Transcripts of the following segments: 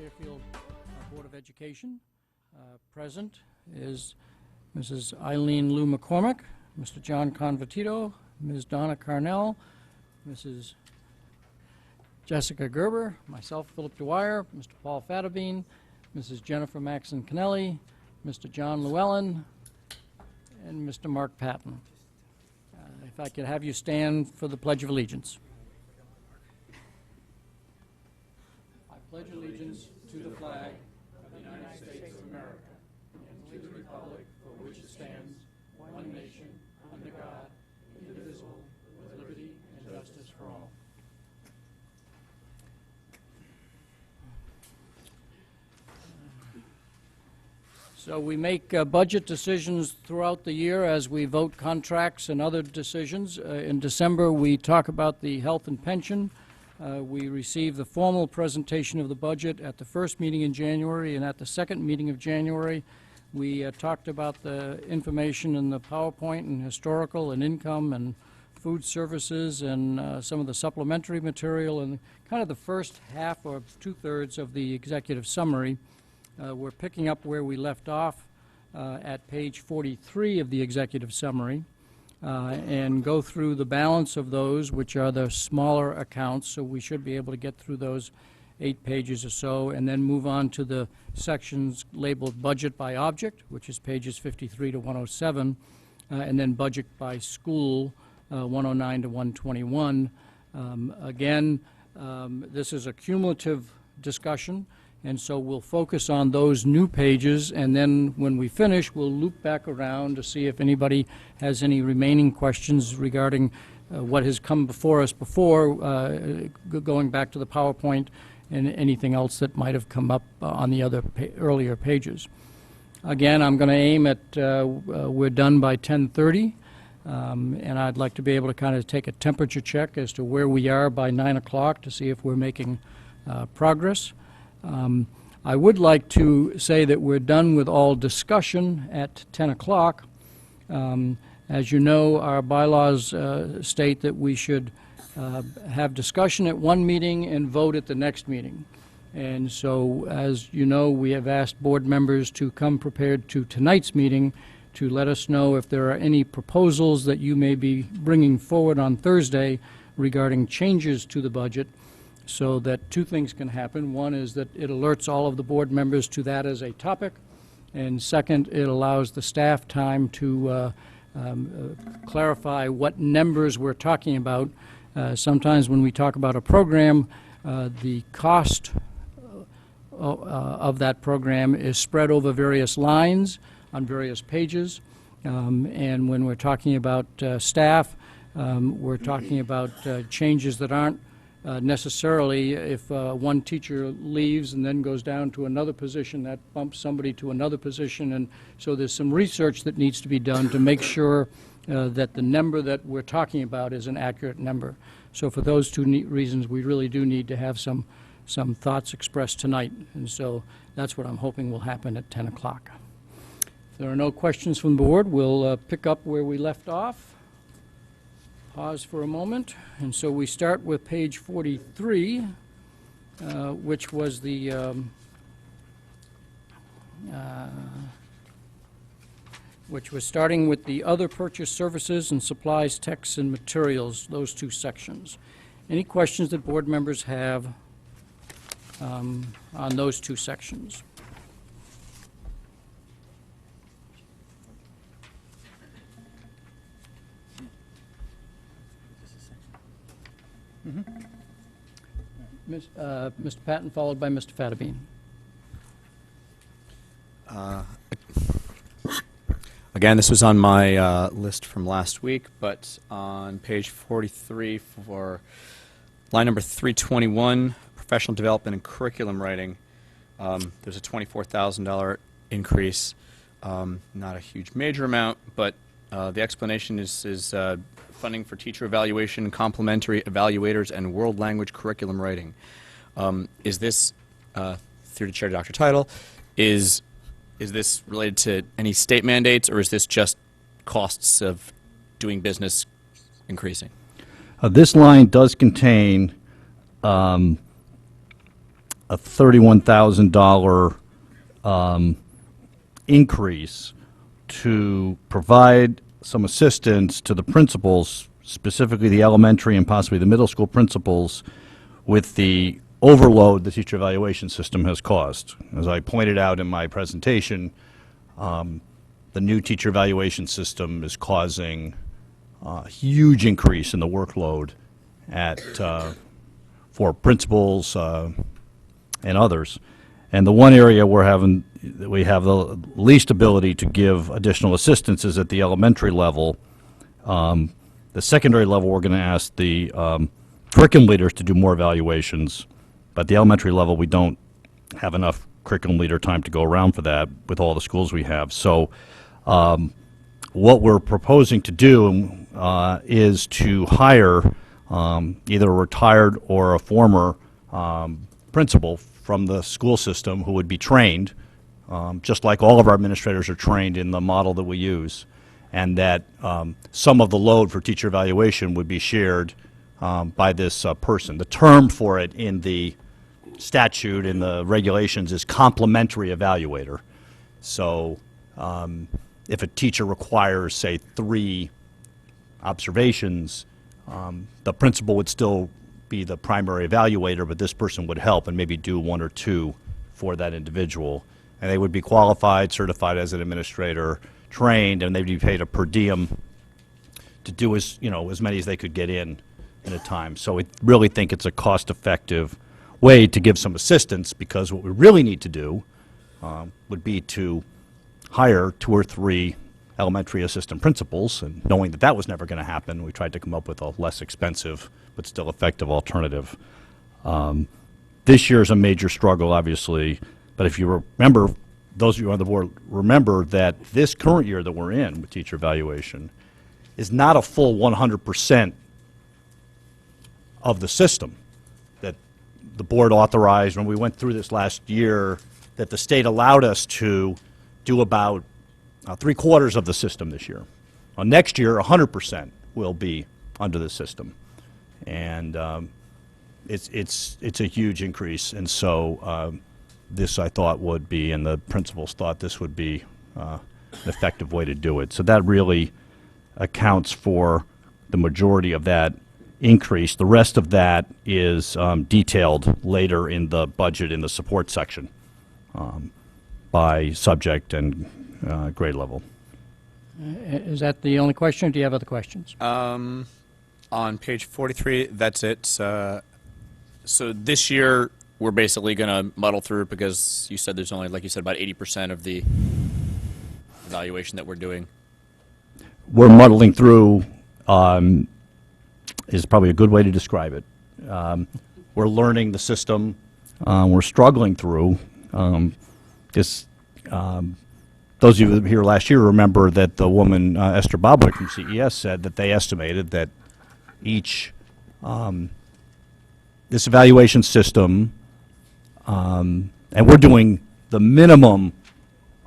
Fairfield Board of Education. Present is Mrs. Eileen Lou McCormick, Mr. John Convertito, Ms. Donna Carnell, Mrs. Jessica Gerber, myself, Philip Dwyer, Mr. Paul Fatterbean, Mrs. Jennifer Maxon Kennelly, Mr. John Llewellyn, and Mr. Mark Patton. If I could have you stand for the Pledge of Allegiance. I pledge allegiance to the flag of the United States of America and to the republic for which it stands, one nation, under God, indivisible, with liberty and justice for all. So we make budget decisions throughout the year as we vote contracts and other decisions. In December, we talk about the health and pension. We receive the formal presentation of the budget at the first meeting in January, and at the second meeting of January, we talked about the information in the PowerPoint and historical and income and food services and some of the supplementary material and kind of the first half or two-thirds of the executive summary. We're picking up where we left off at page 43 of the executive summary and go through the balance of those, which are the smaller accounts, so we should be able to get through those 8 pages or so, and then move on to the sections labeled Budget by Object, which is pages 53 to 107, and then Budget by School, 109 to 121. Again, this is a cumulative discussion, and so we'll focus on those new pages, and then when we finish, we'll loop back around to see if anybody has any remaining questions regarding what has come before us before, going back to the PowerPoint and anything else that might have come up on the other earlier pages. Again, I'm going to aim at we're done by 10:30, and I'd like to be able to kind of take a temperature check as to where we are by 9 o'clock to see if we're making progress. I would like to say that we're done with all discussion at 10 o'clock. As you know, our bylaws state that we should have discussion at one meeting and vote at the next meeting. And so, as you know, we have asked board members to come prepared to tonight's meeting to let us know if there are any proposals that you may be bringing forward on Thursday regarding changes to the budget, so that two things can happen. One is that it alerts all of the board members to that as a topic, and second, it allows the staff time to clarify what numbers we're talking about. Sometimes when we talk about a program, the cost of that program is spread over various lines on various pages, and when we're talking about staff, we're talking about changes that aren't necessarily, if one teacher leaves and then goes down to another position, that bumps somebody to another position, and so there's some research that needs to be done to make sure that the number that we're talking about is an accurate number. So for those two reasons, we really do need to have some thoughts expressed tonight, and so that's what I'm hoping will happen at 10 o'clock. If there are no questions from the board, we'll pick up where we left off. Pause for a moment, and so we start with page 43, which was the which was starting with the other purchase services and supplies, texts, and materials, those two sections. Any questions that board members have on those two sections? Mr. Patton, followed by Mr. Fatterbean. Again, this was on my list from last week, but on page 43 for line number 321, professional development and curriculum writing, there's a $24,000 increase. Not a huge major amount, but the explanation is funding for teacher evaluation, complementary evaluators, and world language curriculum writing. Is this, through the chair, Dr. Title, is this related to any state mandates, or is this just costs of doing business increasing? This line does contain a $31,000 increase to provide some assistance to the principals, specifically the elementary and possibly the middle school principals, with the overload the teacher evaluation system has caused. As I pointed out in my presentation, the new teacher evaluation system is causing a huge increase in the workload for principals and others. And the one area we have the least ability to give additional assistance is at the elementary level. The secondary level, we're going to ask the curriculum leaders to do more evaluations, but the elementary level, we don't have enough curriculum leader time to go around for that with all the schools we have. So what we're proposing to do is to hire either a retired or a former principal from the school system who would be trained, just like all of our administrators are trained in the model that we use, and that some of the load for teacher evaluation would be shared by this person. The term for it in the statute, in the regulations, is complementary evaluator. So if a teacher requires, say, 3 observations, the principal would still be the primary evaluator, but this person would help and maybe do 1 or 2 for that individual. And they would be qualified, certified as an administrator, trained, and they'd be paid a per diem to do as many as they could get in a time. So we really think it's a cost-effective way to give some assistance, because what we really need to do would be to hire 2 or 3 elementary assistant principals, and knowing that that was never going to happen, we tried to come up with a less expensive but still effective alternative. This year is a major struggle, obviously, but if you remember, those of you on the board remember that this current year that we're in with teacher evaluation is not a full 100% of the system that the board authorized when we went through this last year, that the state allowed us to do about 3/4 of the system this year. Next year, 100% will be under the system, and it's a huge increase. And so this, I thought, would be, and the principals thought this would be an effective way to do it. So that really accounts for the majority of that increase. The rest of that is detailed later in the budget in the support section by subject and grade level. Is that the only question, or do you have other questions? On page 43, that's it. So this year, we're basically going to muddle through, because you said there's only, like you said, about 80% of the evaluation that we're doing. We're muddling through is probably a good way to describe it. We're learning the system. We're struggling through. Those of you here last year remember that the woman, Esther Bobwick from CES, said that they estimated that each, this evaluation system, and we're doing the minimum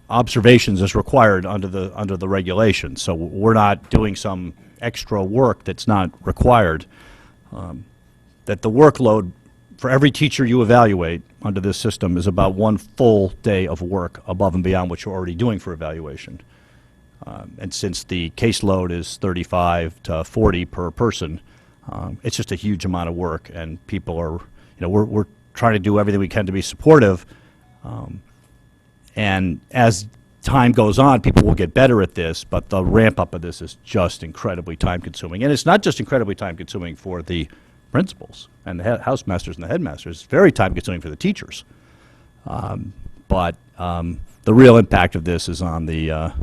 observations as required under the regulation. So we're not doing some extra work that's not required. That the workload for every teacher you evaluate under this system is about 1 full day of work above and beyond what you're already doing for evaluation. And since the caseload is 35 to 40 per person, it's just a huge amount of work, and people are, we're trying to do everything we can to be supportive. And as time goes on, people will get better at this, but the ramp up of this is just incredibly time consuming. And it's not just incredibly time consuming for the principals and the housemasters and the headmasters. It's very time consuming for the teachers. But the real impact of this is on the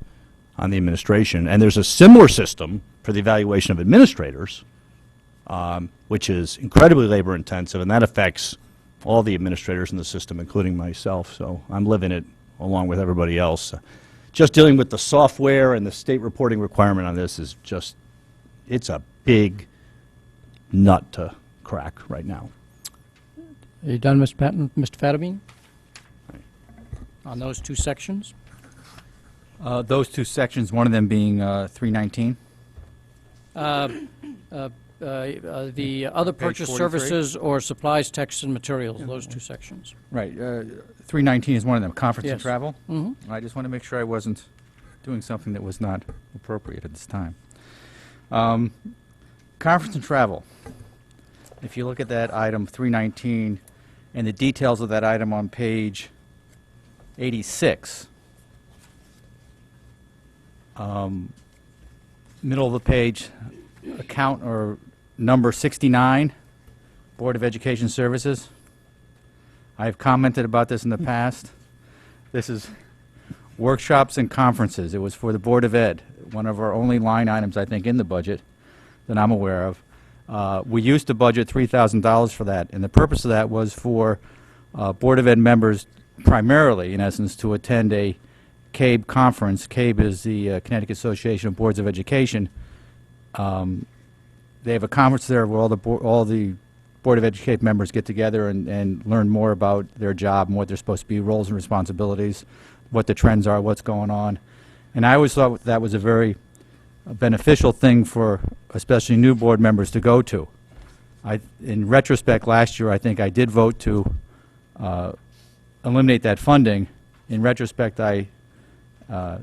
administration. And there's a similar system for the evaluation of administrators, which is incredibly labor intensive, and that affects all the administrators in the system, including myself. So I'm living it along with everybody else. Just dealing with the software and the state reporting requirement on this is just, it's a big nut to crack right now. Are you done, Mr. Patton? Mr. Fattabine? On those 2 sections? Those 2 sections, one of them being 319. the other Page purchase 43? services or supplies, texts, and materials, those two sections. Right, 319 is one of them, conference and Yes. travel. Mhm. I just want to make sure I wasn't doing something that was not appropriate at this time. Conference and travel. If you look at that item 319 and the details of that item on page 86, middle of the page, account or number 69, Board of Education Services. I've commented about this in the past. This is workshops and conferences. It was for the Board of Ed, one of our only line items, I think, in the budget that I'm aware of. We used to budget $3,000 for that, and the purpose of that was for Board of Ed members primarily, in essence, to attend a CABE conference. CABE is the Connecticut Association of Boards of Education. They have a conference there where all the Board of Education members get together and learn more about their job and what they're supposed to be, roles and responsibilities, what the trends are, what's going on. And I always thought that was a very beneficial thing for especially new board members to go to. In retrospect, last year, I think I did vote to eliminate that funding. In retrospect, I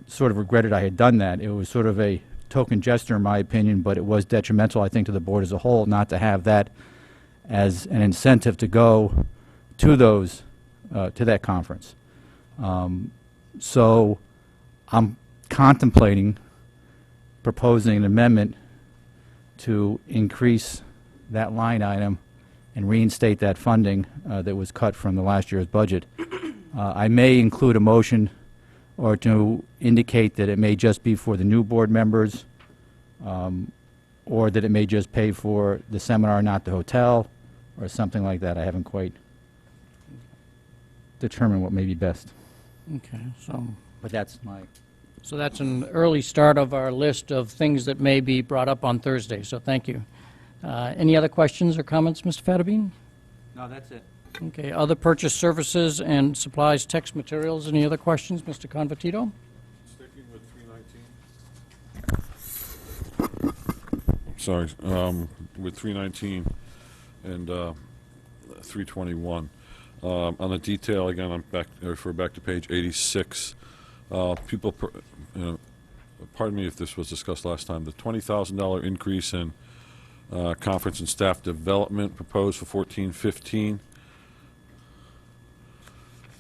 sort of regretted I had done that. It was sort of a token gesture, in my opinion, but it was detrimental, I think, to the board as a whole not to have that as an incentive to go to those, to that conference. So I'm contemplating proposing an amendment to increase that line item and reinstate that funding that was cut from the last year's budget. I may include a motion or to indicate that it may just be for the new board members, or that it may just pay for the seminar, not the hotel, or something like that. I haven't quite determined what may be best. Okay, so But so that's an early start of our list of things that may be brought up on Thursday, so thank you. Any other questions or comments, Mr. Fattabine? No, that's it. Okay, other purchase services and supplies, text materials, any other questions, Mr. Convertito? Sticking with 319. Sorry, with 319 and 321. On the detail, again, I refer back to page 86. Pardon me if this was discussed last time, the $20,000 increase in conference and staff development proposed for 14-15,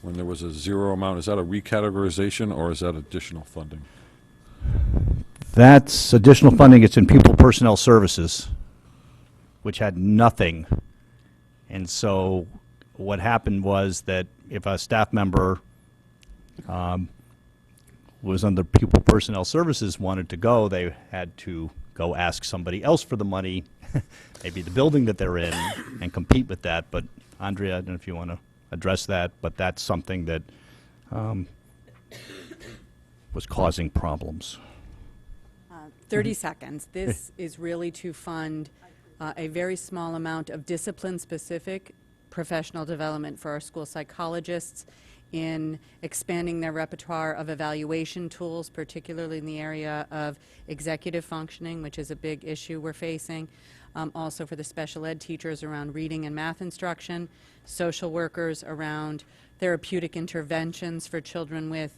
when there was a zero amount, is that a recategorization or is that additional funding? That's additional funding. It's in Pupil Personnel Services, which had nothing. And so what happened was that if a staff member was under Pupil Personnel Services, wanted to go, they had to go ask somebody else for the money, maybe the building that they're in, and compete with that. But Andrea, I don't know if you want to address that, but that's something that was causing problems. 30 seconds. This is really to fund a very small amount of discipline-specific professional development for our school psychologists in expanding their repertoire of evaluation tools, particularly in the area of executive functioning, which is a big issue we're facing. Also for the special ed teachers around reading and math instruction, social workers around therapeutic interventions for children with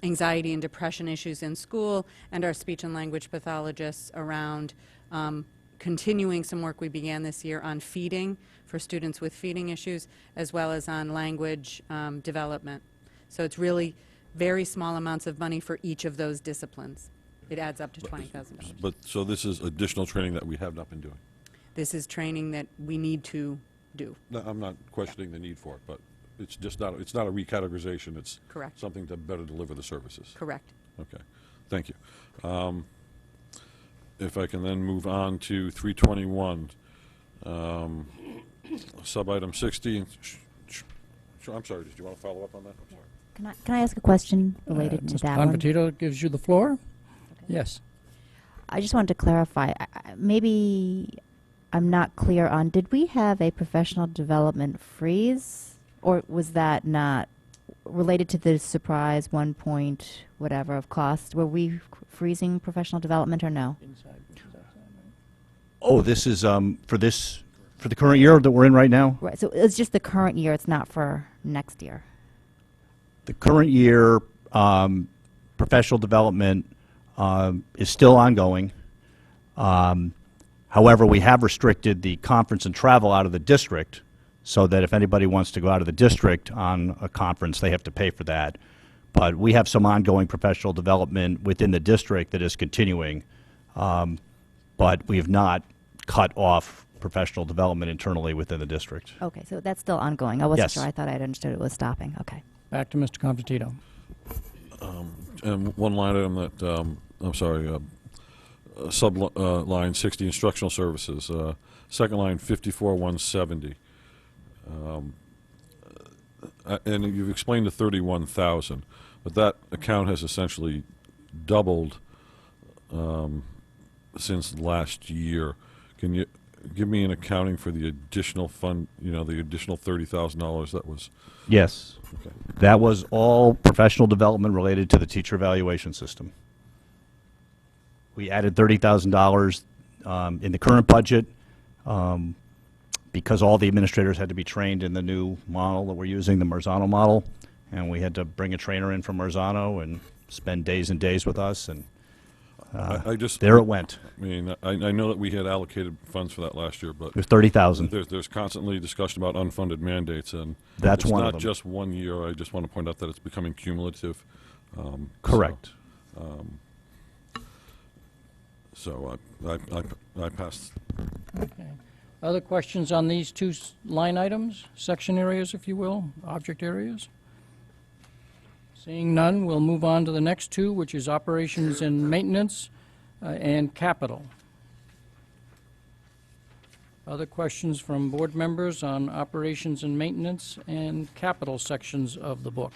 anxiety and depression issues in school, and our speech and language pathologists around continuing some work we began this year on feeding for students with feeding issues, as well as on language development. So it's really very small amounts of money for each of those disciplines. It adds up to $20,000. But, so this is additional training that we have not been doing? This is training that we need to do. No, I'm not questioning the need for it, but it's just not, it's not a recategorization, it's Correct. something to better deliver the services. Correct. Okay, thank you. If I can then move on to 321, sub-item 60. I'm sorry, did you want to follow up on that? I'm sorry. Can I ask a question related to that one? Mr. Convertito gives you the floor? Yes. I just wanted to clarify. Maybe I'm not clear on, did we have a professional development freeze? Or was that not related to the surprise 1 point whatever of cost? Were we freezing professional development or no? Oh, this is for the current year that we're in right now? Right, so it's just the current year, it's not for next year. The current year professional development is still ongoing. However, we have restricted the conference and travel out of the district so that if anybody wants to go out of the district on a conference, they have to pay for that. But we have some ongoing professional development within the district that is continuing. But we have not cut off professional development internally within the district. Okay, so that's still ongoing. I wasn't Yes. sure. I thought I'd understood it was stopping. Okay. Back to Mr. Confortito. And one line item that, I'm sorry, line 60, instructional services, second line 54,170. And you've explained the 31,000, but that account has essentially doubled since last year. Can you give me an accounting for the additional fund, the additional $30,000 that was? Yes. Okay. That was all professional development related to the teacher evaluation system. We added $30,000 in the current budget because all the administrators had to be trained in the new model that we're using, the Marzano model, and we had to bring a trainer in from Marzano and spend days and days with us, and there it went. I mean, I know that we had allocated funds for that last year, but It was 30,000. there's constantly discussion about unfunded mandates, and That's it's one of not them. just 1 year. I just want to point out that it's becoming cumulative. Correct. So I passed. Okay. Other questions on these two line items, section areas, if you will, object areas? Seeing none, we'll move on to the next two, which is operations and maintenance and capital. Other questions from board members on operations and maintenance and capital sections of the book?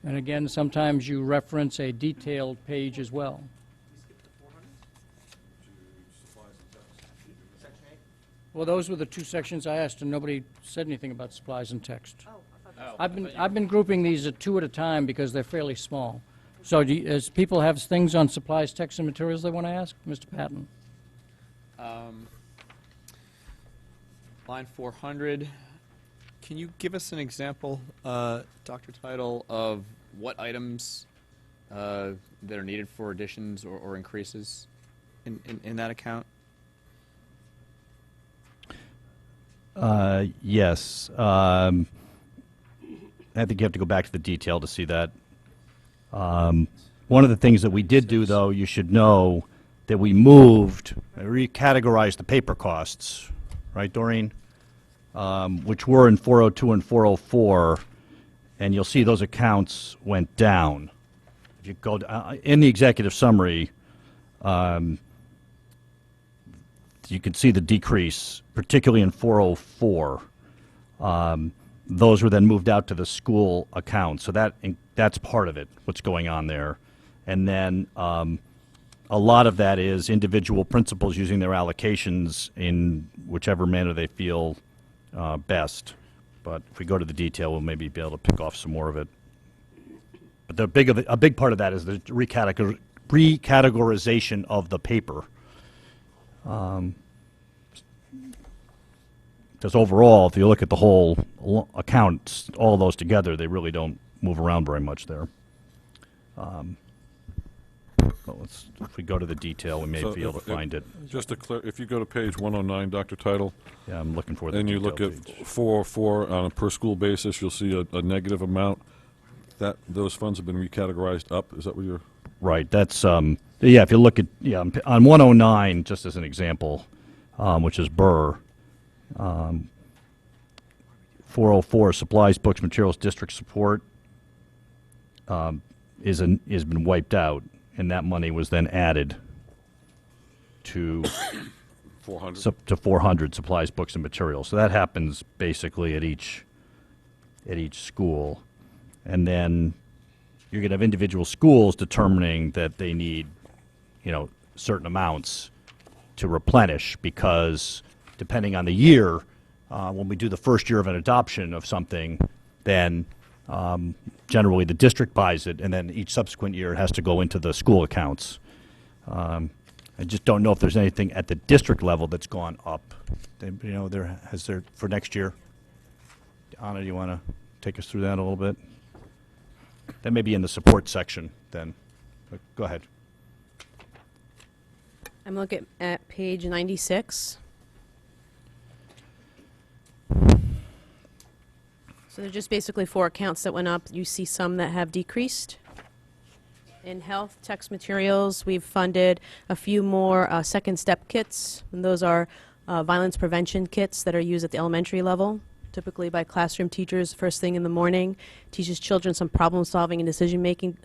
And again, sometimes you reference a detailed page as well. Well, those were the two sections I asked, and nobody said anything about supplies and text. I've been grouping these at two at a time because they're fairly small. So as people have things on supplies, text, and materials they want to ask? Mr. Patton? Line 400, can you give us an example, Dr. Title, of what items that are needed for additions or increases in that account? Yes. I think you have to go back to the detail to see that. One of the things that we did do, though, you should know that we recategorized the paper costs, right, Doreen? Which were in 402 and 404, and you'll see those accounts went down. If you go in the executive summary, you can see the decrease, particularly in 404. Those were then moved out to the school account, so that's part of it, what's going on there. And then a lot of that is individual principals using their allocations in whichever manner they feel best. But if we go to the detail, we'll maybe be able to pick off some more of it. But a big part of that is the recategorization of the paper. Because overall, if you look at the whole account, all of those together, they really don't move around very much there. If we go to the detail, we may So be able to find it. Just to clear, if you go to page 109, Dr. Title, Yeah, I'm looking for the and you detail look at page. 404 on a per school basis, you'll see a negative amount. Those funds have been recategorized up. Is that what you're? Right, that's, yeah, if you look at, on 109, just as an example, which is Burr, 404, supplies, books, materials, district support, has been wiped out, and that money was then added to 400. to 400, supplies, books, and materials. So that happens basically at each school. And then you're going to have individual schools determining that they need, certain amounts to replenish, because depending on the year, when we do the first year of an adoption of something, then generally the district buys it, and then each subsequent year it has to go into the school accounts. I just don't know if there's anything at the district level that's gone up. You know, has there for next year? Anna, do you want to take us through that a little bit? That may be in the support section then. But go ahead. I'm looking at page 96. So they're just basically 4 accounts that went up. You see some that have decreased. In health, text materials, we've funded a few more second step kits, and those are violence prevention kits that are used at the elementary level, typically by classroom teachers first thing in the morning. Teaches children some problem solving and decision making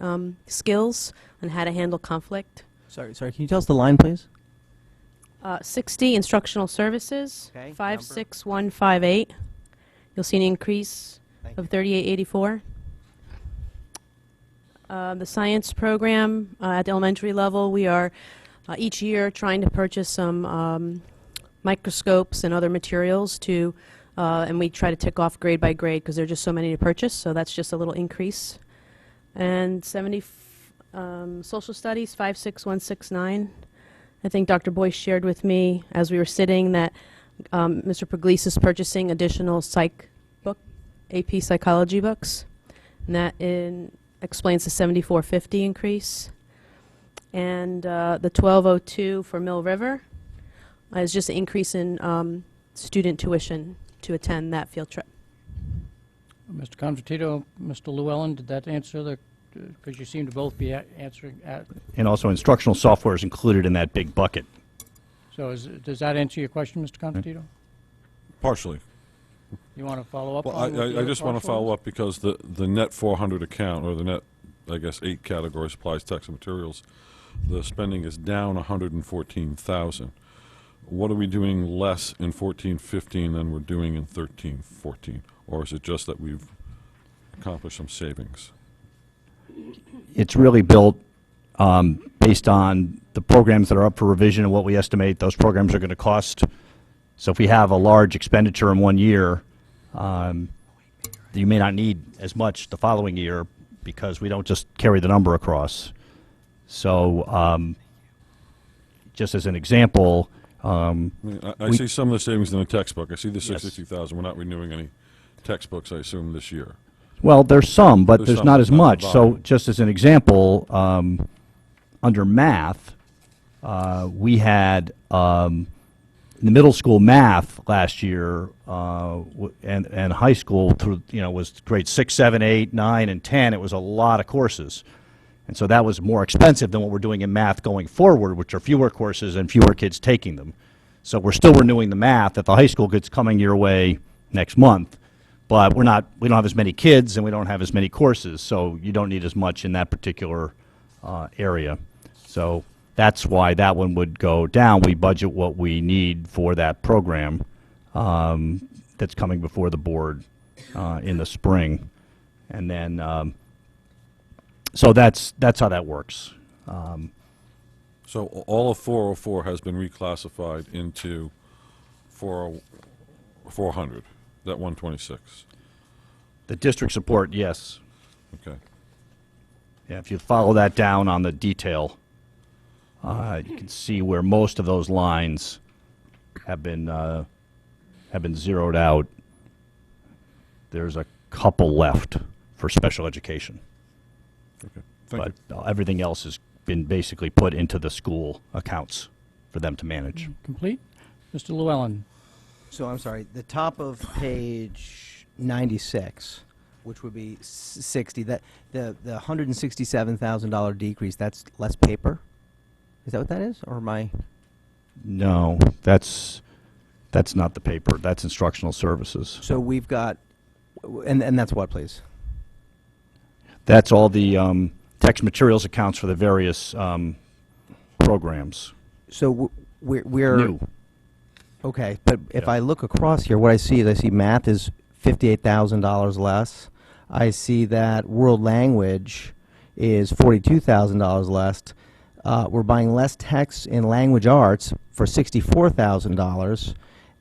skills on how to handle conflict. Sorry, can you tell us the line, please? 60 instructional services, Okay, 56158. You'll see an increase Thank of 3884. The science program at the elementary level, we are each year trying to purchase some microscopes and other materials to, and we try to tick off grade by grade because there are just so many to purchase, so that's just a little increase. And 70 social studies, 56169. I think Dr. Boyce shared with me as we were sitting that Mr. Pugliese is purchasing additional psych book, AP psychology books, and that explains the 7450 increase. And the 1202 for Mill River is just an increase in student tuition to attend that field trip. Mr. Convertito, Mr. Llewellyn, did that answer the, because you seem to both be answering. And also instructional software is included in that big bucket. So does that answer your question, Mr. Convertito? Partially. You want to follow up Well, on what the I other just want to partial follow is? up because the net 400 account, or the net, I guess, 8 categories, supplies, text, and materials, the spending is down 114,000. What are we doing less in 14-15 than we're doing in 13-14? Or is it just that we've accomplished some savings? It's really built based on the programs that are up for revision and what we estimate those programs are going to cost. So if we have a large expenditure in one year, you may not need as much the following year because we don't just carry the number across. So just as an example, I mean, I see some of the savings in the textbook. I see the 62,000. We're not renewing any textbooks, I assume, this year. well, there's some, but There's there's some, not but as not the much. So volume. just as an example, under math, we had in the middle school math last year and high school through, was grades 6, 7, 8, 9, and 10. It was a lot of courses. And so that was more expensive than what we're doing in math going forward, which are fewer courses and fewer kids taking them. So we're still renewing the math at the high school that's coming your way next month. But we don't have as many kids and we don't have as many courses, so you don't need as much in that particular area. So that's why that one would go down. We budget what we need for that program that's coming before the board in the spring. And then, so that's how that works. So all of 404 has been reclassified into 400, that 126. The district support, yes. Okay. Yeah, if you follow that down on the detail, you can see where most of those lines have been zeroed out. There's a couple left for special education, Okay. Thank but you. everything else has been basically put into the school accounts for them to manage. Complete? Mr. Llewellyn? So I'm sorry, the top of page 96, which would be 60, that the $167,000 decrease, that's less paper? Is that what that is, or am I? No, that's not the paper. That's instructional services. So we've got, and that's what, please? That's all the text materials accounts for the various programs. So we're New. Okay, but if Yeah. I look across here, what I see is I see math is $58,000 less. I see that world language is $42,000 less. We're buying less text in language arts for $64,000,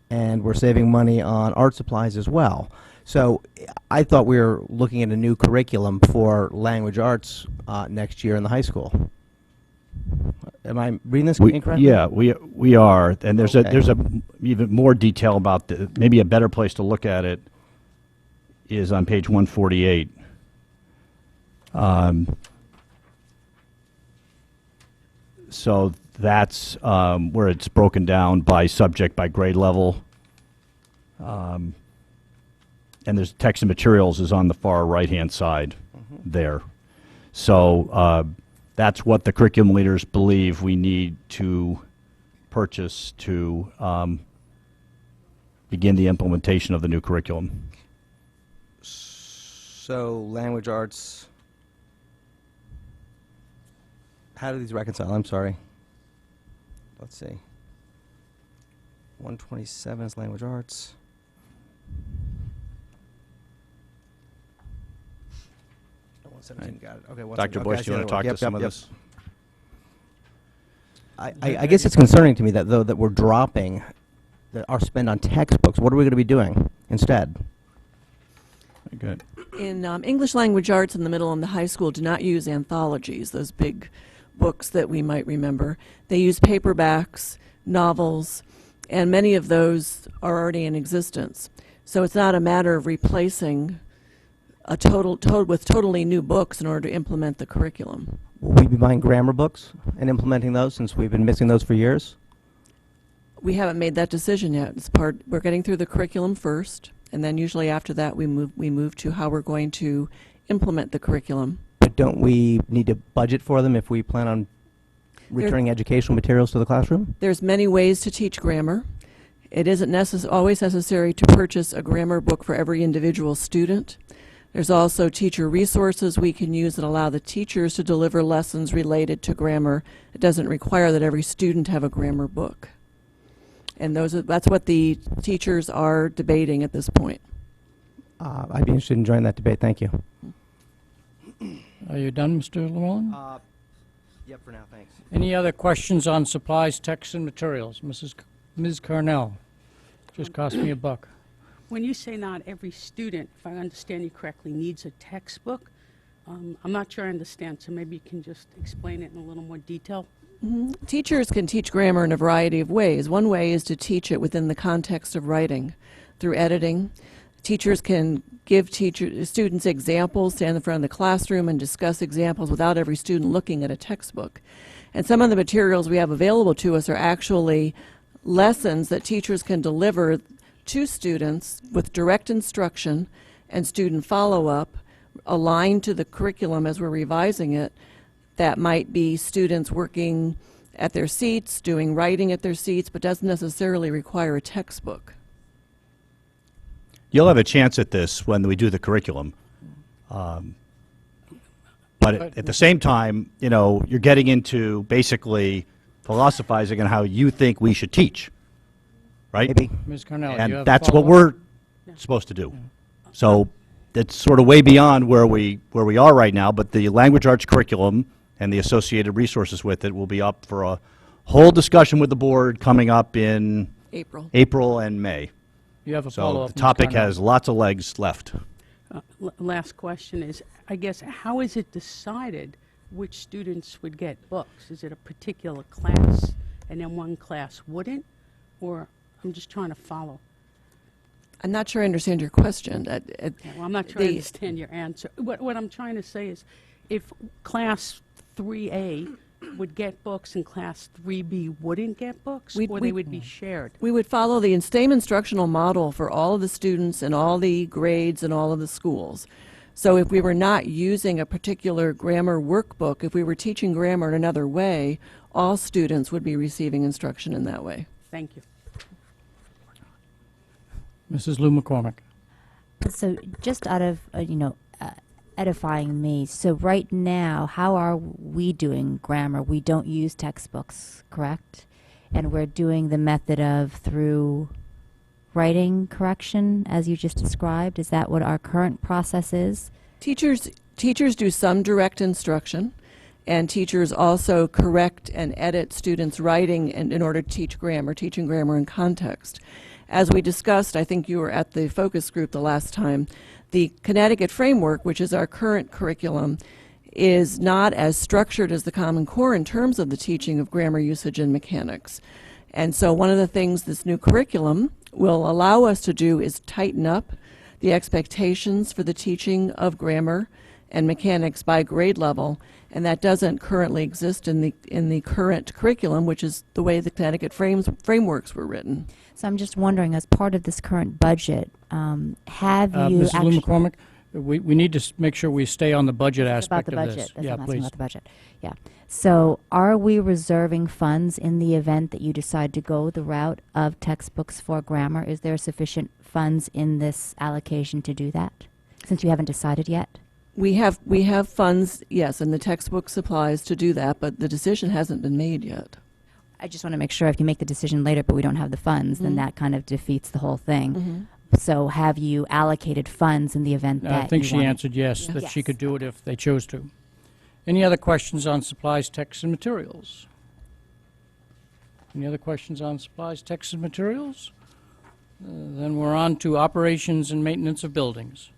and we're saving money on art supplies as well. So I thought we were looking at a new curriculum for language arts next year in the high school. Am I reading this We, incorrectly? yeah, we are, and there's Okay. there's a even more detail about maybe a better place to look at it is on page 148. So that's where it's broken down by subject, by grade level. And there's text and materials is on the far right-hand side there. So that's what the curriculum leaders believe we need to purchase to begin the implementation of the new curriculum. So language arts. How do these reconcile? I'm sorry. Let's see. 127 is language arts. Oh, 117, got it. Okay, Dr. Boyce, do you want to talk to some of this? I guess it's concerning to me that though that we're dropping our spend on textbooks. What are we going to be doing instead? Good. In English language arts in the middle and the high school do not use anthologies, those big books that we might remember. They use paperbacks, novels, and many of those are already in existence. So it's not a matter of replacing a with totally new books in order to implement the curriculum. Will we be buying grammar books and implementing those since we've been missing those for years? We haven't made that decision yet. We're getting through the curriculum first, and then usually after that we move to how we're going to implement the curriculum. But don't we need to budget for them if we plan on returning educational materials to the classroom? There's many ways to teach grammar. It isn't always necessary to purchase a grammar book for every individual student. There's also teacher resources we can use that allow the teachers to deliver lessons related to grammar. It doesn't require that every student have a grammar book. And that's what the teachers are debating at this point. I'd be interested in joining that debate. Thank you. Are you done, Mr. Llewellyn? Yep, for now, thanks. Any other questions on supplies, texts, and materials? Ms. Carnell, just cost me $1. When you say not every student, if I understand you correctly, needs a textbook, I'm not sure I understand, so maybe you can just explain it in a little more detail. Teachers can teach grammar in a variety of ways. One way is to teach it within the context of writing through editing. Teachers can give students examples, stand in front of the classroom and discuss examples without every student looking at a textbook. And some of the materials we have available to us are actually lessons that teachers can deliver to students with direct instruction and student follow-up aligned to the curriculum as we're revising it. That might be students working at their seats, doing writing at their seats, but doesn't necessarily require a textbook. You'll have a chance at this when we do the curriculum. But at the same time, you know, you're getting into basically philosophizing on how you think we should teach, right? Maybe. Ms. Carnell, do you And have a that's what follow-up? we're supposed to do. So it's sort of way beyond where we are right now, but the language arts curriculum and the associated resources with it will be up for a whole discussion with the board coming up in April. and May. You have a So follow-up, the Ms. topic Carnell. has lots of legs left. Last question is, I guess, how is it decided which students would get books? Is it a particular class and then one class wouldn't? Or I'm just trying to follow. I'm not sure I understand your question. Well, I'm not sure I understand your answer. What I'm trying to say is, if class 3A would get books and class 3B wouldn't get books, or they would be shared? We would follow the same instructional model for all of the students and all the grades and all of the schools. So if we were not using a particular grammar workbook, if we were teaching grammar in another way, all students would be receiving instruction in that way. Thank you. Mrs. Lou McCormick. So just out of, edifying me, so right now, how are we doing grammar? We don't use textbooks, correct? And we're doing the method of through writing correction, as you just described? Is that what our current process is? Teachers do some direct instruction, and teachers also correct and edit students' writing in order to teach grammar, teaching grammar in context. As we discussed, I think you were at the focus group the last time, the Connecticut framework, which is our current curriculum, is not as structured as the Common Core in terms of the teaching of grammar usage and mechanics. And so one of the things this new curriculum will allow us to do is tighten up the expectations for the teaching of grammar and mechanics by grade level, and that doesn't currently exist in the current curriculum, which is the way the Connecticut frameworks were written. So I'm just wondering, as part of this current budget, have you Mrs. Lou actually... McCormick, we need to make sure we stay on the budget About aspect the of budget. this. That's Yeah, what I'm asking please. about the budget. Yeah. So are we reserving funds in the event that you decide to go the route of textbooks for grammar? Is there sufficient funds in this allocation to do that, since you haven't decided yet? We have funds, yes, and the textbook supplies to do that, but the decision hasn't been made yet. I just want to make sure if you make the decision later but we don't have the funds, then that kind of defeats the whole thing. So have you allocated funds in the event that I think you she wanted- answered yes, that she Yes. could do it if they chose to. Any other questions on supplies, texts, and materials? Any other questions on supplies, texts, and materials? Then we're on to operations and maintenance of buildings.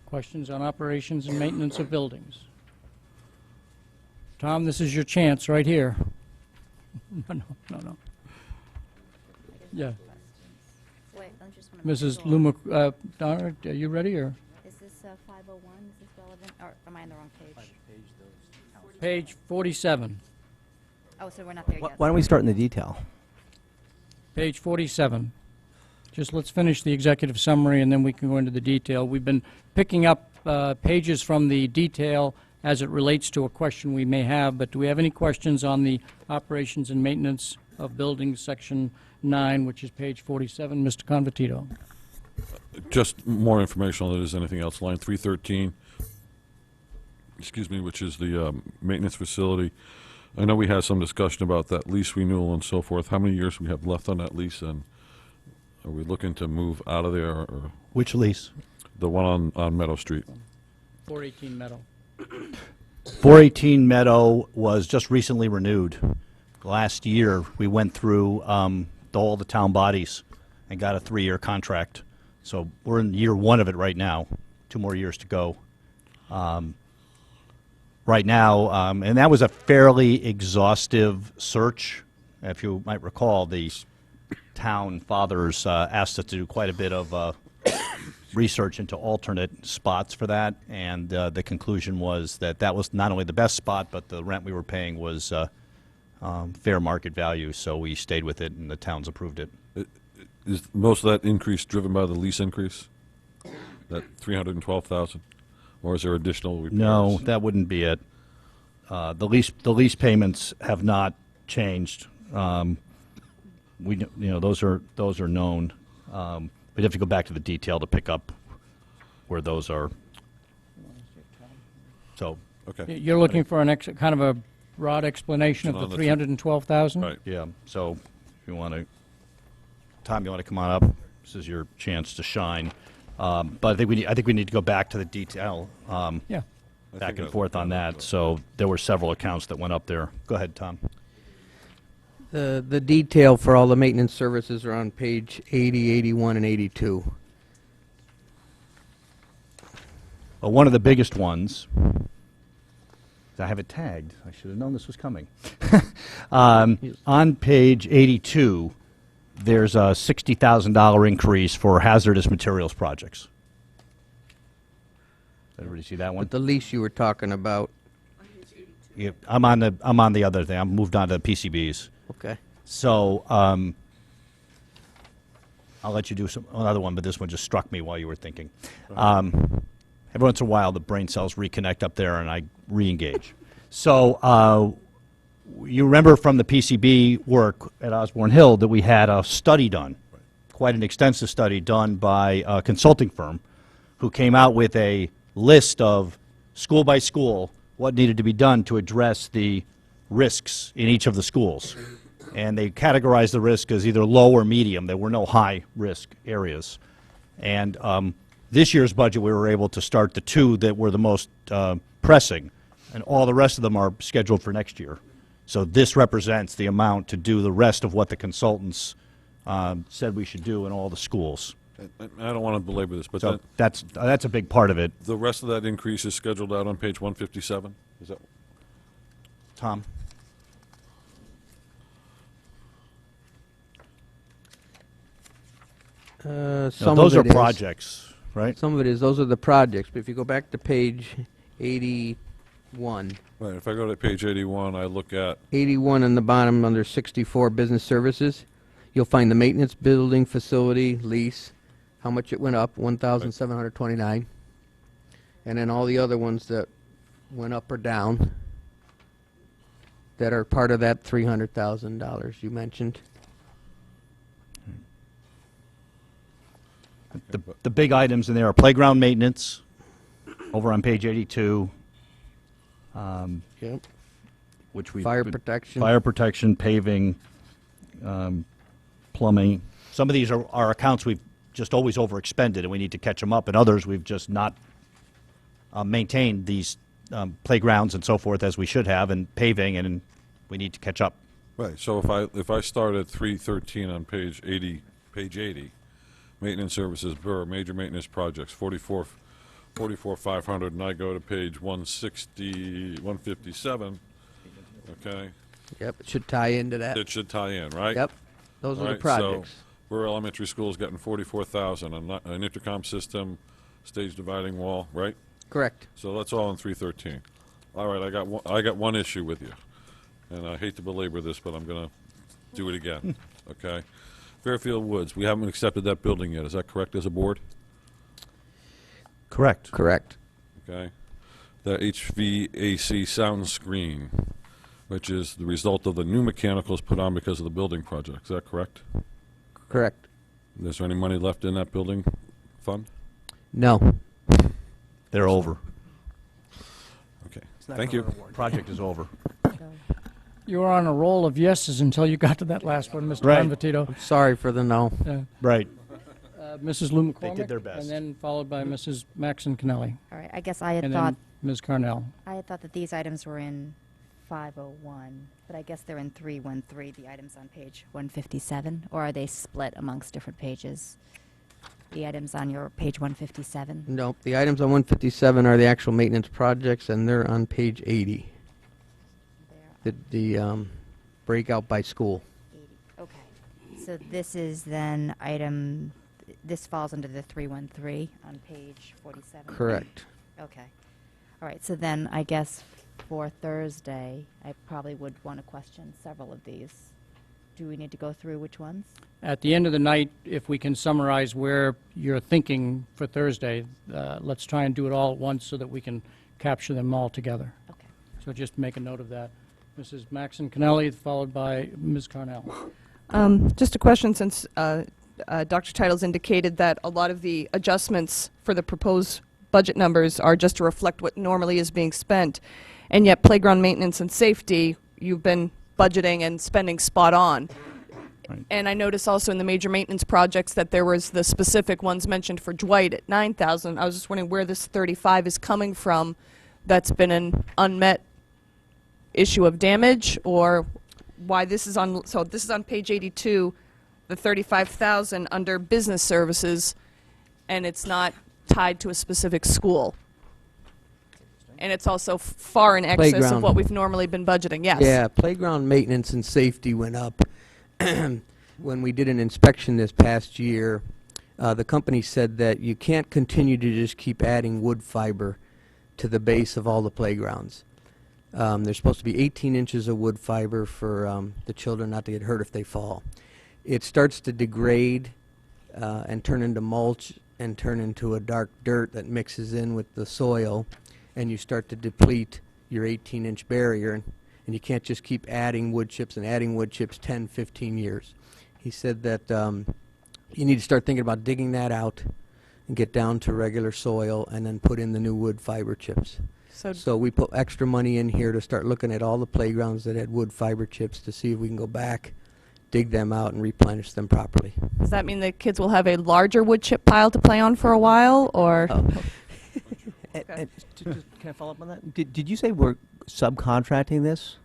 Questions on operations and maintenance of buildings? Tom, this is your chance right here. No. Yeah. Wait, I just want Mrs. Luma, Donna, are you ready, or? Is this 501? Is this relevant? Or am I on the wrong page? Page 47. Oh, so we're not there yet. Why don't we start in the detail? Page 47. Just let's finish the executive summary, and then we can go into the detail. We've been picking up pages from the detail as it relates to a question we may have, but do we have any questions on the operations and maintenance of buildings, section 9, which is page 47? Mr. Convertito. Just more information on it as anything else. Line 313, excuse me, which is the maintenance facility. I know we had some discussion about that lease renewal and so forth. How many years we have left on that lease, and are we looking to move out of there, or Which lease? the one on Meadow Street? 418 Meadow. 418 Meadow was just recently renewed. Last year, we went through all the town bodies and got a 3-year contract. So we're in year 1 of it right now. 2 more years to go. Right now, and that was a fairly exhaustive search. If you might recall, the town fathers asked us to do quite a bit of research into alternate spots for that, and the conclusion was that that was not only the best spot, but the rent we were paying was fair market value, so we stayed with it, and the towns approved it. Is most of that increase driven by the lease increase? That 312,000? Or is there additional repairs? No, that wouldn't be it. The lease payments have not changed. Those are known. We'd have to go back to the detail to pick up where those are. So, Okay. You're looking for kind of a broad explanation of On the the 312,000? Right. yeah, so if you want to, Tom, you want to come on up? This is your chance to shine. But I think we need to go back to the detail, Yeah. back and forth on that. So there were several accounts that went up there. Go ahead, Tom. The detail for all the maintenance services are on page 80, 81, and 82. Well, one of the biggest ones, I have it tagged. I should have known this was coming. On page 82, there's a $60,000 increase for hazardous materials projects. Did everybody see that one? But the lease you were talking about, Yeah, I'm on the other thing. I moved on to PCBs. okay. So I'll let you do another one, but this one just struck me while you were thinking. Every once in a while, the brain cells reconnect up there, and I re-engage. So you remember from the PCB work at Osborne Hill that we had a study done, quite an extensive study done by a consulting firm who came out with a list of school by school what needed to be done to address the risks in each of the schools. And they categorized the risk as either low or medium. There were no high risk areas. And this year's budget, we were able to start the 2 that were the most pressing, and all the rest of them are scheduled for next year. So this represents the amount to do the rest of what the consultants said we should do in all the schools. I don't want to belabor this, but So that's a big part of it. the rest of that increase is scheduled out on page 157? Is that? Tom? Some Those of are it is- projects, right? Some of it is, those are the projects, but if you go back to page 81, Right, if I go to page 81, I look at, 81 on the bottom under 64 business services, you'll find the maintenance building facility lease, how much it went up, 1,729. And then all the other ones that went up or down that are part of that $300,000 you mentioned. The big items in there are playground maintenance, over on page 82, Yep. which we Fire protection. fire protection, paving, plumbing. Some of these are accounts we've just always overexpended, and we need to catch them up, and others we've just not maintained these playgrounds and so forth as we should have, and paving, and we need to catch up. right, so if I start at 313 on page 80, maintenance services, Burr, major maintenance projects, 44,500, and I go to page 157, okay, Yep, it should tie into that. it should tie in, right? Yep, those are the Right, projects. So Burr Elementary School's getting 44,000, an intercom system, stage dividing wall, right? Correct. So that's all in 313. All right, I got one issue with you, and I hate to belabor this, but I'm going to do it again, okay? Fairfield Woods, we haven't accepted that building yet. Is that correct as a board? Correct. Correct. Okay. The HVAC sound screen, which is the result of the new mechanicals put on because of the building project. Is that correct? Correct. Is there any money left in that building fund? No. They're over. Okay. Thank you. Project is over. You were on a roll of yeses until you got to that last one, Mr. Right. Convertito. Sorry for the no. Right. Mrs. Lou McCormick. They did their best. And then followed by Mrs. Maxon Kennelly. All right, I guess I had And thought, then Ms. Carnell. that these items were in 501, but I guess they're in 313, the items on page 157, or are they split amongst different pages? The items on your page 157? Nope. The items on 157 are the actual maintenance projects, and they're on page 80. The breakout by school. 80, okay. So this is then this falls under the 313 on page 47? Correct. Okay. All right, so then I guess for Thursday, I probably would want to question several of these. Do we need to go through which ones? At the end of the night, if we can summarize where you're thinking for Thursday, let's try and do it all at once so that we can capture them all together. Okay. So just make a note of that. Mrs. Maxon Kennelly, followed by Ms. Carnell. Just a question, since Dr. Titles indicated that a lot of the adjustments for the proposed budget numbers are just to reflect what normally is being spent, and yet playground maintenance and safety, you've been budgeting and spending spot on. Right. And I noticed also in the major maintenance projects that there was the specific ones mentioned for Dwight at 9,000. I was just wondering where this 35 is coming from. That's been an unmet issue of damage, or why this is on. So this is on page 82, the 35,000 under business services, and it's not tied to a specific school. And it's also far in excess Playground. of what we've normally been budgeting. Yes. Yeah, playground maintenance and safety went up. When we did an inspection this past year, the company said that you can't continue to just keep adding wood fiber to the base of all the playgrounds. There's supposed to be 18 inches of wood fiber for the children not to get hurt if they fall. It starts to degrade and turn into mulch and turn into a dark dirt that mixes in with the soil, and you start to deplete your 18-inch barrier, and you can't just keep adding wood chips and adding wood chips 10, 15 years. He said that you need to start thinking about digging that out and get down to regular soil and then put in the new wood fiber chips. So we put extra money in here to start looking at all the playgrounds that had wood fiber chips to see if we can go back, dig them out, and replenish them properly. Does that mean the kids will have a larger wood chip pile to play on for a while, or? Can I follow up on that? Did you say we're subcontracting this?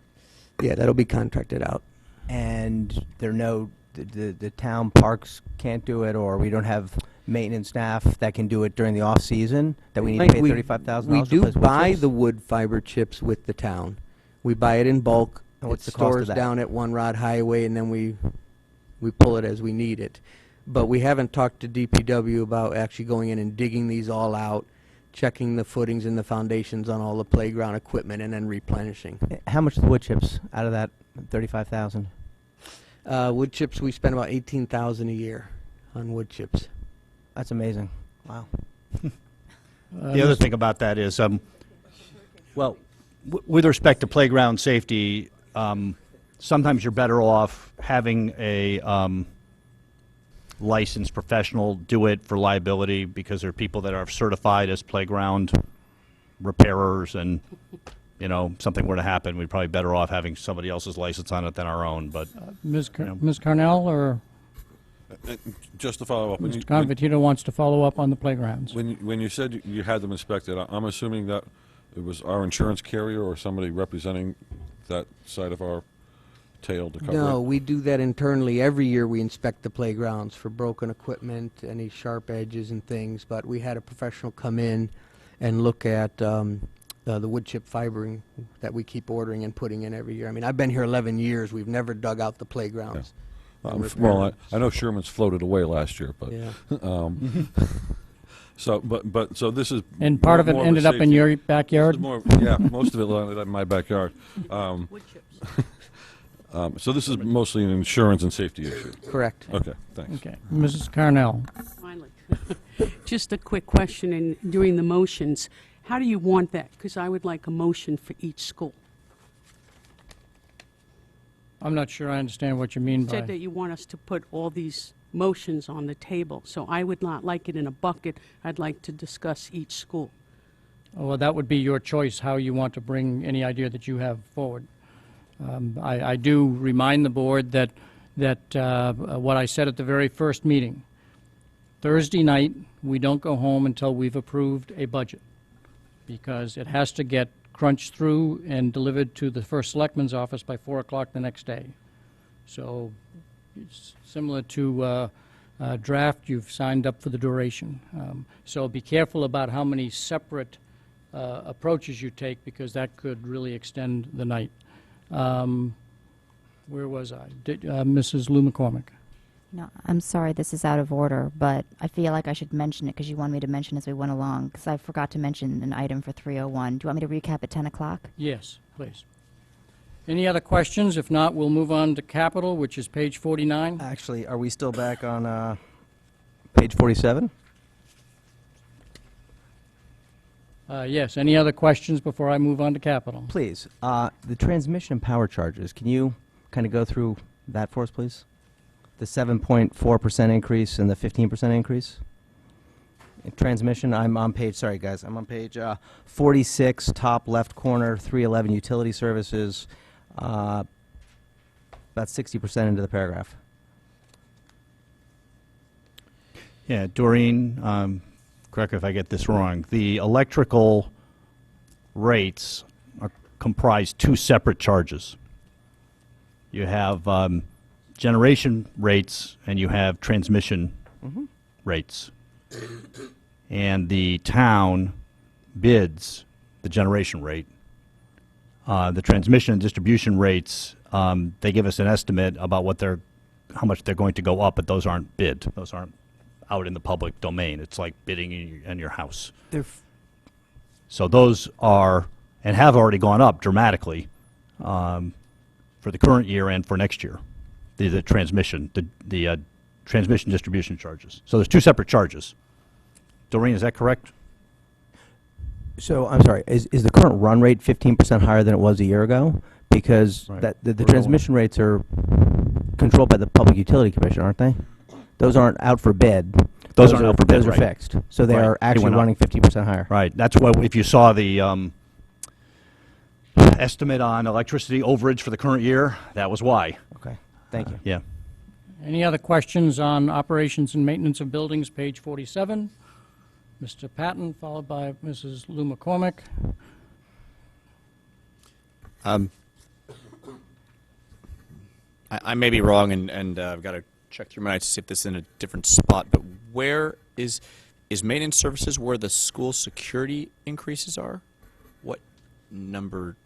Yeah, that'll be contracted out. And there are no, the town parks can't do it, or we don't have maintenance staff that can do it during the off-season, that we need Like to pay $35,000 We to do replace wood buy chips? the wood fiber chips with the town. We buy it in bulk. And what's It the cost of stores that? down at One Rod Highway, and then we pull it as we need it. But we haven't talked to DPW about actually going in and digging these all out, checking the footings and the foundations on all the playground equipment, and then replenishing. How much are the wood chips out of that 35,000? Wood chips, we spend about 18,000 a year on wood chips. That's amazing. Wow. The other thing about that is, well, with respect to playground safety, sometimes you're better off having a licensed professional do it for liability, because there are people that are certified as playground repairers, and something were to happen, we'd probably better off having somebody else's license on it than our own. But Ms. Carnell or Just to follow up. Mr. Convertito wants to follow up on the playgrounds. When you said you had them inspected, I'm assuming that it was our insurance carrier or somebody representing that side of our tail to cover it? No, we do that internally. Every year we inspect the playgrounds for broken equipment, any sharp edges and things, but we had a professional come in and look at the wood chip fibering that we keep ordering and putting in every year. I mean, I've been here 11 years. We've never dug out the playgrounds. and Well, repaired I know Sherman's floated away last year, but Yeah. so this is And part of it more a ended up in safety- your this is backyard? yeah, most of it landed in my backyard. Wood chips. So this is mostly an insurance and safety issue. Correct. Okay, thanks. Okay. Mrs. Carnell. Finally. Just a quick question in doing the motions. How do you want that? Because I would like a motion for each school. I'm not sure I understand what you mean You said by, that you want us to put all these motions on the table, so I would not like it in a bucket. I'd like to discuss each school. well, that would be your choice, how you want to bring any idea that you have forward. I do remind the board that what I said at the very first meeting, Thursday night, we don't go home until we've approved a budget, because it has to get crunched through and delivered to the first selectman's office by 4 o'clock the next day. So it's similar to draft, you've signed up for the duration. So be careful about how many separate approaches you take, because that could really extend the night. Where was I? Mrs. Lou McCormick. No, I'm sorry, this is out of order, but I feel like I should mention it because you wanted me to mention as we went along, because I forgot to mention an item for 301. Do you want me to recap at 10 o'clock? Yes, please. Any other questions? If not, we'll move on to capital, which is page 49. Actually, are we still back on page 47? Yes, any other questions before I move on to capital? Please. The transmission and power charges, can you kind of go through that for us, please? The 7.4% increase and the 15% increase? In transmission, I'm on page, sorry guys, I'm on page 46, top left corner, 311 utility services, about 60% into the paragraph. yeah, Doreen, correct me if I get this wrong, the electrical rates comprise two separate charges. You have generation rates and you have transmission rates. And the town bids the generation rate. The transmission and distribution rates, they give us an estimate about how much they're going to go up, but those aren't bid. Those aren't out in the public domain. It's like bidding in your house. So those are, and have already gone up dramatically for the current year and for next year. The transmission, the transmission distribution charges. So there's two separate charges. Doreen, is that correct? So, I'm sorry, is the current run rate 15% higher than it was a year ago? Because Right. the We're transmission rates are controlled by the Public Utility Commission, aren't they? Those aren't out for bid. Those aren't out for bid, Those are right. fixed. So they Right. are They actually went up. running 50% higher. Right. That's why if you saw the estimate on electricity overage for the current year, that was why. Okay, thank you. Yeah. Any other questions on operations and maintenance of buildings, page 47? Mr. Patton, followed by Mrs. Lou McCormick. I may be wrong, and I've got to check through my notes to see if this is in a different spot, but where Is maintenance services where the school security increases are? What number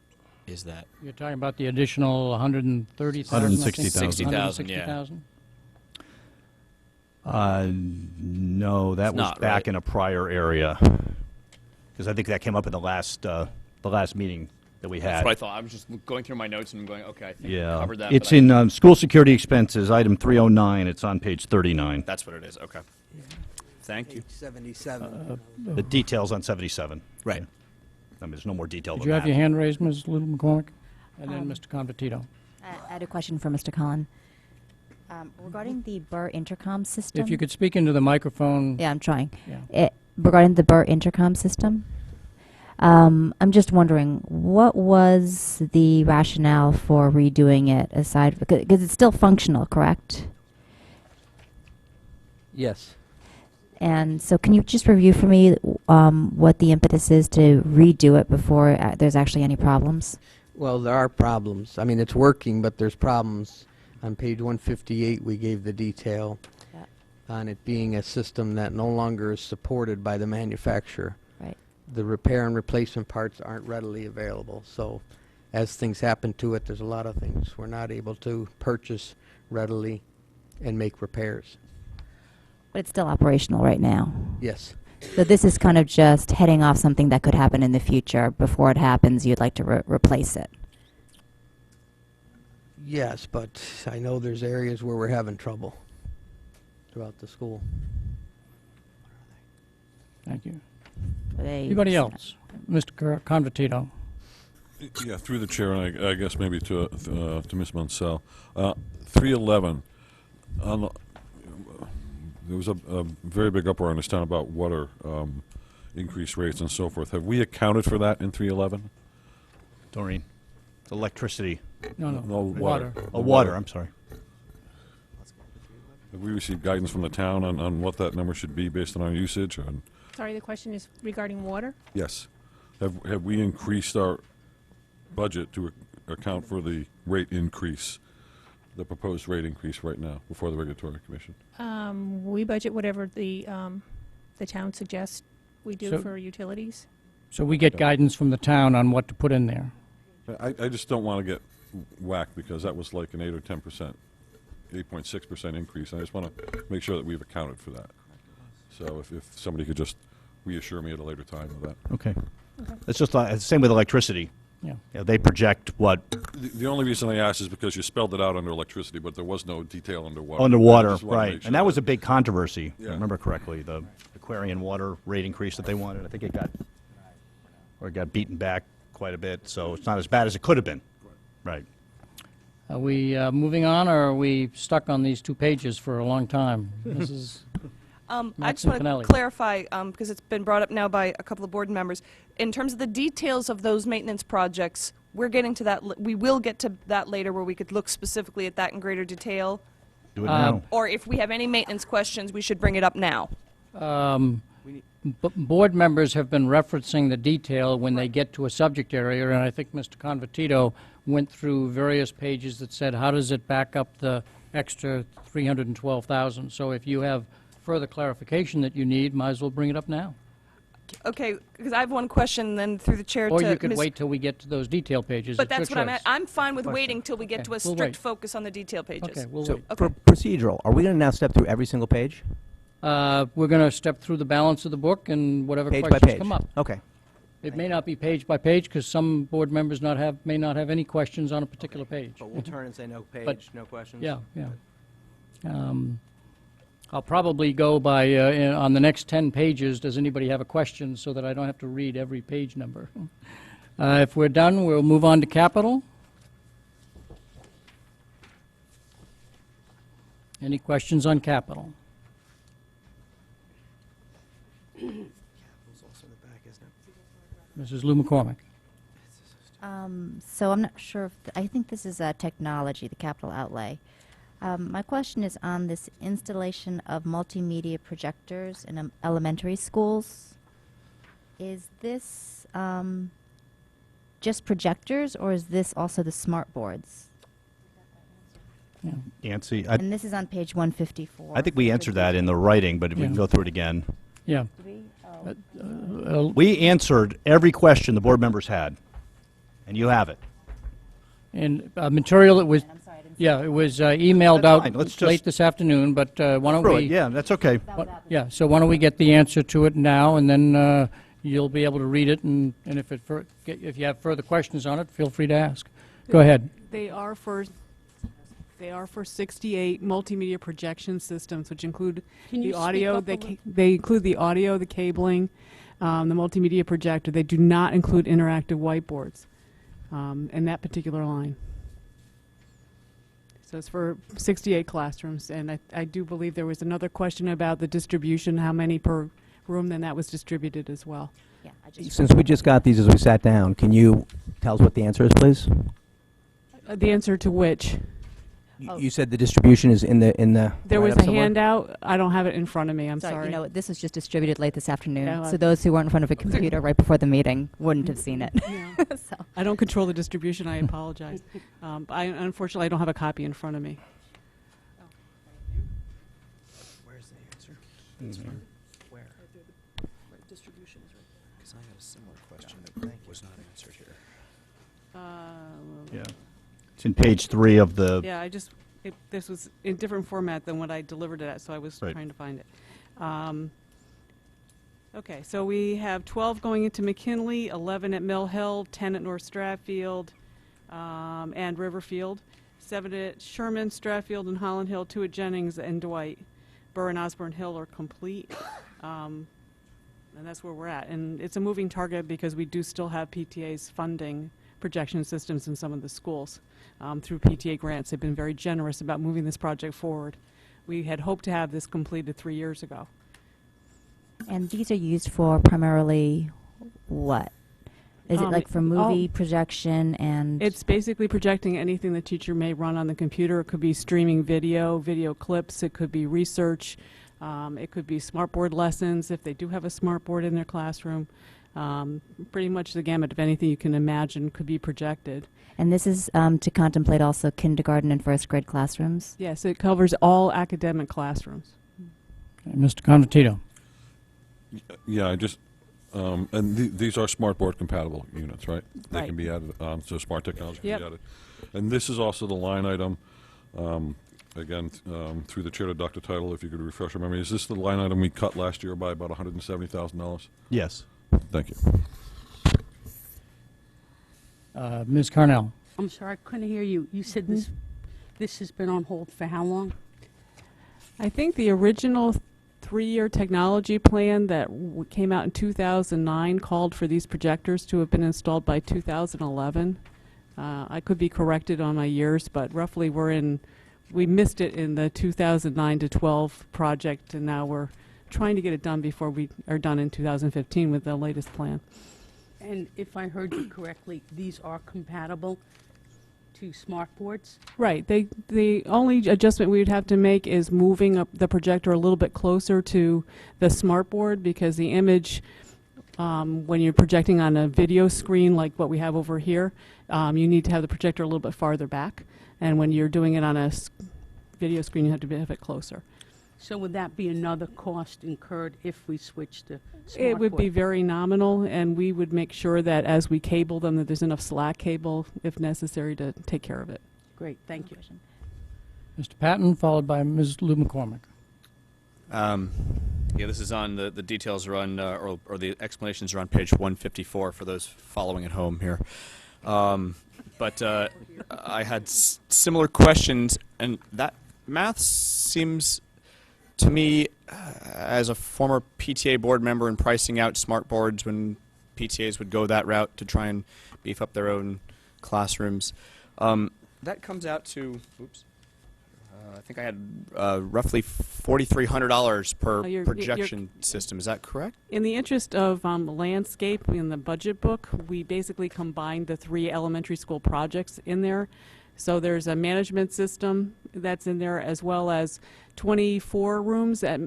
is that? You're talking about the additional 130,000? 160,000. 60,000, yeah. 160,000? No, that It's was not, back right? in a prior area. Because I think that came up in the last meeting that we had. That's what I thought. I was just going through my notes and I'm going, okay, I think we Yeah. covered that. It's but in school security expenses, item 309. It's on page 39. That's what it is. Okay. Thank you. Page 77. The details on 77. Right. I mean, there's no more detail Did than you have that. your hand raised, Ms. Little McCormick? And then Mr. Convertito. I had a question for Mr. Collin. Regarding the Burr intercom system. If you could speak into the microphone. Yeah, I'm trying. Yeah. Regarding the Burr intercom system, I'm just wondering, what was the rationale for redoing it aside, because it's still functional, correct? Yes. And so can you just review for me what the impetus is to redo it before there's actually any problems? Well, there are problems. I mean, it's working, but there's problems. On page 158, we gave the detail Yeah. on it being a system that no longer is supported by the manufacturer. Right. The repair and replacement parts aren't readily available. So as things happen to it, there's a lot of things we're not able to purchase readily and make repairs. But it's still operational right now. Yes. So this is kind of just heading off something that could happen in the future. Before it happens, you'd like to replace it. Yes, but I know there's areas where we're having trouble throughout the school. Thank you. Are they- Anybody else? Mr. Convertito. Yeah, through the chair, and I guess maybe to Ms. Munsell. 311, there was a very big uproar in this town about water increased rates and so forth. Have we accounted for that in 311? Doreen, electricity. No, No, water. Oh, water, I'm sorry. Have we received guidance from the town on what that number should be based on our usage? Sorry, the question is regarding water? Yes. Have we increased our budget to account for the rate increase, the proposed rate increase right now before the regulatory commission? We budget whatever the town suggests we do So- for utilities. So we get guidance from the town on what to put in there. I just don't want to get whacked because that was like an 8 or 10%, 8.6% increase. I just want to make sure that we've accounted for that. So if somebody could just reassure me at a later time of that. Okay. It's just the same with electricity. Yeah. Yeah, they project what The only reason I asked is because you spelled it out under electricity, but there was no detail under water. I underwater, just wanna right. make sure And that was a big controversy, if I Yeah. remember correctly, the Aquarian water rate increase that they wanted. I think it got beaten back quite a bit, so it's not as bad as it could have been. Right. Are we moving on, or are we stuck on these 2 pages for a long time? Mrs. I just want Maxine to clarify, because it's been brought up now by a couple of board members. In terms of the details of those maintenance projects, we're getting to that, we will get to that later where we could look specifically at that in greater detail. Do it now. Or if we have any maintenance questions, we should bring it up now. Board members have been referencing the detail when they get to a subject area, and I think Mr. Convertito went through various pages that said, how does it back up the extra 312,000? So if you have further clarification that you need, might as well bring it up now. Okay, because I have one question then through the chair to Or you could Ms. wait till we get to those detail pages. But It's your that's what I'm at. choice. I'm fine with Question. waiting till we get Okay, to a we'll strict wait. focus on the detail pages. Okay, we'll So wait. for procedural, are we going to now step through every single page? We're going to step through the balance of the book and whatever Page by questions page? come up. Okay. It may not be page by page, because some board members may not have any questions on a particular page. But we'll turn and say no page, But- no questions? Yeah, yeah. I'll probably go by, on the next 10 pages, does anybody have a question, so that I don't have to read every page number. If we're done, we'll move on to capital. Any questions on capital? Mrs. Lou McCormick. So I'm not sure if, I think this is technology, the capital outlay. My question is on this installation of multimedia projectors in elementary schools. Is this just projectors, or is this also the smart boards? Yancy, And this is on page 154. I think we answered that in the writing, but if we can Yeah. go through it again. Yeah. We answered every question the board members had, and you have it. And material that was, yeah, it was emailed That's out fine. Let's late just- this afternoon, but why don't Through we? it, yeah, that's okay. Yeah, so why don't we get the answer to it now, and then you'll be able to read it, and if if you have further questions on it, feel free to ask. Go ahead. They are for 68 multimedia projection systems, which include Can you the speak audio. up a little? They include the audio, the cabling, the multimedia projector. They do not include interactive whiteboards in that particular line. So it's for 68 classrooms, and I do believe there was another question about the distribution, how many per room, then that was distributed as well. Yeah, I just Since we just got these as we sat down, can you tell us what the answer is, please? The answer to which? You said the distribution is in the There was write-up a somewhere? handout. I don't have it in front of me. I'm sorry. You know, this was just distributed late this afternoon, Yeah, well- so those who weren't in front of a computer right before the meeting wouldn't have seen it. So. I don't control the distribution. I apologize. Unfortunately, I don't have a copy in front of me. Where's the answer? Where? Distribution is right there. Because I had a similar question that was not answered here. Yeah. It's in page 3 of the, Yeah, this was in different format than what I delivered it at, so I was Right. trying to find it. Okay, so we have 12 going into McKinley, 11 at Mill Hill, 10 at North Stratfield and Riverfield, 7 at Sherman, Stratfield, and Holland Hill, 2 at Jennings and Dwight. Burr and Osborne Hill are complete, and that's where we're at. And it's a moving target because we do still have PTA's funding projection systems in some of the schools through PTA grants. They've been very generous about moving this project forward. We had hoped to have this completed 3 years ago. And these are used for primarily what? Is it like for movie projection and? It's basically projecting anything the teacher may run on the computer. It could be streaming video clips. It could be research. It could be smartboard lessons if they do have a smartboard in their classroom. Pretty much the gamut of anything you can imagine could be projected. And this is to contemplate also kindergarten and first grade classrooms? Yes, it covers all academic classrooms. Okay, Mr. Convertito. Yeah, I just, and these are smartboard compatible units, right? They Right. can be added, so smart technology can Yep. be added. And this is also the line item, again, through the chair to Dr. Title, if you could refresh your memory. Is this the line item we cut last year by about $170,000? yes. Thank you. Ms. Carnell. I'm sorry, I couldn't hear you. You said this has been on hold for how long? I think the original 3-year technology plan that came out in 2009 called for these projectors to have been installed by 2011. I could be corrected on my years, but roughly we missed it in the 2009 to 12 project, and now we're trying to get it done before we are done in 2015 with the latest plan. And if I heard you correctly, these are compatible to smart boards? Right. The only adjustment we would have to make is moving up the projector a little bit closer to the smartboard, because the image, when you're projecting on a video screen like what we have over here, you need to have the projector a little bit farther back. And when you're doing it on a video screen, you have to have it closer. So would that be another cost incurred if we switch to smart It would be board? very nominal, and we would make sure that as we cable them, that there's enough slack cable, if necessary, to take care of it. Great, thank you. Mr. Patton, followed by Ms. Lou McCormick. Yeah, this is on, the details are on, or the explanations are on page 154 for those following at home here. But I had similar questions, and that math seems, to me, as a former PTA board member and pricing out smart boards when PTAs would go that route to try and beef up their own classrooms, that comes out to, I think I had roughly $4,300 per You're- projection system. Is that correct? In the interest of landscape in the budget book, we basically combined the 3 elementary school projects in there. So there's a management system that's in there, as well as 24 rooms at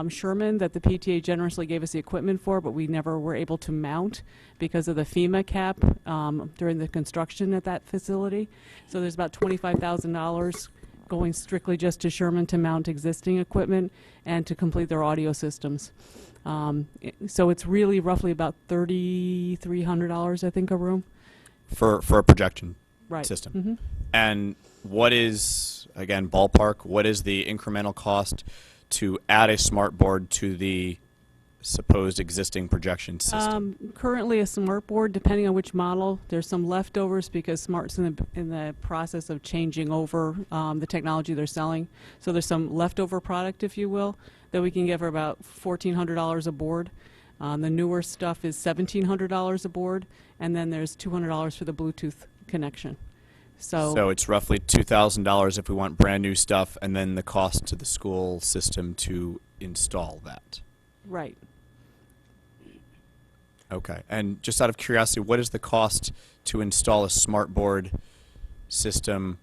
Sherman that the PTA generously gave us the equipment for, but we never were able to mount because of the FEMA cap during the construction at that facility. So there's about $25,000 going strictly just to Sherman to mount existing equipment and to complete their audio systems. So it's really roughly about $3,300, I think, a room. For a projection Right. system. Mm-hmm. And what is, again, ballpark, what is the incremental cost to add a smart board to the supposed existing projection system? Currently, a smart board, depending on which model, there's some leftovers because Smart's in the process of changing over the technology they're selling. So there's some leftover product, if you will, that we can get for about $1,400 a board. The newer stuff is $1,700 a board, and then there's $200 for the Bluetooth connection. So it's roughly $2,000 if we want brand new stuff, and then the cost to the school system to install that. Right. Okay. And just out of curiosity, what is the cost to install a smart board system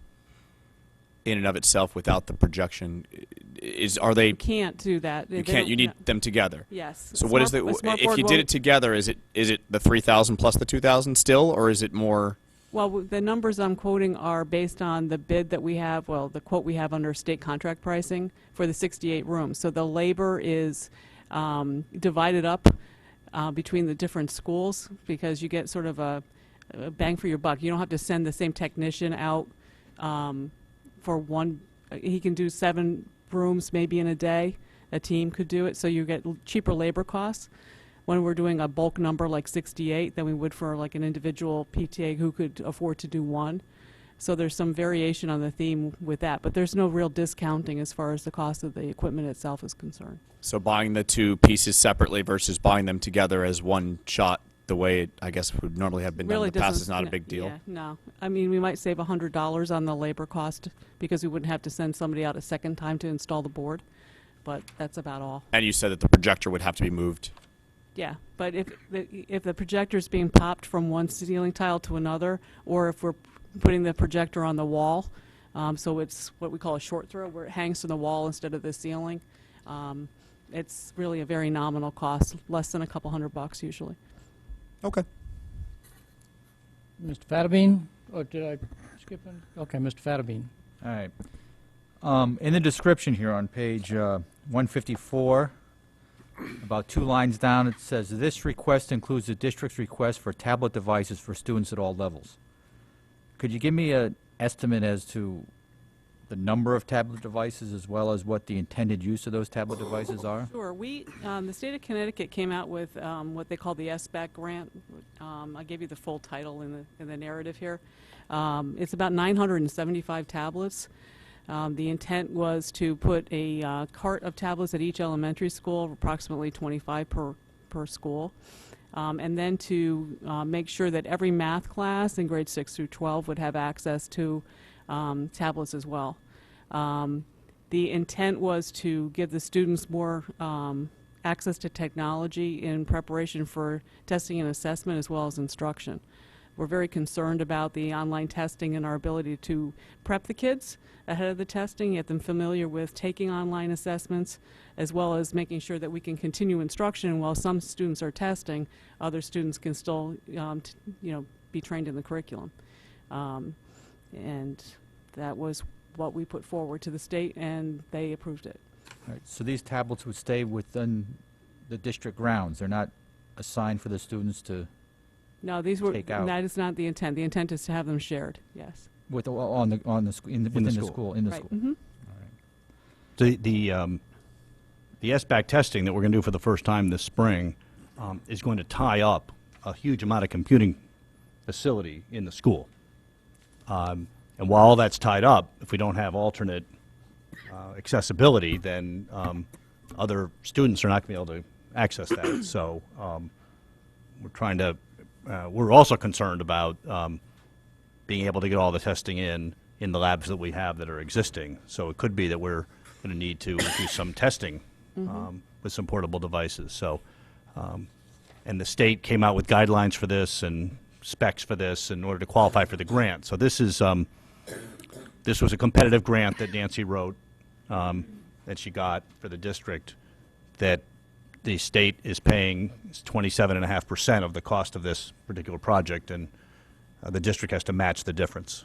in and of itself without the projection? Are they? You can't do that. You can't. You need them together. Yes. So what is the? A smart If board you did won't- it together, is it the 3,000 plus the 2,000 still, or is it more? Well, the numbers I'm quoting are based on the bid that we have, well, the quote we have under state contract pricing for the 68 rooms. So the labor is divided up between the different schools because you get sort of a bang for your buck. You don't have to send the same technician out for one. He can do 7 rooms maybe in a day. A team could do it, so you get cheaper labor costs when we're doing a bulk number like 68 than we would for like an individual PTA who could afford to do 1. So there's some variation on the theme with that, but there's no real discounting as far as the cost of the equipment itself is concerned. So buying the two pieces separately versus buying them together as one shot, the way it, I guess, would normally have been done in the past, is not a big deal. Yeah, no. I mean, we might save $100 on the labor cost because we wouldn't have to send somebody out a second time to install the board, but that's about all. And you said that the projector would have to be moved. Yeah, but if the projector's being popped from one ceiling tile to another, or if we're putting the projector on the wall, so it's what we call a short throw, where it hangs to the wall instead of the ceiling, it's really a very nominal cost, less than a couple $100 usually. Okay. Mr. Fattabine? Or did I skip in? Okay, Mr. Fattabine. All right. In the description here on page 154, about 2 lines down, it says, this request includes the district's request for tablet devices for students at all levels. Could you give me an estimate as to the number of tablet devices as well as what the intended use of those tablet devices are? Sure. The state of Connecticut came out with what they call the SBAC grant. I gave you the full title in the narrative here. It's about 975 tablets. The intent was to put a cart of tablets at each elementary school, approximately 25 per school, and then to make sure that every math class in grades 6 through 12 would have access to tablets as well. The intent was to give the students more access to technology in preparation for testing and assessment as well as instruction. We're very concerned about the online testing and our ability to prep the kids ahead of the testing, get them familiar with taking online assessments, as well as making sure that we can continue instruction while some students are testing, other students can still be trained in the curriculum. And that was what we put forward to the state, and they approved it. All right, so these tablets would stay within the district grounds. They're not assigned for the students to No, these were. take out. That is not the intent. The intent is to have them shared. Yes. Within the school. Right. Mm-hmm. The SBAC testing that we're going to do for the first time this spring is going to tie up a huge amount of computing facility in the school. And while all that's tied up, if we don't have alternate accessibility, then other students are not going to be able to access that. So we're also concerned about being able to get all the testing in the labs that we have that are existing. So it could be that we're going to need to do some testing with some portable devices. So, and the state came out with guidelines for this and specs for this in order to qualify for the grant. So this is this was a competitive grant that Nancy wrote that she got for the district that the state is paying 27.5% of the cost of this particular project, and the district has to match the difference.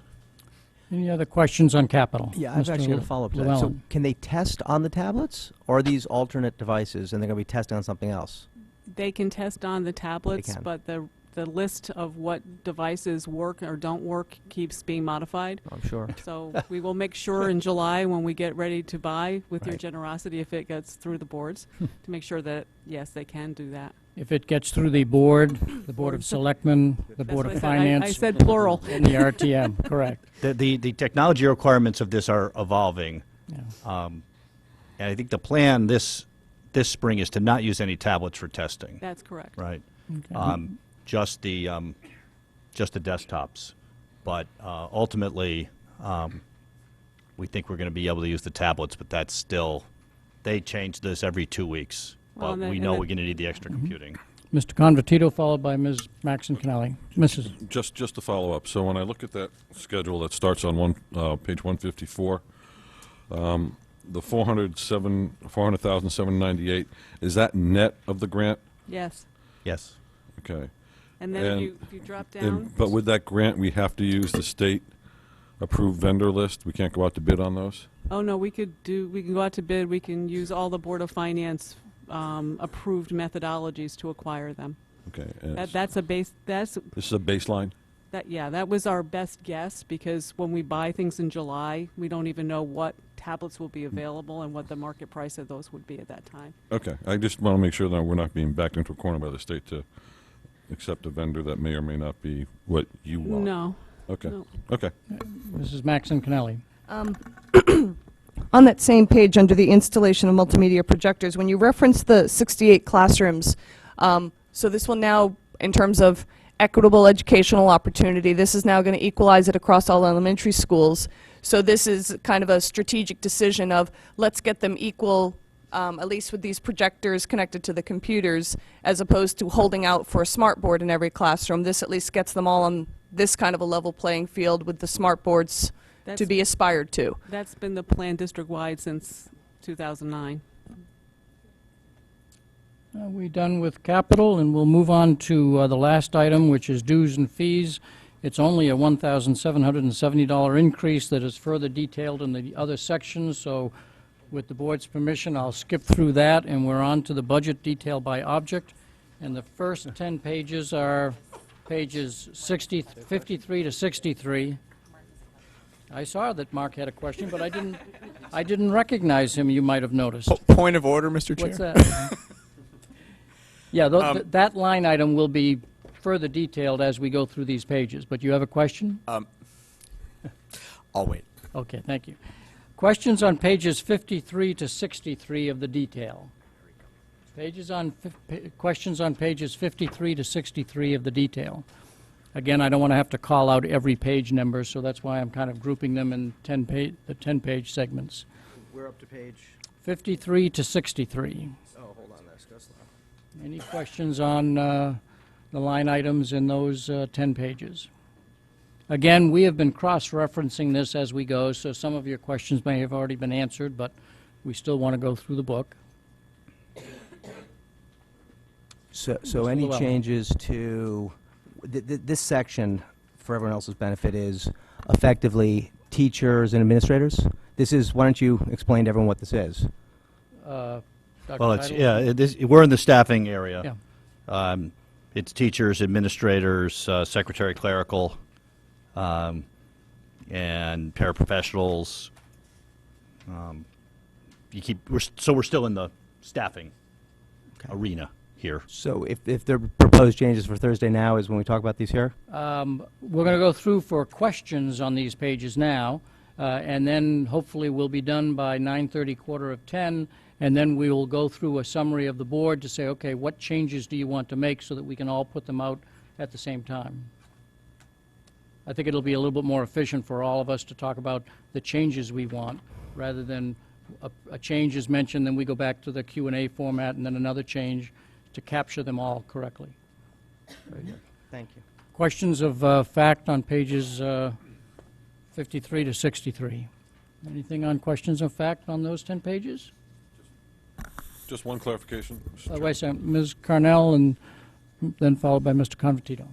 Any other questions on capital? Yeah, I've Mr. actually got a follow-up to that. So Llewellyn. can they test on the tablets, or are these alternate devices and they're going to be testing on something else? They can test on the tablets, can. but the list of what devices work or don't work keeps being modified. I'm sure. So we will make sure in July when we get ready to buy, with your Right. generosity, if it gets through the boards, to make sure that, yes, they can do that. If it gets through the Board of Selectmen, the Board That's of what I said. Finance. I said plural. And the RTM, correct. The technology requirements of this are evolving. Yeah. And I think the plan this spring is to not use any tablets for testing, That's correct. right? Okay. Just the desktops. But ultimately, we think we're going to be able to use the tablets, but that's still, they change this every 2 weeks. Well, But and then- we and know then- we're going to need the extra computing. Mr. Convertito, followed by Ms. Maxon Connelly. Mrs. Just to follow up, so when I look at that schedule that starts on page 154, the 400,798, is that net of the grant? Yes. Yes. Okay. And then if you drop down. But with that grant, we have to use the state-approved vendor list? We can't go out to bid on those? Oh, no, we can go out to bid, we can use all the Board of Finance approved methodologies to acquire them. Okay. and That's a base, this is a baseline? that was our best guess, because when we buy things in July, we don't even know what tablets will be available and what the market price of those would be at that time. Okay. I just want to make sure that we're not being backed into a corner by the state to accept a vendor that may or may not be what you want. No. Okay. No. Okay. Mrs. Maxon Connelly. On that same page, under the installation of multimedia projectors, when you reference the 68 classrooms, so this will now, in terms of equitable educational opportunity, this is now going to equalize it across all elementary schools. So this is kind of a strategic decision of, let's get them equal, at least with these projectors connected to the computers, as opposed to holding out for a smart board in every classroom. This at least gets them all on this kind of a level playing field with the smart boards to be aspired to. That's been the plan district-wide since 2009. Are we done with capital? And we'll move on to the last item, which is dues and fees. It's only a $1,770 increase that is further detailed in the other sections, so with the board's permission, I'll skip through that, and we're on to the budget detail by object. And the first 10 pages are pages 53 to 63. I saw that Mark had a question, but I didn't recognize him, you might have noticed. Point of order, Mr. Chair. What's that? Yeah, that line item will be further detailed as we go through these pages, but you have a question? I'll wait. Okay, thank you. Questions on pages 53 to 63 of the detail. Questions on pages 53 to 63 of the detail. Again, I don't want to have to call out every page number, so that's why I'm kind of grouping them in the 10-page segments. We're up to page. 53 to 63. Oh, hold on, that's slow. Any questions on the line items in those 10 pages? Again, we have been cross-referencing this as we go, so some of your questions may have already been answered, but we still want to go through the book. So Mr. any Llewellyn. changes to, this section, for everyone else's benefit, is effectively teachers and administrators? This is, why don't you explain to everyone what this is? Dr. Well, it's, Title? we're in the staffing area. Yeah. It's teachers, administrators, secretary clerical, and paraprofessionals. We're still in the staffing arena here. So if there are proposed changes for Thursday now is when we talk about these here? We're going to go through for questions on these pages now, and then hopefully we'll be done by 9:30, 9:45, and then we will go through a summary of the board to say, okay, what changes do you want to make so that we can all put them out at the same time? I think it'll be a little bit more efficient for all of us to talk about the changes we want, rather than a change is mentioned, then we go back to the Q&A format, and then another change to capture them all correctly. Very good. Thank you. Questions of fact on pages 53 to 63? Anything on questions of fact on those 10 pages? Just one clarification, Mr. Chair. Wait a second, Ms. Carnell, and then followed by Mr. Convertito.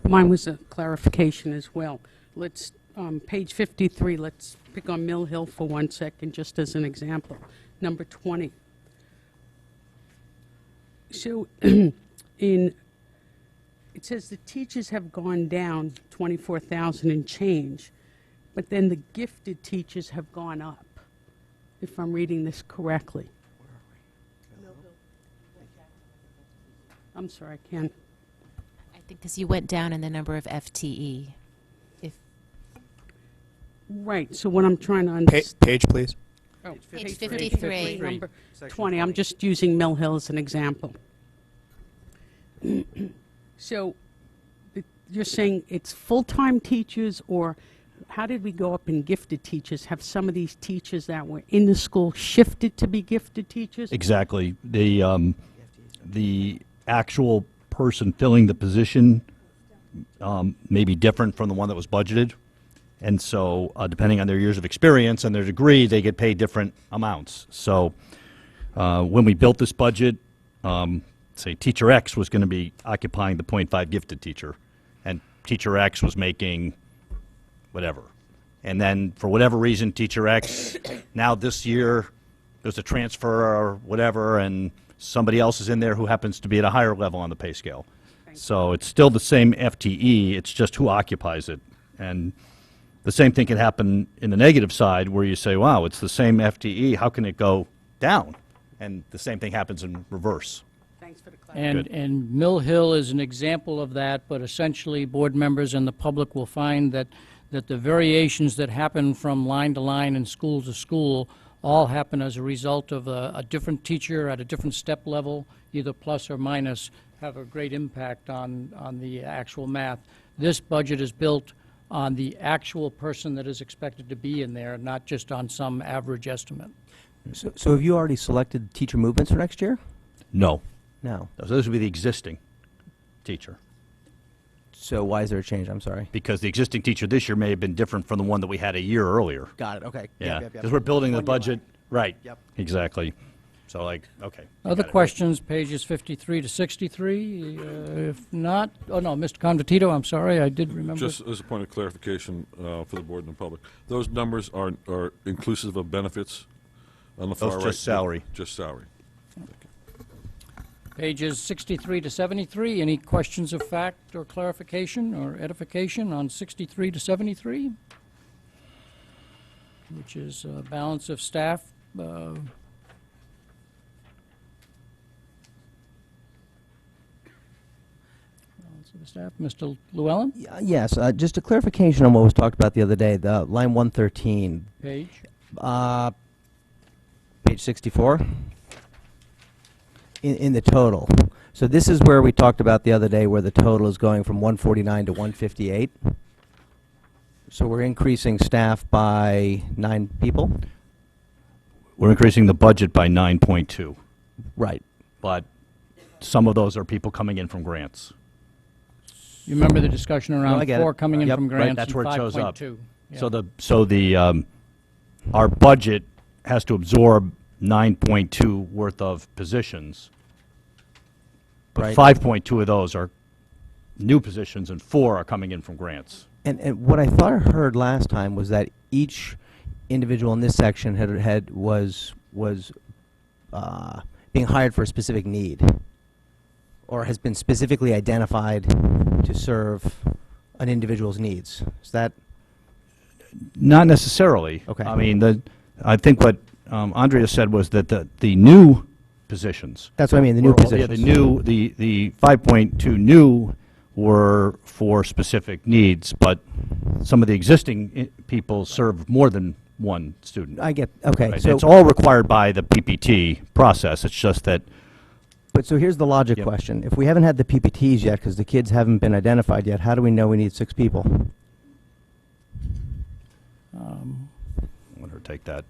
Mine was a clarification as well. let's, page 53, let's pick on Mill Hill for 1 second, just as an example. Number 20. So it says the teachers have gone down 24,000 and change, but then the gifted teachers have gone up, if I'm reading this correctly. I'm sorry, I can't. I think because you went down in the number of FTE. If Right, so what I'm trying to understand. Page, please. Oh, Page 53. Number 20, I'm just using Mill Hill as an example. So you're saying it's full-time teachers, or how did we go up in gifted teachers? Have some of these teachers that were in the school shifted to be gifted teachers? Exactly. The actual person filling the position may be different from the one that was budgeted. And so, depending on their years of experience and their degree, they get paid different amounts. So, when we built this budget, say Teacher X was going to be occupying the .5 gifted teacher, and Teacher X was making whatever. And then, for whatever reason, Teacher X, now this year, there's a transfer or whatever, and somebody else is in there who happens to be at a higher level on the pay scale. So it's still the same FTE, it's just who occupies it. And the same thing can happen in the negative side, where you say, wow, it's the same FTE, how can it go down? And the same thing happens in reverse. Thanks for the clarification. And Mill Hill is an example of that, but essentially, board members and the public will find that the variations that happen from line to line and school to school all happen as a result of a different teacher at a different step level, either plus or minus, have a great impact on the actual math. This budget is built on the actual person that is expected to be in there, not just on some average estimate. So have you already selected teacher movements for next year? No. No. So this would be the existing teacher. So why is there a change? I'm sorry. Because the existing teacher this year may have been different from the one that we had a year earlier. Got it. Okay. Yeah, because we're building the One year budget, right. Yep. Exactly. So like, okay. Other questions, pages 53 to 63? If not, oh no, Mr. Convertito, I'm sorry, I did remember. Just as a point of clarification for the board and the public, those numbers are inclusive of benefits on the far right? just salary. Just salary. Pages 63 to 73, any questions of fact or clarification or edification on 63 to 73? Which is balance of staff. Balance of the staff. Mr. Llewellyn? Yes, just a clarification on what was talked about the other day, the line 113. Page? Page 64. In the total. So this is where we talked about the other day, where the total is going from 149 to 158. So we're increasing staff by 9 people? We're increasing the budget by 9.2. Right. But some of those are people coming in from grants. You remember the discussion I around get 4 it. coming in Yep, from right, grants that's and where it shows up. 5.2. Yeah. So the our budget has to absorb 9.2 worth of positions. But Right. 5.2 of those are new positions and 4 are coming in from grants. And what I thought I heard last time was that each individual in this section was being hired for a specific need, or has been specifically identified to serve an individual's needs. Is that? Not necessarily. Okay. I mean, I think what Andrea said was that the new positions. That's what I mean, the new positions. Yeah, the 5.2 new were for specific needs, but some of the existing people serve more than one student. I get, okay. Right? So It's all required by the PPT process. It's just that. But so here's the logic Yep. question. If we haven't had the PPTs yet, because the kids haven't been identified yet, how do we know we need 6 people? Let her take that.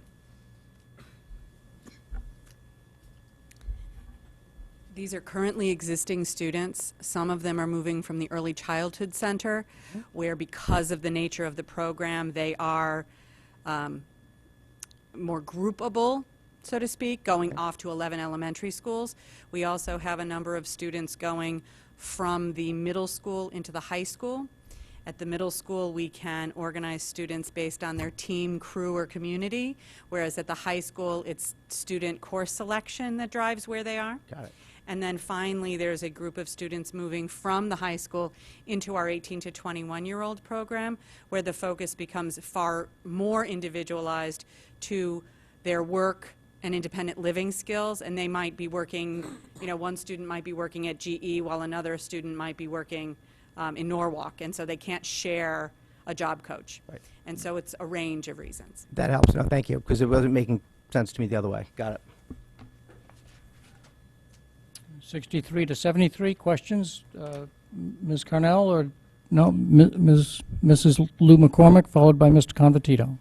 These are currently existing students. Some of them are moving from the Early Childhood Center, where because of the nature of the program, they are more groupable, so to speak, going off to 11 elementary schools. We also have a number of students going from the middle school into the high school. At the middle school, we can organize students based on their team, crew, or community, whereas at the high school, it's student course selection that drives where they are. Got it. And then finally, there's a group of students moving from the high school into our 18 to 21-year-old program, where the focus becomes far more individualized to their work and independent living skills, and they might be working, one student might be working at GE while another student might be working in Norwalk, and so they can't share a job coach. Right. And so it's a range of reasons. That helps. No, thank you, because it wasn't making sense to me the other way. Got it. 63 to 73, questions? Ms. Carnell or, no, Mrs. Lou McCormick, followed by Mr. Convertito.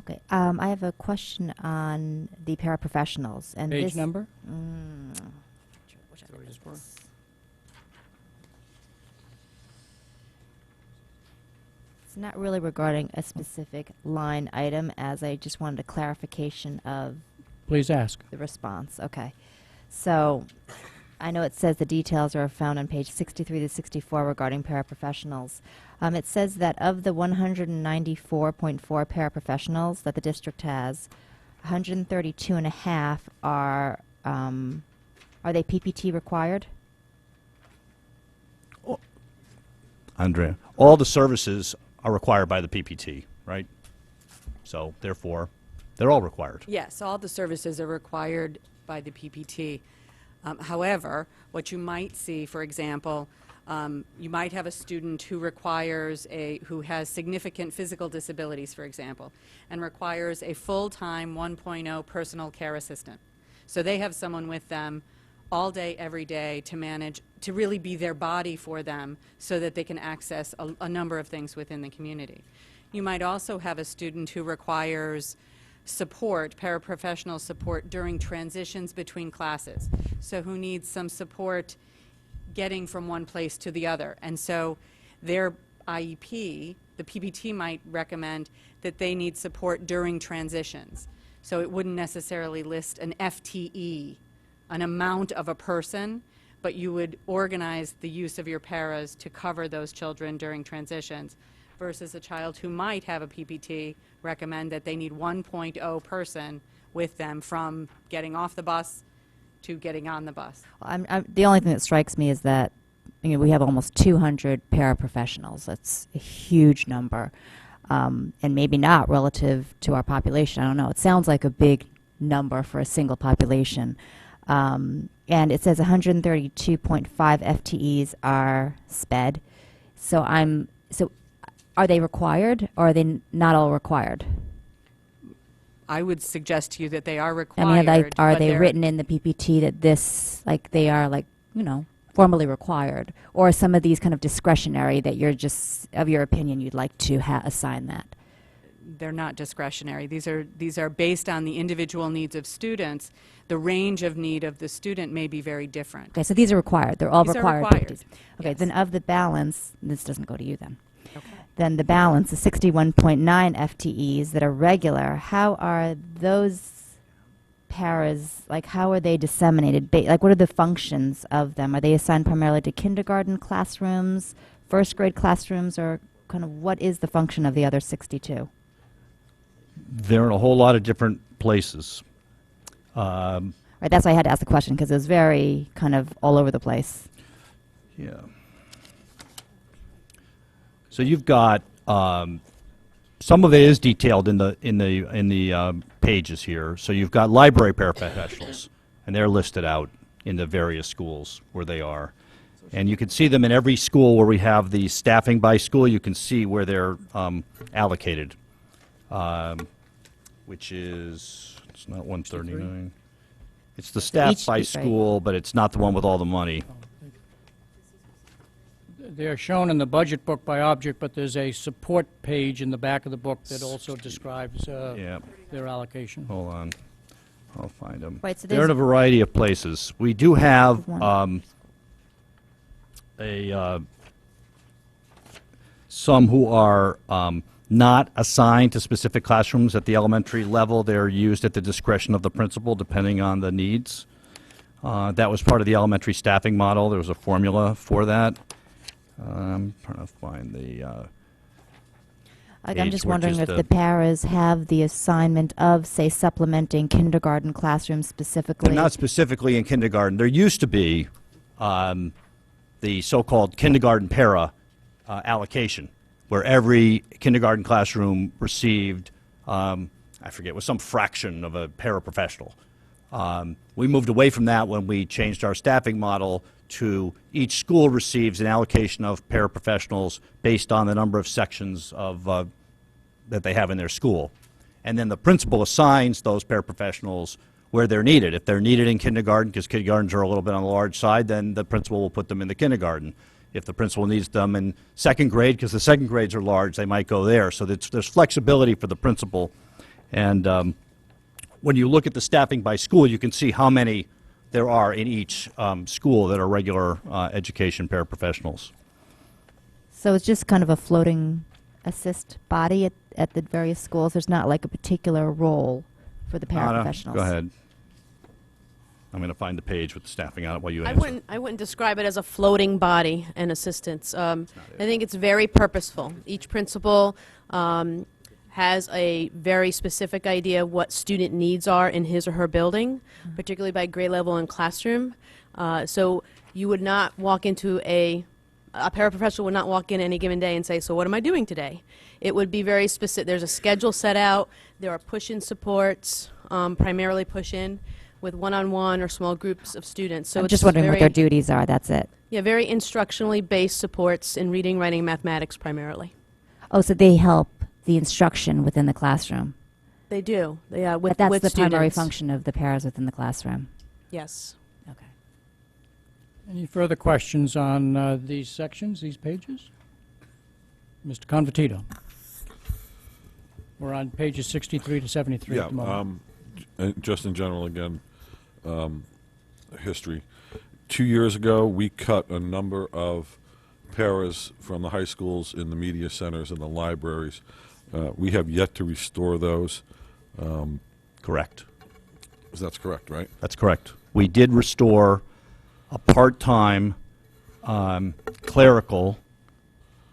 Okay, I have a question on the paraprofessionals. And Page this, number? which I think is this. It's not really regarding a specific line item, as I just wanted a clarification of Please ask. the response. Okay. So I know it says the details are found on page 63 to 64 regarding paraprofessionals. It says that of the 194.4 paraprofessionals that the district has, 132 and a half are they PPT required? Andrea, all the services are required by the PPT, right? So therefore, they're all required. Yes, all the services are required by the PPT. However, what you might see, for example, you might have a student who who has significant physical disabilities, for example, and requires a full-time 1.0 personal care assistant. So they have someone with them all day, every day to manage, to really be their body for them so that they can access a number of things within the community. You might also have a student who requires support, paraprofessional support during transitions between classes. So who needs some support getting from one place to the other. And so their IEP, the PPT might recommend that they need support during transitions. So it wouldn't necessarily list an FTE, an amount of a person, but you would organize the use of your paras to cover those children during transitions, versus a child who might have a PPT recommend that they need 1.0 person with them from getting off the bus to getting on the bus. Well, the only thing that strikes me is that we have almost 200 paraprofessionals. That's a huge number, and maybe not relative to our population. I don't know. It sounds like a big number for a single population. And it says 132.5 FTEs are SPED. So are they required, or are they not all required? I would suggest to you that they are required. I mean, are but they they're- written in the PPT that they are formally required, or are some of these kind of discretionary that you're just, of your opinion, you'd like to assign that? They're not discretionary. These are based on the individual needs of students. The range of need of the student may be very different. Okay, so these are required. They're all These are required. required, PPTs. Okay, yes. then of the balance, this doesn't go to you then. Okay. Then the balance, the 61.9 FTEs that are regular, how are those paras, how are they disseminated? What are the functions of them? Are they assigned primarily to kindergarten classrooms, first grade classrooms, or kind of what is the function of the other 62? They're in a whole lot of different places. Right, that's why I had to ask the question, because it was very kind of all over the place. Yeah. So you've got some of it is detailed in the pages here. So you've got library paraprofessionals, and they're listed out in the various schools where they are, and you can see them in every school where we have the staffing by school. You can see where they're allocated, which is it's not 139. It's the staff Each- by right. school, but it's not the one with all the money. They are shown in the budget book by object, but there's a support page in the back of the book that also describes Yeah. their allocation. Hold on. I'll find them. Right, so They're in a there's- variety of places. We do have One. some who are not assigned to specific classrooms at the elementary level. They're used at the discretion of the principal, depending on the needs. That was part of the elementary staffing model. There was a formula for that. I'm trying to find the, I'm page just where wondering if just, the paras have the assignment of, say, supplementing kindergarten classrooms specifically. they're not specifically in kindergarten. There used to be the so-called kindergarten para allocation, where every kindergarten classroom received, I forget, was some fraction of a paraprofessional. We moved away from that when we changed our staffing model to each school receives an allocation of paraprofessionals based on the number of sections of that they have in their school. And then the principal assigns those paraprofessionals where they're needed. If they're needed in kindergarten, because kindergartens are a little bit on the large side, then the principal will put them in the kindergarten. If the principal needs them in second grade, because the second grades are large, they might go there. So there's flexibility for the principal. And when you look at the staffing by school, you can see how many there are in each school that are regular education paraprofessionals. So it's just kind of a floating assist body at the various schools. There's not like a particular role for the paraprofessionals. Go ahead. I'm going to find the page with the staffing on it while you answer. I wouldn't describe it as a floating body and assistance. I think it's very purposeful. Each principal has a very specific idea of what student needs are in his or her building, particularly by grade level and classroom. So you would not walk into a paraprofessional would not walk in any given day and say, so what am I doing today? It would be very specific. There's a schedule set out. There are push-in supports, primarily push-in, with one-on-one or small groups of students. So I'm it's just wondering what very- their duties are, that's it. Yeah, very instructionally based supports in reading, writing, mathematics primarily. Oh, so they help the instruction within the classroom. They do. Yeah, with But that's with the primary students. function of the paras within the classroom. Yes. Okay. Any further questions on these sections, these pages? Mr. Convertito. We're on pages 63 to 73 at the moment. Just in general again, history. 2 years ago, we cut a number of paras from the high schools in the media centers and the libraries. We have yet to restore those. Correct. That's correct, right? That's correct. We did restore a part-time clerical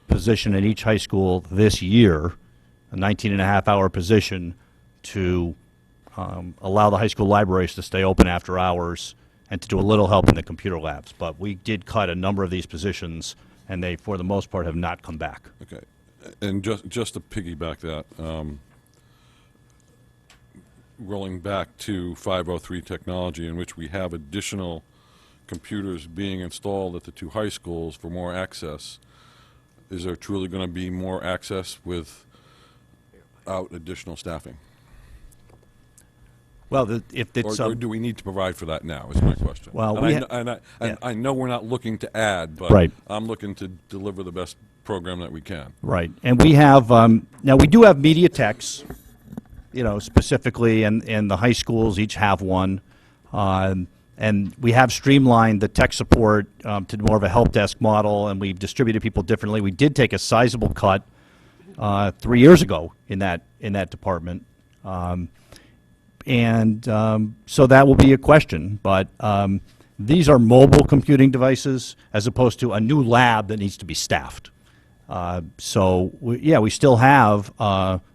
position in each high school this year, a 19-and-a-half-hour position to allow the high school libraries to stay open after hours and to do a little help in the computer labs. But we did cut a number of these positions, and they, for the most part, have not come back. Okay. And just to piggyback that, rolling back to 503 technology, in which we have additional computers being installed at the two high schools for more access, is there truly going to be more access without additional staffing? Well, if it's or do we need to provide for that now, is my question. Well, and I know we're not looking to add, but Right. I'm looking to deliver the best program that we can. Right, and we have, now we do have media techs, you know, specifically, and the high schools each have one. And we have streamlined the tech support to more of a help desk model, and we've distributed people differently. We did take a sizable cut 3 years ago in that department. So that will be a question, but these are mobile computing devices as opposed to a new lab that needs to be staffed. We still have,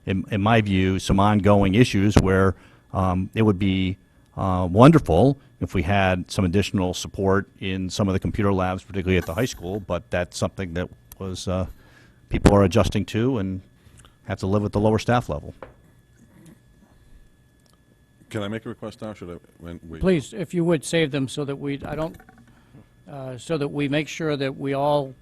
in my view, some ongoing issues where it would be wonderful if we had some additional support in some of the computer labs, particularly at the high school, but that's something that was people are adjusting to and have to live with the lower staff level. Can I make a request now? Should I? Wait. Please, if you would, save them so that so that we make sure that we all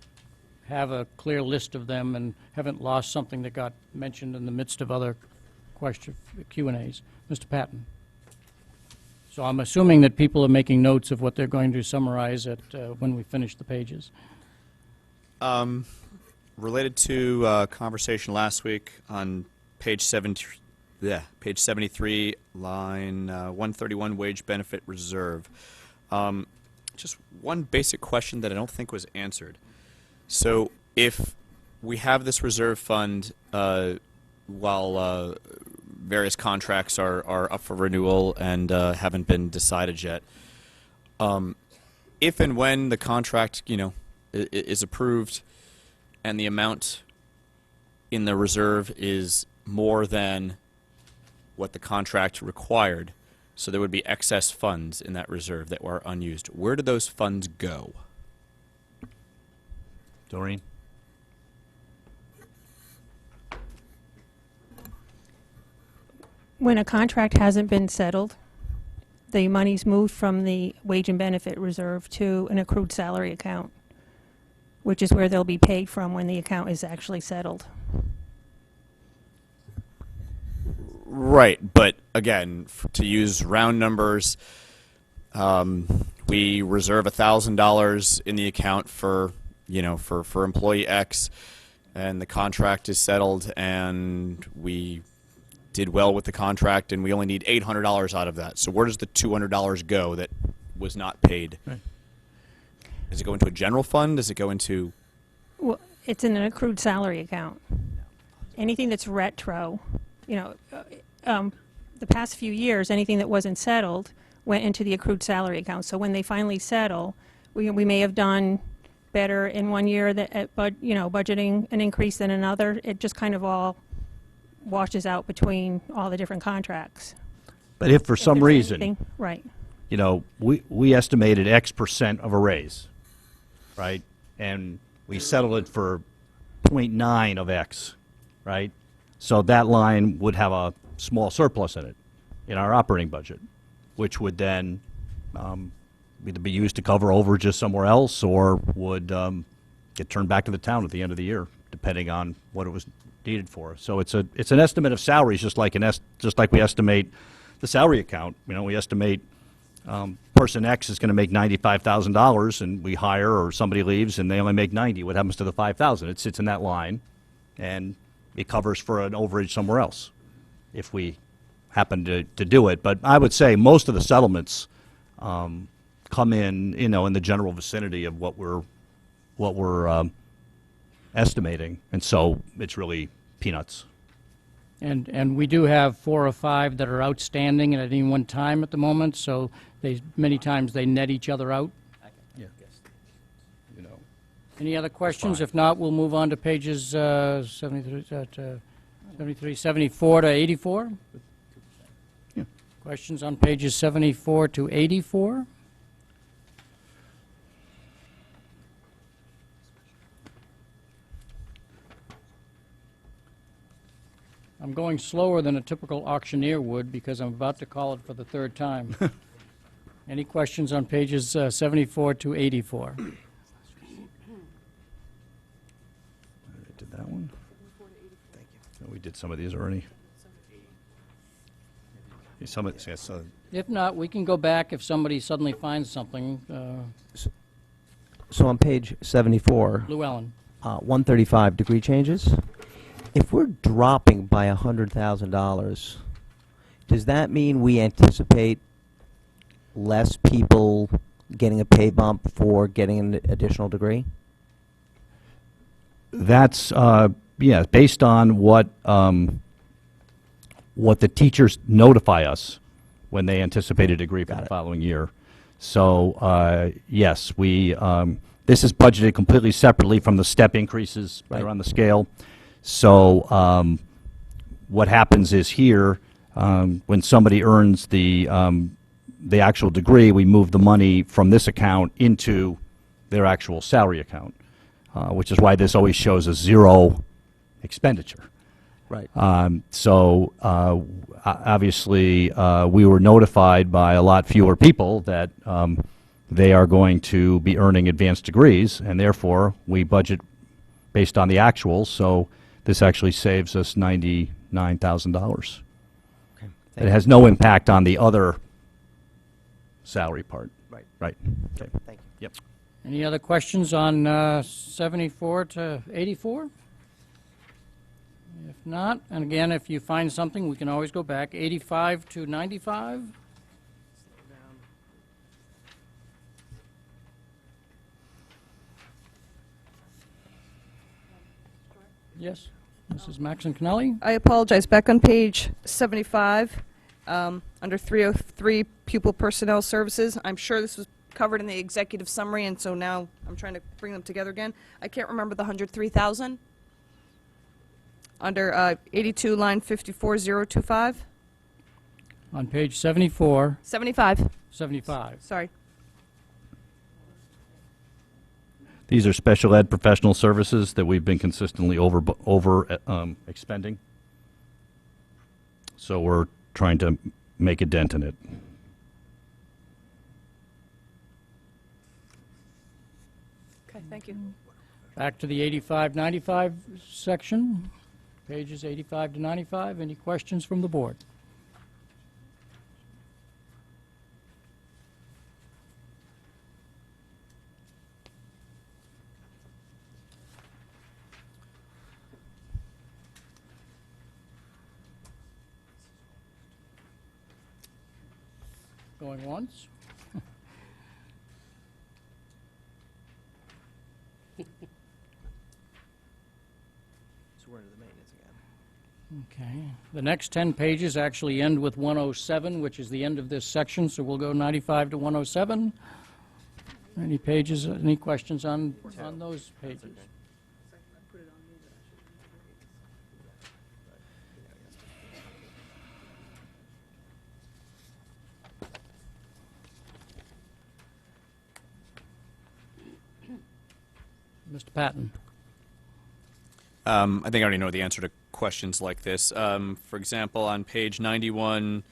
have a clear list of them and haven't lost something that got mentioned in the midst of other Q&As. Mr. Patton. So I'm assuming that people are making notes of what they're going to summarize when we finish the pages. Related to conversation last week on page 73, line 131, wage benefit reserve. Just one basic question that I don't think was answered. So if we have this reserve fund while various contracts are up for renewal and haven't been decided yet, if and when the contract, is approved, and the amount in the reserve is more than what the contract required, so there would be excess funds in that reserve that were unused. Where do those funds go? Doreen? When a contract hasn't been settled, the money's moved from the wage and benefit reserve to an accrued salary account, which is where they'll be paid from when the account is actually settled. Right, but again, to use round numbers, we reserve $1,000 in the account for, for employee X, and the contract is settled, and we did well with the contract, and we only need $800 out of that. So where does the $200 go that was not paid? Right. Does it go into a general fund? Does it go into? Well, it's in an accrued salary account. Anything that's retro, the past few years, anything that wasn't settled went into the accrued salary account. So when they finally settle, we may have done better in one year budgeting an increase than another. It just kind of all washes out between all the different contracts. But if for some there's reason, anything- Right. we estimated X% of a raise, right? And we settled it for 0.9 of X, right? So that line would have a small surplus in it, in our operating budget, which would then either be used to cover overages somewhere else or would get turned back to the town at the end of the year, depending on what it was needed for. So it's an estimate of salaries, just like we estimate the salary account. We estimate person X is going to make $95,000, and we hire, or somebody leaves and they only make 90. What happens to the 5,000? It sits in that line, and it covers for an overage somewhere else if we happen to do it. But I would say most of the settlements come in, in the general vicinity of what we're estimating, and so it's really peanuts. And we do have 4 or 5 that are outstanding at any one time at the moment, so many times they net each other out. Yeah. Any other questions? If not, we'll move on to pages 74 to 84. Yeah. Questions on pages 74 to 84? I'm going slower than a typical auctioneer would because I'm about to call it for the 3rd time. Any questions on pages 74 to 84? I did that one. Thank you. We did some of these already. If not, we can go back if somebody suddenly finds something. So on page 74, Llewellyn. 135 degree changes. If we're dropping by $100,000, does that mean we anticipate less people getting a pay bump for getting an additional degree? That's based on what the teachers notify us when they anticipate a degree for the following year. So yes, this is budgeted completely separately from the step increases that are on the scale. So what happens is here, when somebody earns the actual degree, we move the money from this account into their actual salary account, which is why this always shows a 0 expenditure. Right. So obviously, we were notified by a lot fewer people that they are going to be earning advanced degrees, and therefore we budget based on the actuals. So this actually saves us $99,000. Okay. It has no impact on the other salary part. Right. Right. Okay. Thank you. Yep. Any other questions on 74 to 84? If not, and again, if you find something, we can always go back. 85 to 95? Yes, Mrs. Maxon Connelly? I apologize. Back on page 75, under 303, Pupil Personnel Services, I'm sure this was covered in the executive summary, and so now I'm trying to bring them together again. I can't remember the 103,000. Under 82, line 54025. On page 74, 75. 75. Sorry. These are special ed professional services that we've been consistently expending. So we're trying to make a dent in it. Okay, thank you. Back to the 85-95 section, pages 85 to 95. Any questions from the board? Going once? So we're into the maintenance again. Okay. The next 10 pages actually end with 107, which is the end of this section, so we'll go 95 to 107. Any pages, any questions on those pages? Mr. Patton. I think I already know the answer to questions like this. For example, on page 91,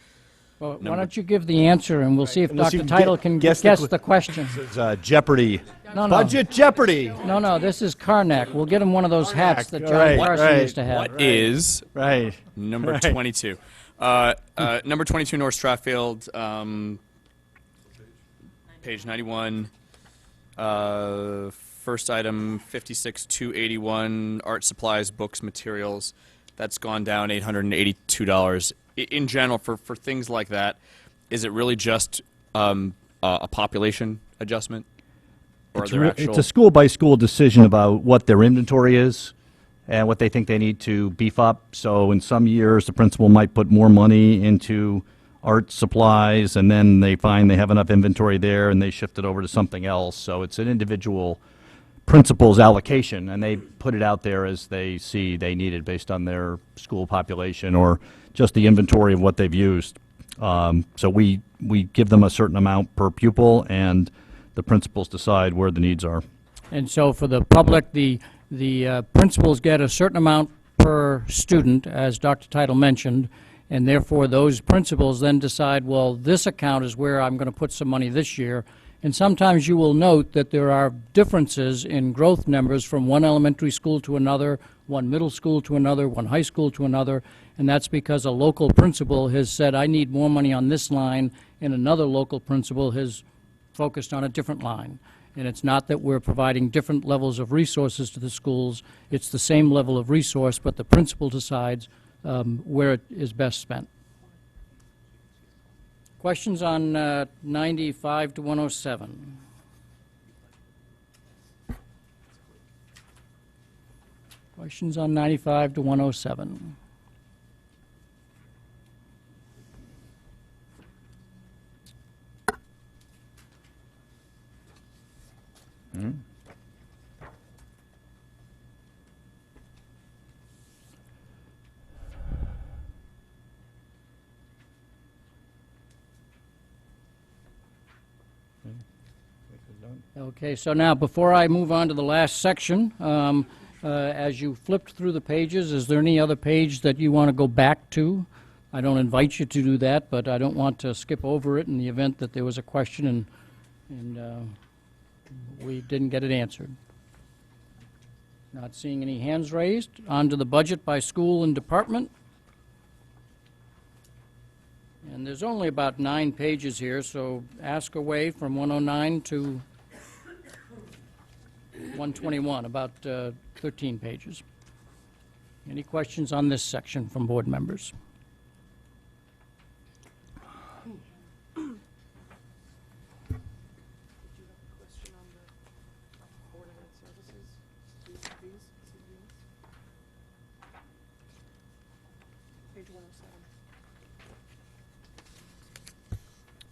Well, why don't you give the answer, and we'll see if Unless you Dr. can Title can guess the question. It's Jeopardy. No, no. Budget Jeopardy. No, this is Karnak. We'll get him one of those hats that John Right, Carson right. used to have. what is Right. number Right. 22? Number 22, North Stratfield, page 91. First item, 56,281, art supplies, books, materials. That's gone down $882. In general, for things like that, is it really just a population adjustment? Or are there actual... It's a school-by-school decision about what their inventory is and what they think they need to beef up. So in some years, the principal might put more money into art supplies, and then they find they have enough inventory there, and they shift it over to something else. So it's an individual principal's allocation, and they put it out there as they see they need it based on their school population or just the inventory of what they've used. So we give them a certain amount per pupil, and the principals decide where the needs are. And so for the public, the principals get a certain amount per student, as Dr. Title mentioned, and therefore those principals then decide, well, this account is where I'm going to put some money this year. And sometimes you will note that there are differences in growth numbers from one elementary school to another, one middle school to another, one high school to another, and that's because a local principal has said, I need more money on this line, and another local principal has focused on a different line. And it's not that we're providing different levels of resources to the schools, it's the same level of resource, but the principal decides where it is best spent. Questions on 95 to 107? Questions on 95 to 107? Okay, so now before I move on to the last section, as you flipped through the pages, is there any other page that you want to go back to? I don't invite you to do that, but I don't want to skip over it in the event that there was a question and we didn't get it answered. Not seeing any hands raised. On to the budget by school and department. And there's only about 9 pages here, so ask away from 109 to 121, about 13 pages. Any questions on this section from board members?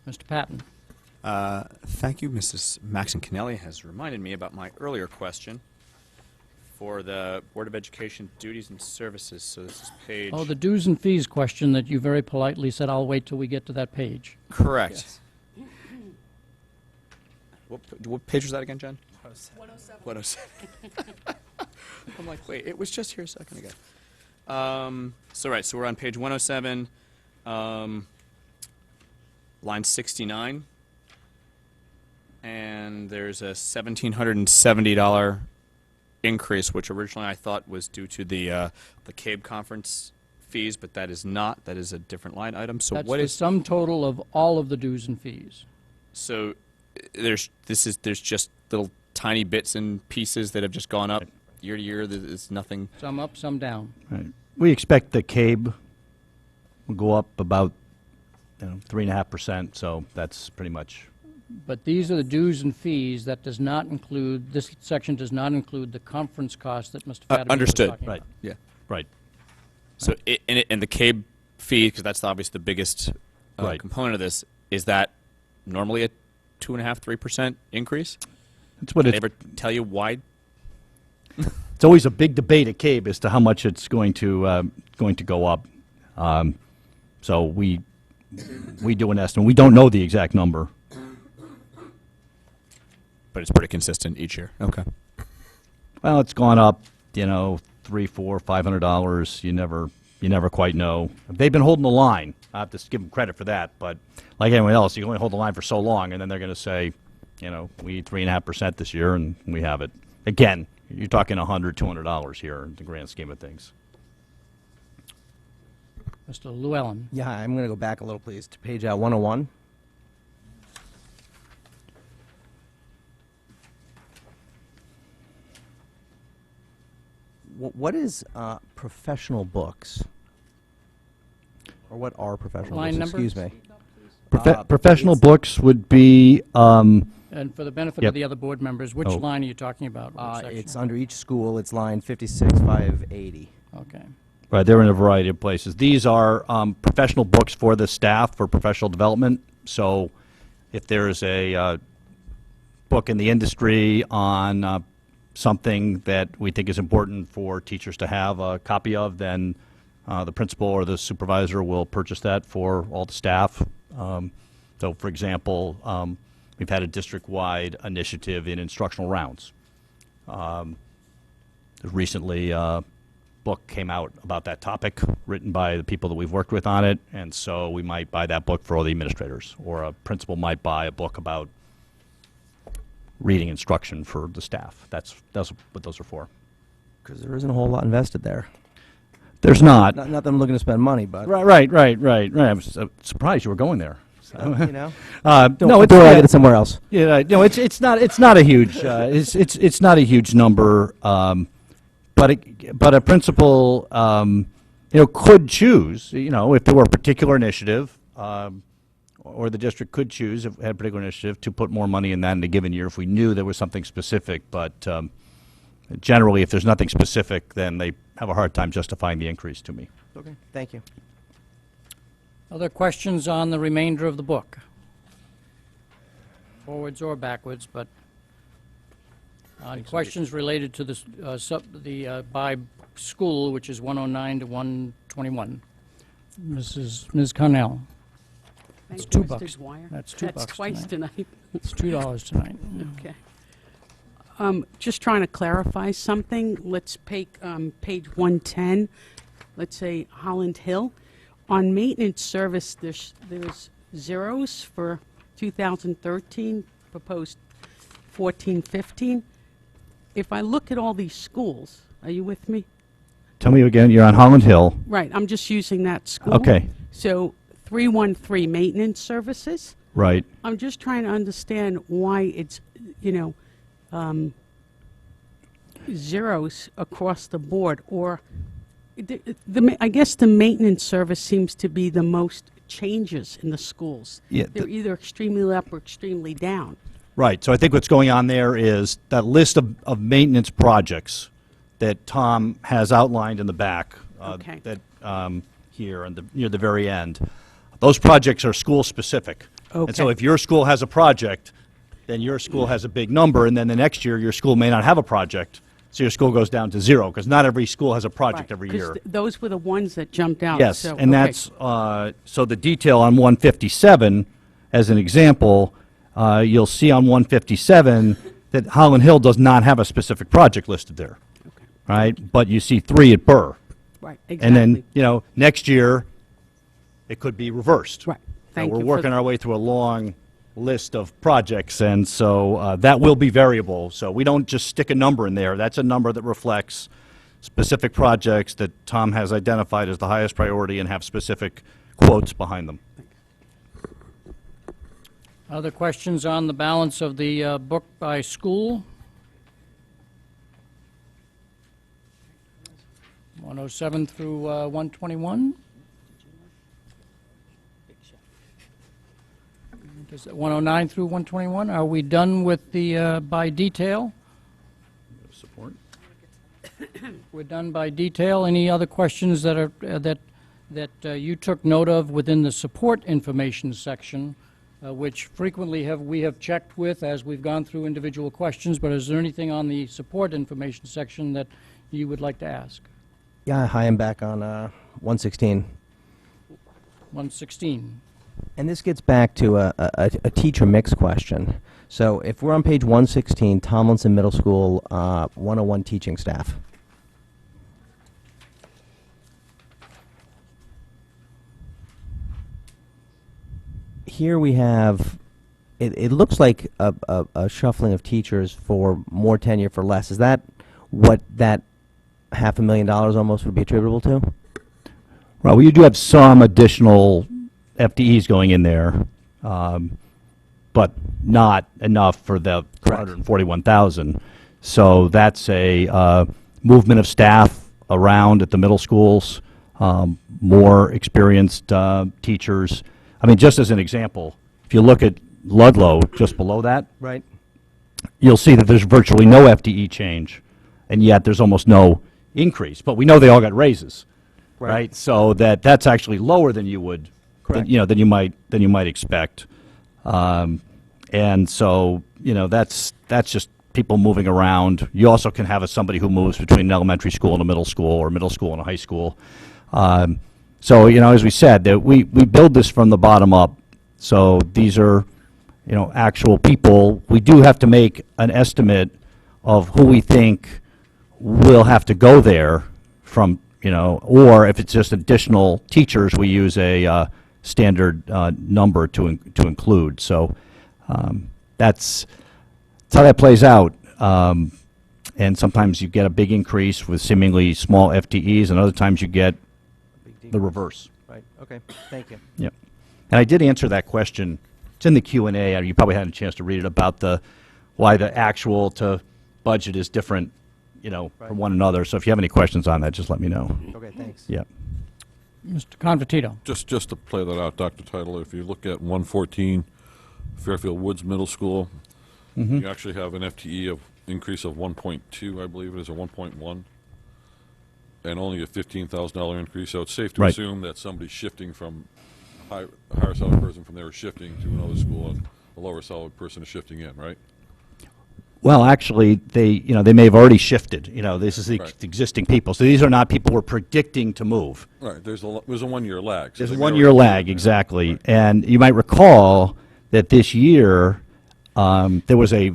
Mr. Patton. Thank you. Mrs. Maxon Kennelly has reminded me about my earlier question for the Board of Education duties and services. So this is page... Oh, the dues and fees question that you very politely said, I'll wait till we get to that page. Correct. What page was that again, Jen? 107. 107. I'm like, wait, it was just here a second ago. So we're on page 107, line 69, and there's a $1,770 increase, which originally I thought was due to the CABE conference fees, but that is not. That is a different line item. So That's what the is sum total of all of the dues and fees. so? There's just little tiny bits and pieces that have just gone up year to year. There's nothing. Some up, some down. Right. We expect the CABE will go up about 3.5%, so that's pretty much. But these are the dues and fees. That does not include, this section does not include the conference cost that Mr. Fatima was Understood. talking Right. about. Yeah. Right. So and the CABE fee, because that's obviously the biggest Right. component of this, is that normally a 2.5–3% increase? That's what Did it's. they ever tell you why? It's always a big debate at CABE as to how much it's going to go up. So we do an estimate. We don't know the exact number. But it's pretty consistent each year. Okay. Well, it's gone up, $300, $400, $500. You never quite know. They've been holding the line. I have to give them credit for that. But like anyone else, you can only hold the line for so long, and then they're going to say, we need 3.5% this year, and we have it. Again, you're talking $100, $200 here in the grand scheme of things. Mr. Llewellyn. Yeah, I'm going to go back a little, please, to page 101. What is professional books? Or what are professional Line books? number? Excuse me. Professional it's- books would be, And for the benefit Yep. of the other board members, which Oh. line are you talking about? Which section? It's under each school. It's line 56,580. Okay. right, they're in a variety of places. These are professional books for the staff for professional development. So if there's a book in the industry on something that we think is important for teachers to have a copy of, then the principal or the supervisor will purchase that for all the staff. So, for example, we've had a district-wide initiative in instructional rounds. Recently, a book came out about that topic, written by the people that we've worked with on it, and so we might buy that book for all the administrators, or a principal might buy a book about reading instruction for the staff. That's what those are for. Because there isn't a whole lot invested there. There's not. Not that I'm looking to spend money, but Right. I was surprised you were going there. no, No, before I get it somewhere else. Yeah, no, it's not a huge it's not a huge number, but a principal could choose, if there were a particular initiative, or the district could choose, if it had a particular initiative, to put more money in that in a given year if we knew there was something specific. But generally, if there's nothing specific, then they have a hard time justifying the increase to me. Okay, thank you. Other questions on the remainder of the book? Forwards or backwards, but on questions related to this, by school, which is 109 to 121. Ms. Cornell. Thank It's you, $2. Mr. Dwyer. That's $2 That's twice tonight. It's $2 tonight. Okay. Just trying to clarify something. Let's take page 110. Let's say Holland Hill. On maintenance service, there's zeros for 2013, proposed 14-15. If I look at all these schools, are you with me? Tell me again, you're on Holland Hill. Right, I'm just using that school. Okay. So 313 maintenance services. Right. I'm just trying to understand why it's, zeros across the board, or I guess the maintenance service seems to be the most changes in the schools. Yeah, They're either extremely up or extremely down. Right. So I think what's going on there is that list of maintenance projects that Tom has outlined in the back. Okay. That here and near the very end. Those projects are school specific. And so Okay. if your school has a project, then your school has a big number, and then the next year, your school may not have a project, so your school goes down to 0, because not every school has a project Right, every 'cause year. those were the ones that jumped out. Yes, so, and okay. that's, so the detail on 157, as an example, you'll see on 157 that Holland Hill does not have a specific project listed there, right? But you see 3 at Burr. Right, And then, exactly. next year, it could be reversed. Right. So Thank we're you for working our way through a long list of projects, and so that will be variable. So we don't just stick a number in there. That's a number that reflects specific projects that Tom has identified as the highest priority and have specific quotes behind them. Other questions on the balance of the book by school? 107 through 121? Does it 109 through 121? Are we done with the by detail? Support? We're done by detail. Any other questions that are that you took note of within the support information section, which frequently we have checked with as we've gone through individual questions? But is there anything on the support information section that you would like to ask? Yeah, hi, I'm back on 116. 116. And this gets back to a teacher mix question. So if we're on page 116, Tomlinson Middle School 101 teaching staff. Here we have, it looks like a shuffling of teachers for more tenure for less. Is that what that $500,000 almost would be attributable to? Well, you do have some additional FTEs going in there, but not enough for the 141,000. So that's a movement of staff around at the middle schools, more experienced teachers. I mean, just as an example, if you look at Ludlow, just below that, Right. you'll see that there's virtually no FTE change, and yet there's almost no increase. But we know they all got raises, right? So that's actually lower than you would, Correct. than you might expect. And so that's just people moving around. You also can have somebody who moves between an elementary school and a middle school, or middle school and a high school. So as we said, that we build this from the bottom up. So these are actual people. We do have to make an estimate of who we think will have to go there from, or if it's just additional teachers, we use a standard number to include. So that's how that plays out. And sometimes you get a big increase with seemingly small FTEs, and other times you get the reverse. Right. Okay. Thank you. Yep. And I did answer that question. It's in the Q&A. You probably had a chance to read it about why the actual to budget is different, from one another. So if you have any questions on that, just let me know. Okay. Thanks. Yep. Mr. Convertito. Just to play that out, Dr. Titler, if you look at 114, Fairfield Woods Middle School, you actually have an FTE increase of 1.2, I believe it is, or 1.1, and only a $15,000 increase. So it's safe to Right. assume that somebody's shifting from a higher salary person from there is shifting to another school, and a lower salary person is shifting in, right? Well, actually, they may have already shifted. This is the Right. existing people. So these are not people we're predicting to move. Right. There's a 1-year lag. So There's a they may one-year already- lag, exactly. And you might recall that this year, there was a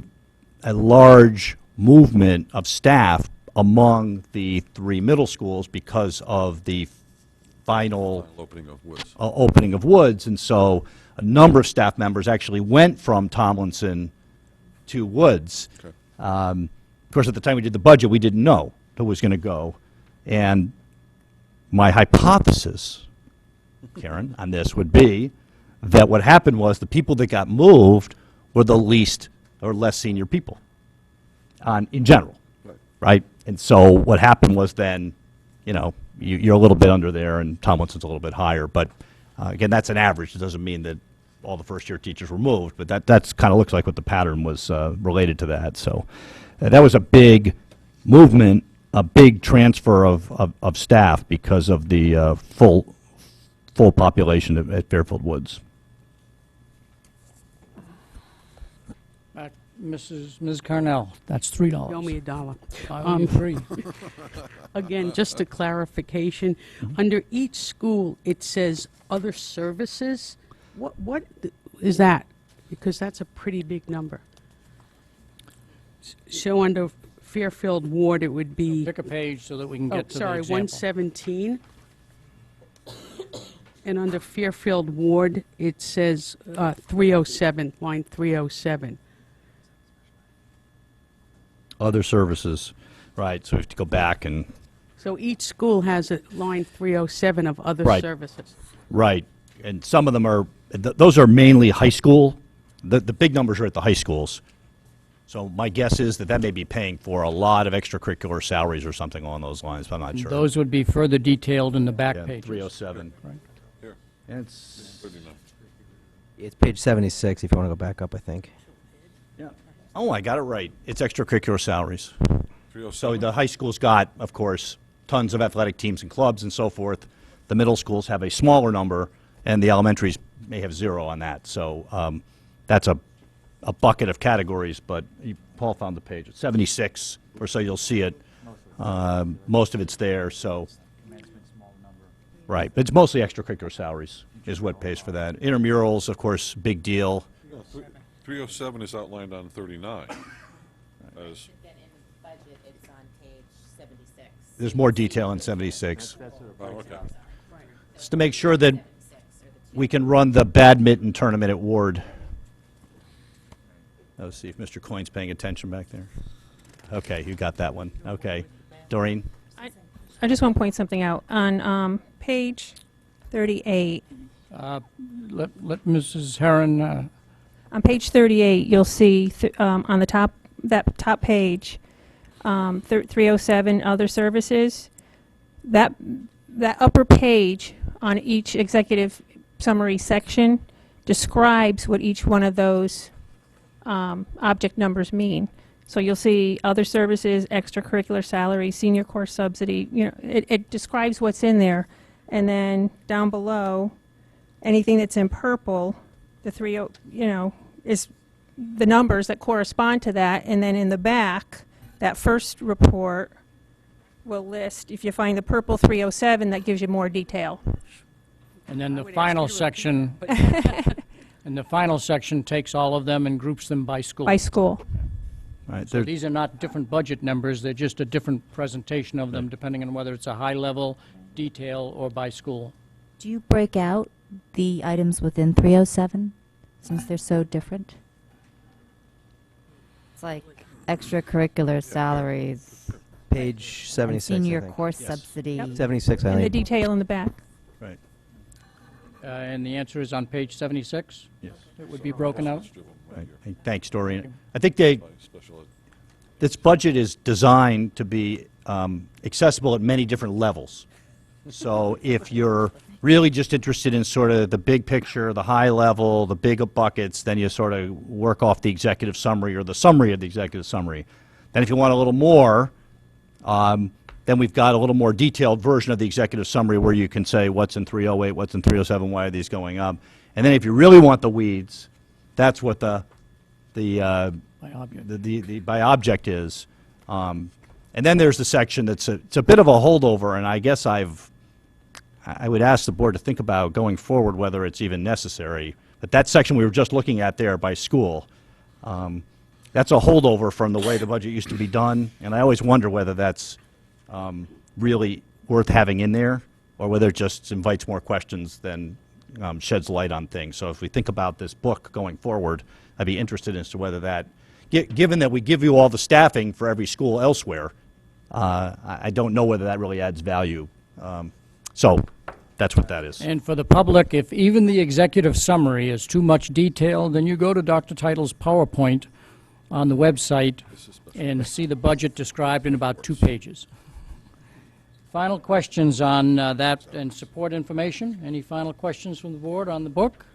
large movement of staff among the 3 middle schools because of the final Opening of Woods. opening of Woods. And so a number of staff members actually went from Tomlinson to Woods. Okay. Of course, at the time we did the budget, we didn't know who was going to go. And my hypothesis, Karen, on this would be that what happened was the people that got moved were the least or less senior people in general, right? And so what happened was then, you're a little bit under there and Tomlinson's a little bit higher. But again, that's an average. It doesn't mean that all the first-year teachers were moved, but that's kind of looks like what the pattern was related to that. So that was a big movement, a big transfer of staff because of the full population at Fairfield Woods. Ms. Carnell, that's $3. You owe me $1. I owe you three. Again, just a clarification. Under each school, it says other services. What is that? Because that's a pretty big number. So under Fairfield Ward, it would be, Pick a page so that we can get to the sorry, example. 117. And under Fairfield Ward, it says 307, line 307. Other services, right, so we have to go back and, So each school has a line 307 of other Right. services. right, and some of them are, those are mainly high school. The big numbers are at the high schools. So my guess is that may be paying for a lot of extracurricular salaries or something along those lines, but I'm not sure. Those would be further detailed in the back Yeah, pages. 307. Right. Here, And it's, 39. It's page 76 if you want to go back up, I think. oh, I got it right. It's extracurricular salaries. 307. So the high school's got, of course, tons of athletic teams and clubs and so forth. The middle schools have a smaller number, and the elementaries may have 0 on that. So that's a bucket of categories, but Paul found the page. It's 76 or so, you'll see it. Most of it's there, so. Right, but it's mostly extracurricular salaries is what pays for that. Intramurals, of course, big deal. Yeah, 307 is outlined on 39. As Then in budget, it's on page 76. There's more detail in 76. oh, okay. Just to make sure that we can run the badminton tournament at Ward. Let's see if Mr. Coyne's paying attention back there. Okay, you got that one. Okay. Doreen? I just want to point something out. On page 38, Let Mrs. Herron, on page 38, you'll see on the top, that top page, 307 other services. That upper page on each executive summary section describes what each one of those object numbers mean. So you'll see other services, extracurricular salaries, senior course subsidy. You know, it describes what's in there, and then down below, anything that's in purple, the 30, you know, is the numbers that correspond to that. And then in the back, that first report will list. If you find the purple 307, that gives you more detail. and then the would ask final you to repeat, section, and the final section takes all of them and groups them by school. By school. Right, So these are not different budget numbers, they're just a different presentation of them, depending on whether it's a high-level, detail, or by school. Do you break out the items within 307, since they're so different? It's like extracurricular salaries, Page 76, I senior think. course Yes. subsidy. 76, I And the think. detail in the back. right. And the answer is on page 76? Yes. It would be broken out? Right. Hey, thanks, Doreen. I think they, By special ed. this budget is designed to be accessible at many different levels. So if you're really just interested in sort of the big picture, the high level, the big buckets, then you sort of work off the executive summary or the summary of the executive summary. Then if you want a little more, then we've got a little more detailed version of the executive summary where you can say what's in 308, what's in 307, why are these going up. And then if you really want the weeds, that's what the By object. the by object is. And then there's the section that's it's a bit of a holdover, and I guess I would ask the board to think about going forward whether it's even necessary. But that section we were just looking at there by school, that's a holdover from the way the budget used to be done, and I always wonder whether that's really worth having in there, or whether it just invites more questions than sheds light on things. So if we think about this book going forward, I'd be interested as to whether that, given that we give you all the staffing for every school elsewhere, I don't know whether that really adds value. So that's what that is. And for the public, if even the executive summary is too much detail, then you go to Dr. Title's PowerPoint on the website and see the budget described in about 2 pages. Final questions on that and support information? Any final questions from the board on the book?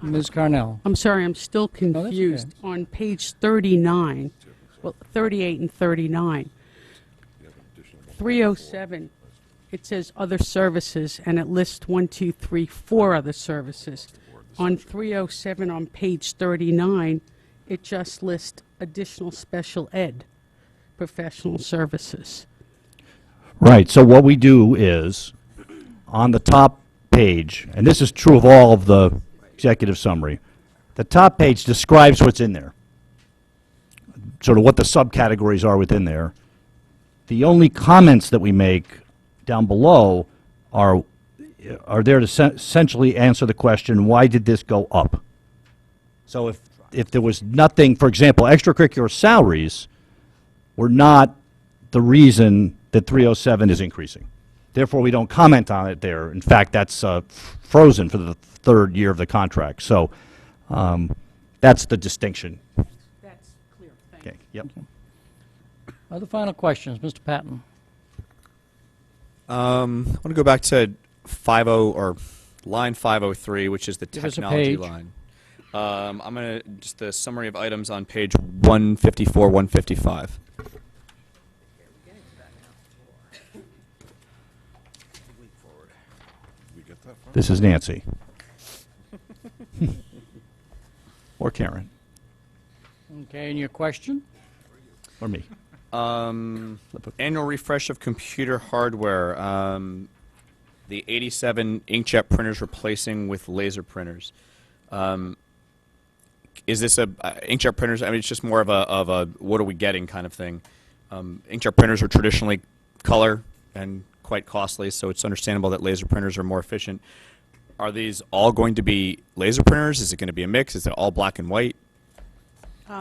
Ms. Carnell? I'm sorry, I'm still that's okay. confused. On page 39, well, 38 and 39, 307, it says other services, and it lists 1, 2, 3, 4 other services. On 307 on page 39, it just lists additional special ed professional services. Right, so what we do is, on the top page, and this is true of all of the executive summary, the top page describes what's in there, sort of what the subcategories are within there. The only comments that we make down below are there to essentially answer the question, why did this go up? So if there was nothing, for example, extracurricular salaries were not the reason that 307 is increasing. Therefore, we don't comment on it there. In fact, that's frozen for the third year of the contract. So that's the distinction. That's clear. Thank you. Okay, yep. Other final questions, Mr. Patton? I want to go back to line 503, which is the Give us a technology page. line. I'm going to just the summary of items on page 154, 155. This is Nancy. Or Karen. Okay, and your question? Or me. Annual refresh of computer hardware. The 87 inkjet printers replacing with laser printers. Is this a inkjet printers? I mean, it's just more of a what are we getting kind of thing. Inkjet printers are traditionally color and quite costly, so it's understandable that laser printers are more efficient. Are these all going to be laser printers? Is it going to be a mix? Is it all black and white?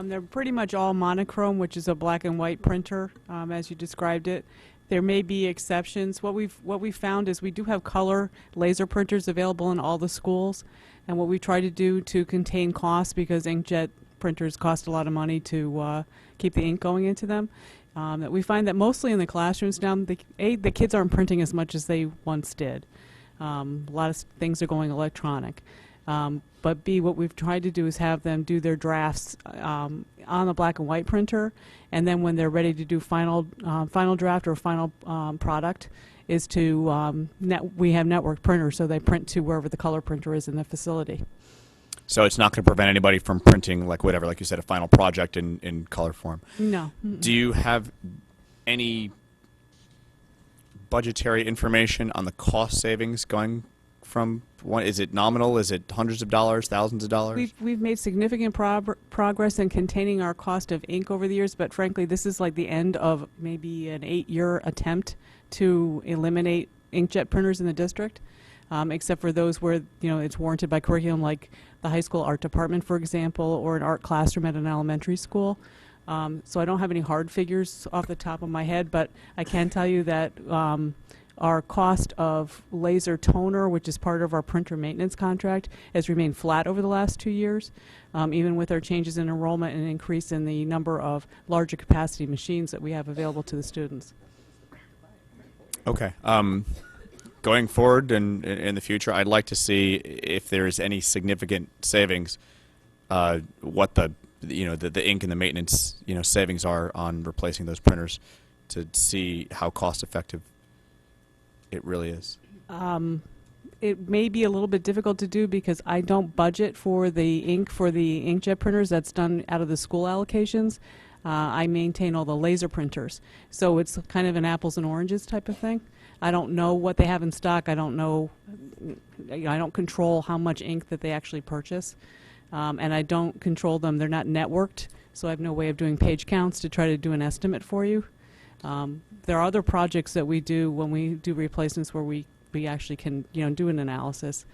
They're pretty much all monochrome, which is a black and white printer, as you described it. There may be exceptions. What we've found is we do have color laser printers available in all the schools, and what we try to do to contain costs, because inkjet printers cost a lot of money to keep the ink going into them, that we find that mostly in the classrooms now, the kids aren't printing as much as they once did. A lot of things are going electronic. But B, what we've tried to do is have them do their drafts on a black and white printer, and then when they're ready to do final draft or final product, is to we have network printers, so they print to wherever the color printer is in the facility. So it's not going to prevent anybody from printing, like whatever, like you said, a final project in color form. No. Do you have any budgetary information on the cost savings going from one? Is it nominal? Is it hundreds of dollars, thousands of dollars? We've made significant progress in containing our cost of ink over the years, but frankly, this is like the end of maybe an 8-year attempt to eliminate inkjet printers in the district, except for those where it's warranted by curriculum, like the high school art department, for example, or an art classroom at an elementary school. So I don't have any hard figures off the top of my head, but I can tell you that our cost of laser toner, which is part of our printer maintenance contract, has remained flat over the last 2 years, even with our changes in enrollment and increase in the number of larger capacity machines that we have available to the students. Okay. Going forward and in the future, I'd like to see if there's any significant savings, what the ink and the maintenance savings are on replacing those printers, to see how cost effective it really is. It may be a little bit difficult to do because I don't budget for the ink for the inkjet printers. That's done out of the school allocations. I maintain all the laser printers, so it's kind of an apples and oranges type of thing. I don't know what they have in stock. I don't know. I don't control how much ink that they actually purchase, and I don't control them. They're not networked, so I have no way of doing page counts to try to do an estimate for you. There are other projects that we do when we do replacements where we actually can do an analysis,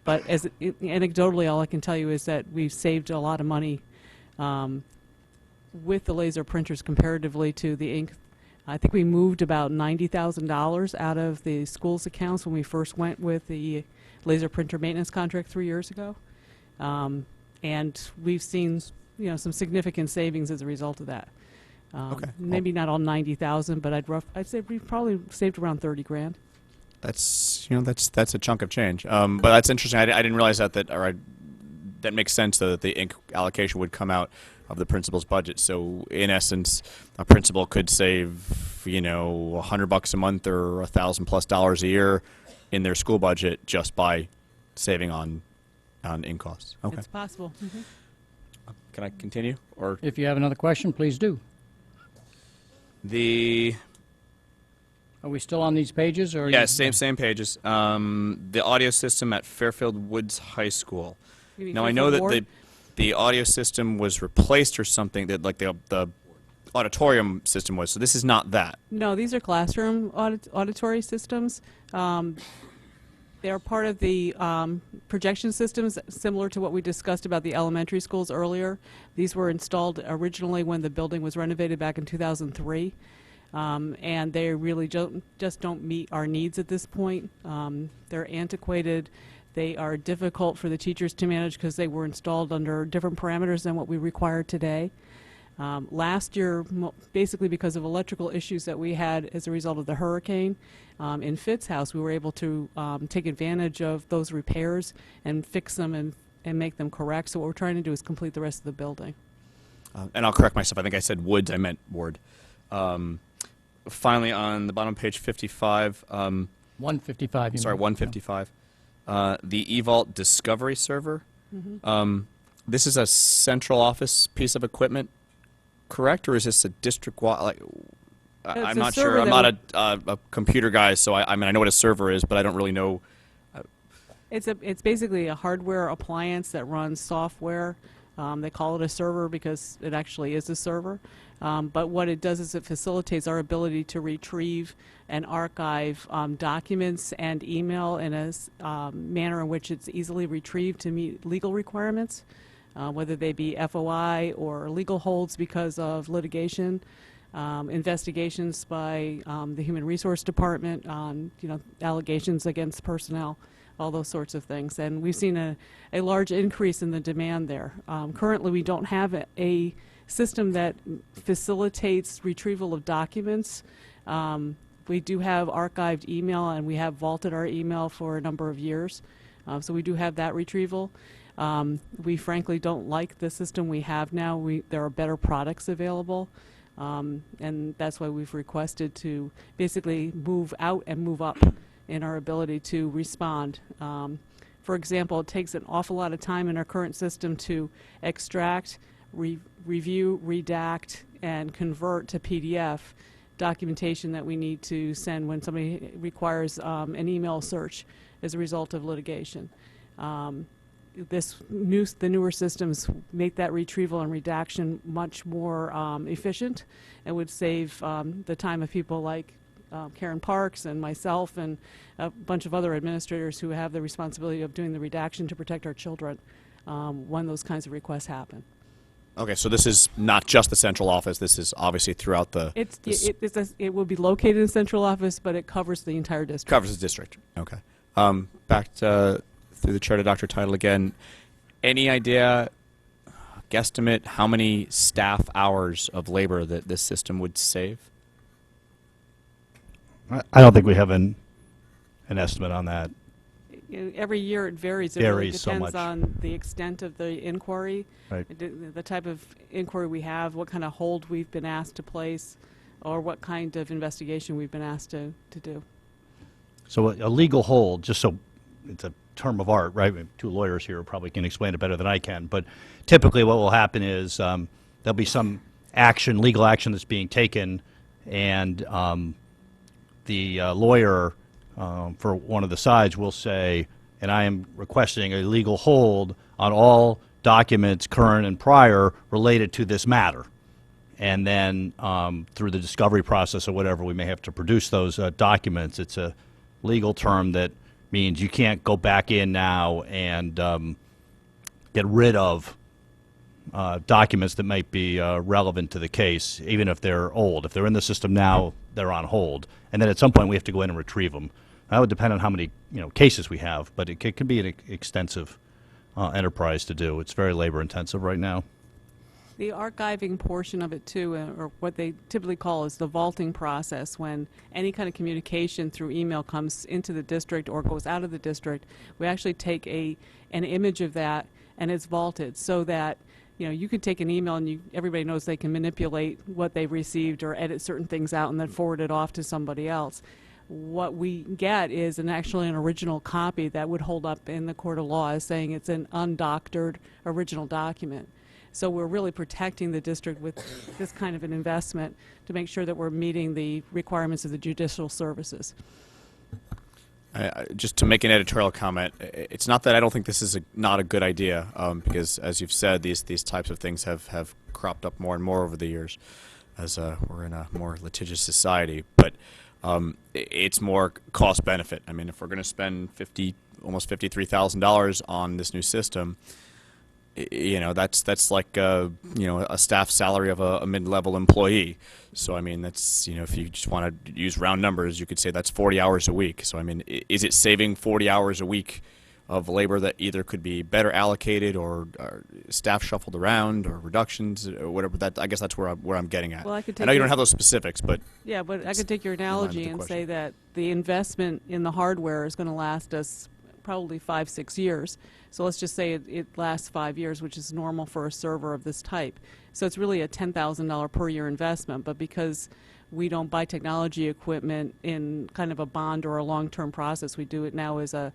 but anecdotally, all I can tell you is that we've saved a lot of money with the laser printers comparatively to the ink. I think we moved about $90,000 out of the school's accounts when we first went with the laser printer maintenance contract 3 years ago, and we've seen some significant savings as a result of that. Okay. Maybe not all 90,000, but I'd say we probably saved around 30 grand. That's that's a chunk of change. But that's interesting. I didn't realize that that makes sense, though, that the ink allocation would come out of the principal's budget. So in essence, a principal could save $100 a month or $1,000+ a year in their school budget just by saving on ink costs. Okay. It's possible. Can I continue? Or If you have another question, please do. Are we still on these pages, or? Yeah, same pages. The audio system at Fairfield Woods High School. You mean Now, I know Fairfield that the audio system was replaced or something, that like the auditorium system was, so this is not that. No, these are classroom auditory systems. They're part of the projection systems, similar to what we discussed about the elementary schools earlier. These were installed originally when the building was renovated back in 2003. And they really just don't meet our needs at this point. They're antiquated. They are difficult for the teachers to manage because they were installed under different parameters than what we require today. Last year, basically because of electrical issues that we had as a result of the hurricane, in Fitt's house, we were able to take advantage of those repairs and fix them and make them correct. So what we're trying to do is complete the rest of the building. And I'll correct myself. I think I said Woods. I meant Ward. Finally, on the bottom page 55. 155. Sorry, 155. The Eval Discovery Server. This is a central office piece of equipment, correct? Or is this a district-wide? Like, I'm not sure. I'm not a computer guy, so I mean, I know what a server is, but I don't really know. It's basically a hardware appliance that runs software. They call it a server because it actually is a server. But what it does is it facilitates our ability to retrieve and archive documents and email in a manner in which it's easily retrieved to meet legal requirements, whether they be FOI or legal holds because of litigation, investigations by the Human Resource Department on allegations against personnel, all those sorts of things. And we've seen a large increase in the demand there. Currently, we don't have a system that facilitates retrieval of documents. We do have archived email, and we have vaulted our email for a number of years. So we do have that retrieval. We frankly don't like the system we have now. There are better products available, and that's why we've requested to basically move out and move up in our ability to respond. For example, it takes an awful lot of time in our current system to extract, review, redact, and convert to PDF documentation that we need to send when somebody requires an email search as a result of litigation. The newer systems make that retrieval and redaction much more efficient and would save the time of people like Karen Parks and myself and a bunch of other administrators who have the responsibility of doing the redaction to protect our children when those kinds of requests happen. Okay, so this is not just the central office. This is obviously throughout the. It will be located in the central office, but it covers the entire district. Covers the district. Okay. Back to through the chair to Dr. Title again. Any idea, guesstimate, how many staff hours of labor that this system would save? I don't think we have an estimate on that. Every year it varies. It really depends on the extent of the inquiry, right. The type of inquiry we have, what kind of hold we've been asked to place, or what kind of investigation we've been asked to do. So a legal hold, just so it's a term of art, right? Two lawyers here probably can explain it better than I can, but typically what will happen is there'll be some action, legal action that's being taken, and the lawyer for one of the sides will say, and I am requesting a legal hold on all documents, current and prior, related to this matter. And then through the discovery process or whatever, we may have to produce those documents. It's a legal term that means you can't go back in now and get rid of documents that might be relevant to the case, even if they're old. If they're in the system now, they're on hold. And then at some point we have to go in and retrieve them. That would depend on how many cases we have, but it can be an extensive enterprise to do. It's very labor intensive right now. The archiving portion of it too, or what they typically call is the vaulting process, when any kind of communication through email comes into the district or goes out of the district, we actually take an image of that and it's vaulted so that you could take an email and everybody knows they can manipulate what they've received or edit certain things out and then forward it off to somebody else. What we get is actually an original copy that would hold up in the court of law as saying it's an undoctored original document. So we're really protecting the district with this kind of an investment to make sure that we're meeting the requirements of the judicial services. Just to make an editorial comment, it's not that I don't think this is not a good idea, because as you've said, these types of things have cropped up more and more over the years as we're in a more litigious society. But it's more cost benefit. I mean, if we're going to spend almost $53,000 on this new system, that's like a staff salary of a mid-level employee. So I mean, that's if you just want to use round numbers, you could say that's 40 hours a week. So I mean, is it saving 40 hours a week of labor that either could be better allocated or staff shuffled around or reductions or whatever? I guess that's where I'm getting at. Well, I know you don't have those specifics, but yeah, but I could take your analogy and say that the investment in the hardware is going to last us probably 5-6 years. So let's just say it lasts 5 years, which is normal for a server of this type. So it's really a $10,000 per year investment, but because we don't buy technology equipment in kind of a bond or a long-term process, we do it now as a,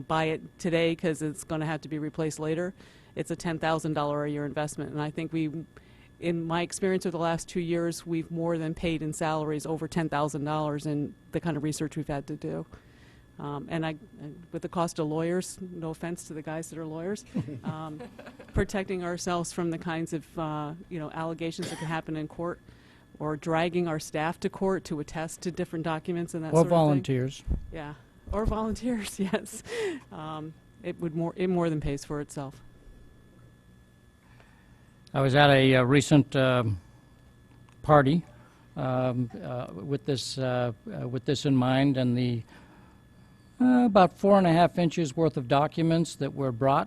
buy it today because it's going to have to be replaced later. It's a $10,000 a year investment, and I think in my experience of the last 2 years, we've more than paid in salaries over $10,000 in the kind of research we've had to do. And with the cost of lawyers, no offense to the guys that are lawyers, protecting ourselves from the kinds of allegations that can happen in court, or dragging our staff to court to attest to different documents and that sort of thing. Or volunteers. Yeah, or volunteers. Yes, it more than pays for itself. I was at a recent party with this in mind, and the about 4.5 inches worth of documents that were brought.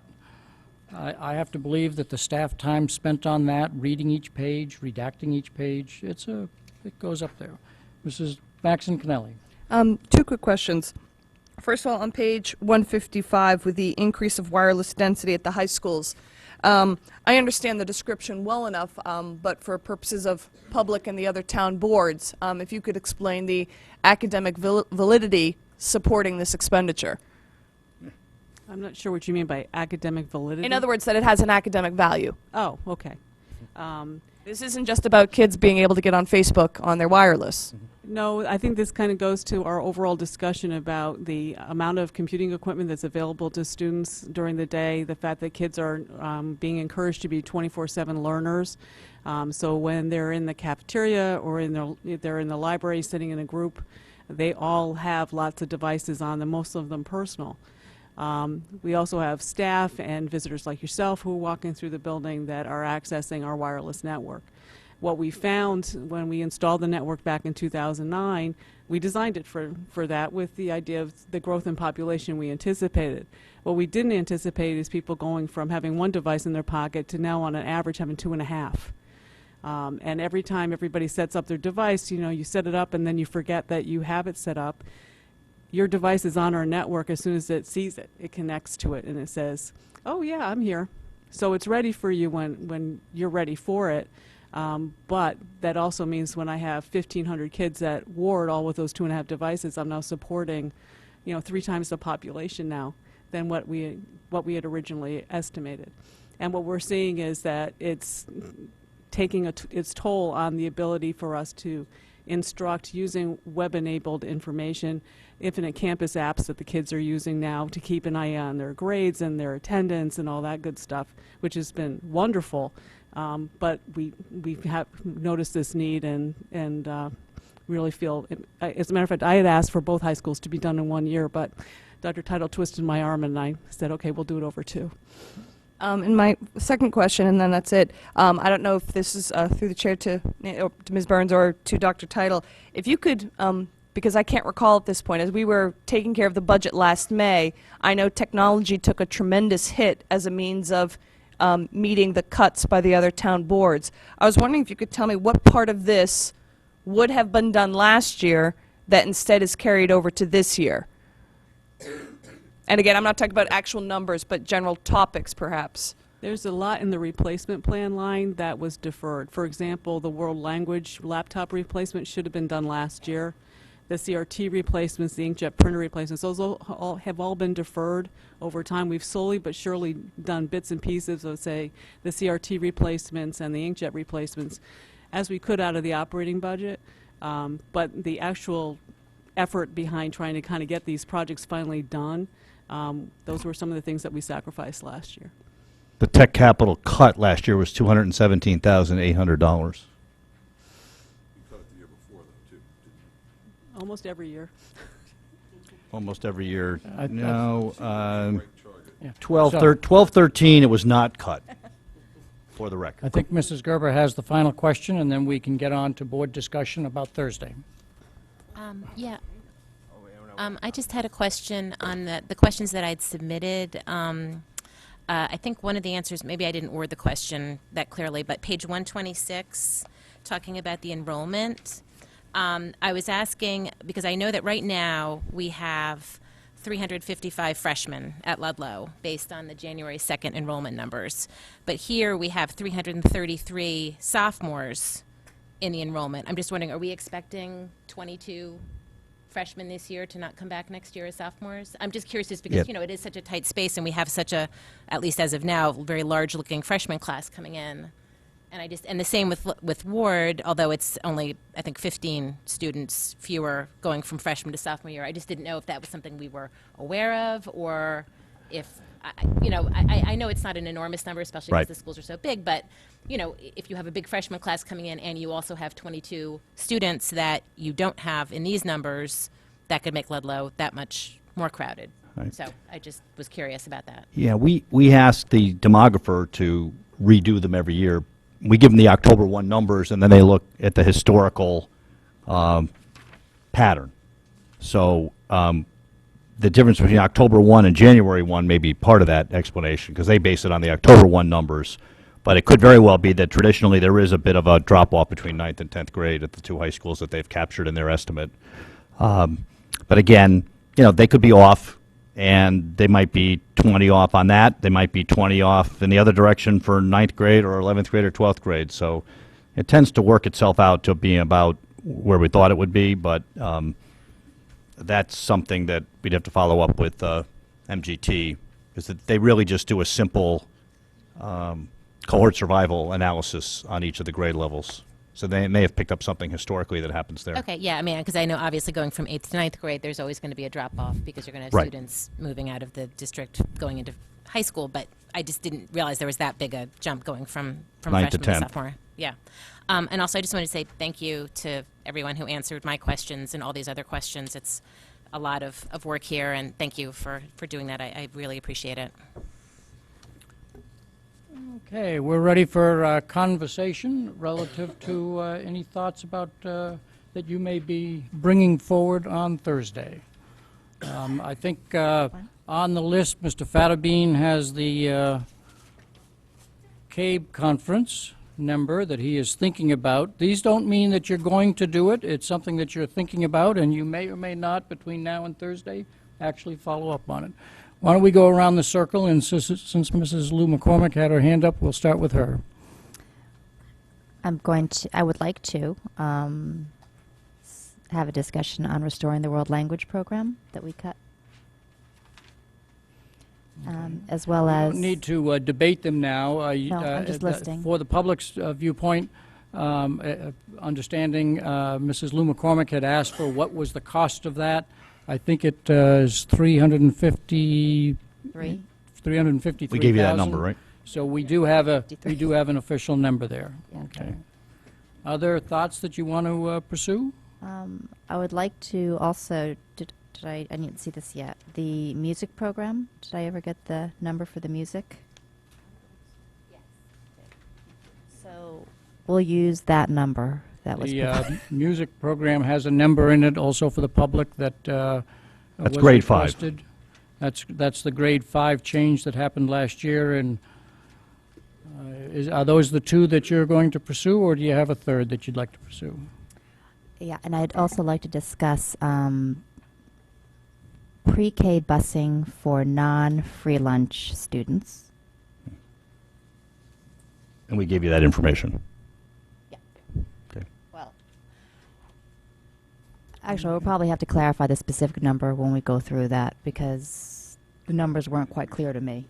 I have to believe that the staff time spent on that, reading each page, redacting each page, it goes up there. Mrs. Maxon Kennelly. 2 quick questions. First of all, on page 155 with the increase of wireless density at the high schools, I understand the description well enough, but for purposes of public and the other town boards, if you could explain the academic validity supporting this expenditure. I'm not sure what you mean by academic validity. In other words, that it has an academic value. Oh, okay. This isn't just about kids being able to get on Facebook on their wireless. No, I think this kind of goes to our overall discussion about the amount of computing equipment that's available to students during the day, the fact that kids are being encouraged to be 24/7 learners. So when they're in the cafeteria or they're in the library sitting in a group, they all have lots of devices on them, most of them personal. We also have staff and visitors like yourself who are walking through the building that are accessing our wireless network. What we found when we installed the network back in 2009, we designed it for that with the idea of the growth in population we anticipated. What we didn't anticipate is people going from having 1 device in their pocket to now on an average having 2.5. And every time everybody sets up their device, you set it up and then you forget that you have it set up. Your device is on our network as soon as it sees it. It connects to it and it says, oh yeah, I'm here. So it's ready for you when you're ready for it. But that also means when I have 1,500 kids at Ward, all with those 2.5 devices, I'm now supporting, 3 times the population now than what we had originally estimated. And what we're seeing is that it's taking its toll on the ability for us to instruct using web-enabled information, infinite campus apps that the kids are using now to keep an eye on their grades and their attendance and all that good stuff, which has been wonderful. But we have noticed this need and really feel, as a matter of fact, I had asked for both high schools to be done in 1 year, but Dr. Title twisted my arm and I said, okay, we'll do it over 2. And my second question, and then that's it, I don't know if this is through the chair to Ms. Burns or to Dr. Title, if you could, because I can't recall at this point, as we were taking care of the budget last May, I know technology took a tremendous hit as a means of meeting the cuts by the other town boards. I was wondering if you could tell me what part of this would have been done last year that instead is carried over to this year. And again, I'm not talking about actual numbers, but general topics, perhaps. There's a lot in the replacement plan line that was deferred. For example, the world language laptop replacement should have been done last year. the CRT replacements, the inkjet printer replacements, those all have all been deferred over time. We've slowly but surely done bits and pieces of, say, the CRT replacements and the inkjet replacements as we could out of the operating budget. But the actual effort behind trying to kind of get these projects finally done, those were some of the things that we sacrificed last year. The tech capital cut last year was $217,800. You cut it the year before, though, too, didn't you? Almost every year. Almost every year. I- No, Yeah. 12, So- 13, it was not cut, for the record. I think Mrs. Gerber has the final question, and then we can get on to board discussion about Thursday. Yeah. I just had a question on the questions that I'd submitted. I think one of the answers, maybe I didn't word the question that clearly, but page 126, talking about the enrollment. I was asking, because I know that right now we have 355 freshmen at Ludlow based on the January 2nd enrollment numbers. But here we have 333 sophomores in the enrollment. I'm just wondering, are we expecting 22 freshmen this year to not come back next year as sophomores? I'm just curious just because, Yeah. you know, it is such a tight space and we have such a, at least as of now, very large looking freshman class coming in. And the same with Ward, although it's only, I think, 15 students fewer going from freshman to sophomore year. I just didn't know if that was something we were aware of, or if, I know it's not an enormous number, especially Right. because the schools are so big, but, you know, if you have a big freshman class coming in and you also have 22 students that you don't have in these numbers, that could make Ludlow that much more crowded. Right. So I just was curious about that. Yeah, we ask the demographer to redo them every year. We give them the October 1 numbers, and then they look at the historical pattern. So the difference between October 1 and January 1 may be part of that explanation, because they base it on the October 1 numbers. But it could very well be that traditionally there is a bit of a drop-off between 9th and 10th grade at the two high schools that they've captured in their estimate. But again, you know, they could be off, and they might be 20 off on that. They might be 20 off in the other direction for 9th grade or 11th grade or 12th grade. So it tends to work itself out to being about where we thought it would be, but that's something that we'd have to follow up with MGT, is that they really just do a simple cohort survival analysis on each of the grade levels. So they may have picked up something historically that happens there. Okay, yeah, I mean, because I know obviously going from 8th to 9th grade, there's always going to be a drop-off because you're going to have Right. students moving out of the district going into high school, but I just didn't realize there was that big a jump going from 9th to freshman to 10th. sophomore. Yeah. And also I just wanted to say thank you to everyone who answered my questions and all these other questions. It's a lot of work here, and thank you for doing that. I really appreciate it. Okay, we're ready for conversation relative to any thoughts about that you may be bringing forward on Thursday. I think on the list, Mr. Fatterbean has the CABE conference number that he is thinking about. These don't mean that you're going to do it. It's something that you're thinking about, and you may or may not, between now and Thursday, actually follow up on it. Why don't we go around the circle, and since Mrs. Lou McCormick had her hand up, we'll start with her. I would like to have a discussion on restoring the world language program that we cut. As well We as... don't need to debate them now. No, I'm just listing. For the public's viewpoint, understanding Mrs. Lou McCormick had asked for what was the cost of that. I think it is $353,000. We gave you that number, right? So we do have an official number there. Yeah. Okay. Other thoughts that you want to pursue? I would like to also, I didn't see this yet, the music program. Did I ever get the number for the music? Yes. So we'll use that number. That was The music program has a number in it also for the public that That's was grade 5. requested. That's the grade 5 change that happened last year, and are those the two that you're going to pursue, or do you have a third that you'd like to pursue? Yeah, and I'd also like to discuss pre-K busing for non-free lunch students. And we gave you that information. Yeah. Okay. Well, Actually, we'll probably have to clarify the specific number when we go through that, because the numbers weren't quite clear to me.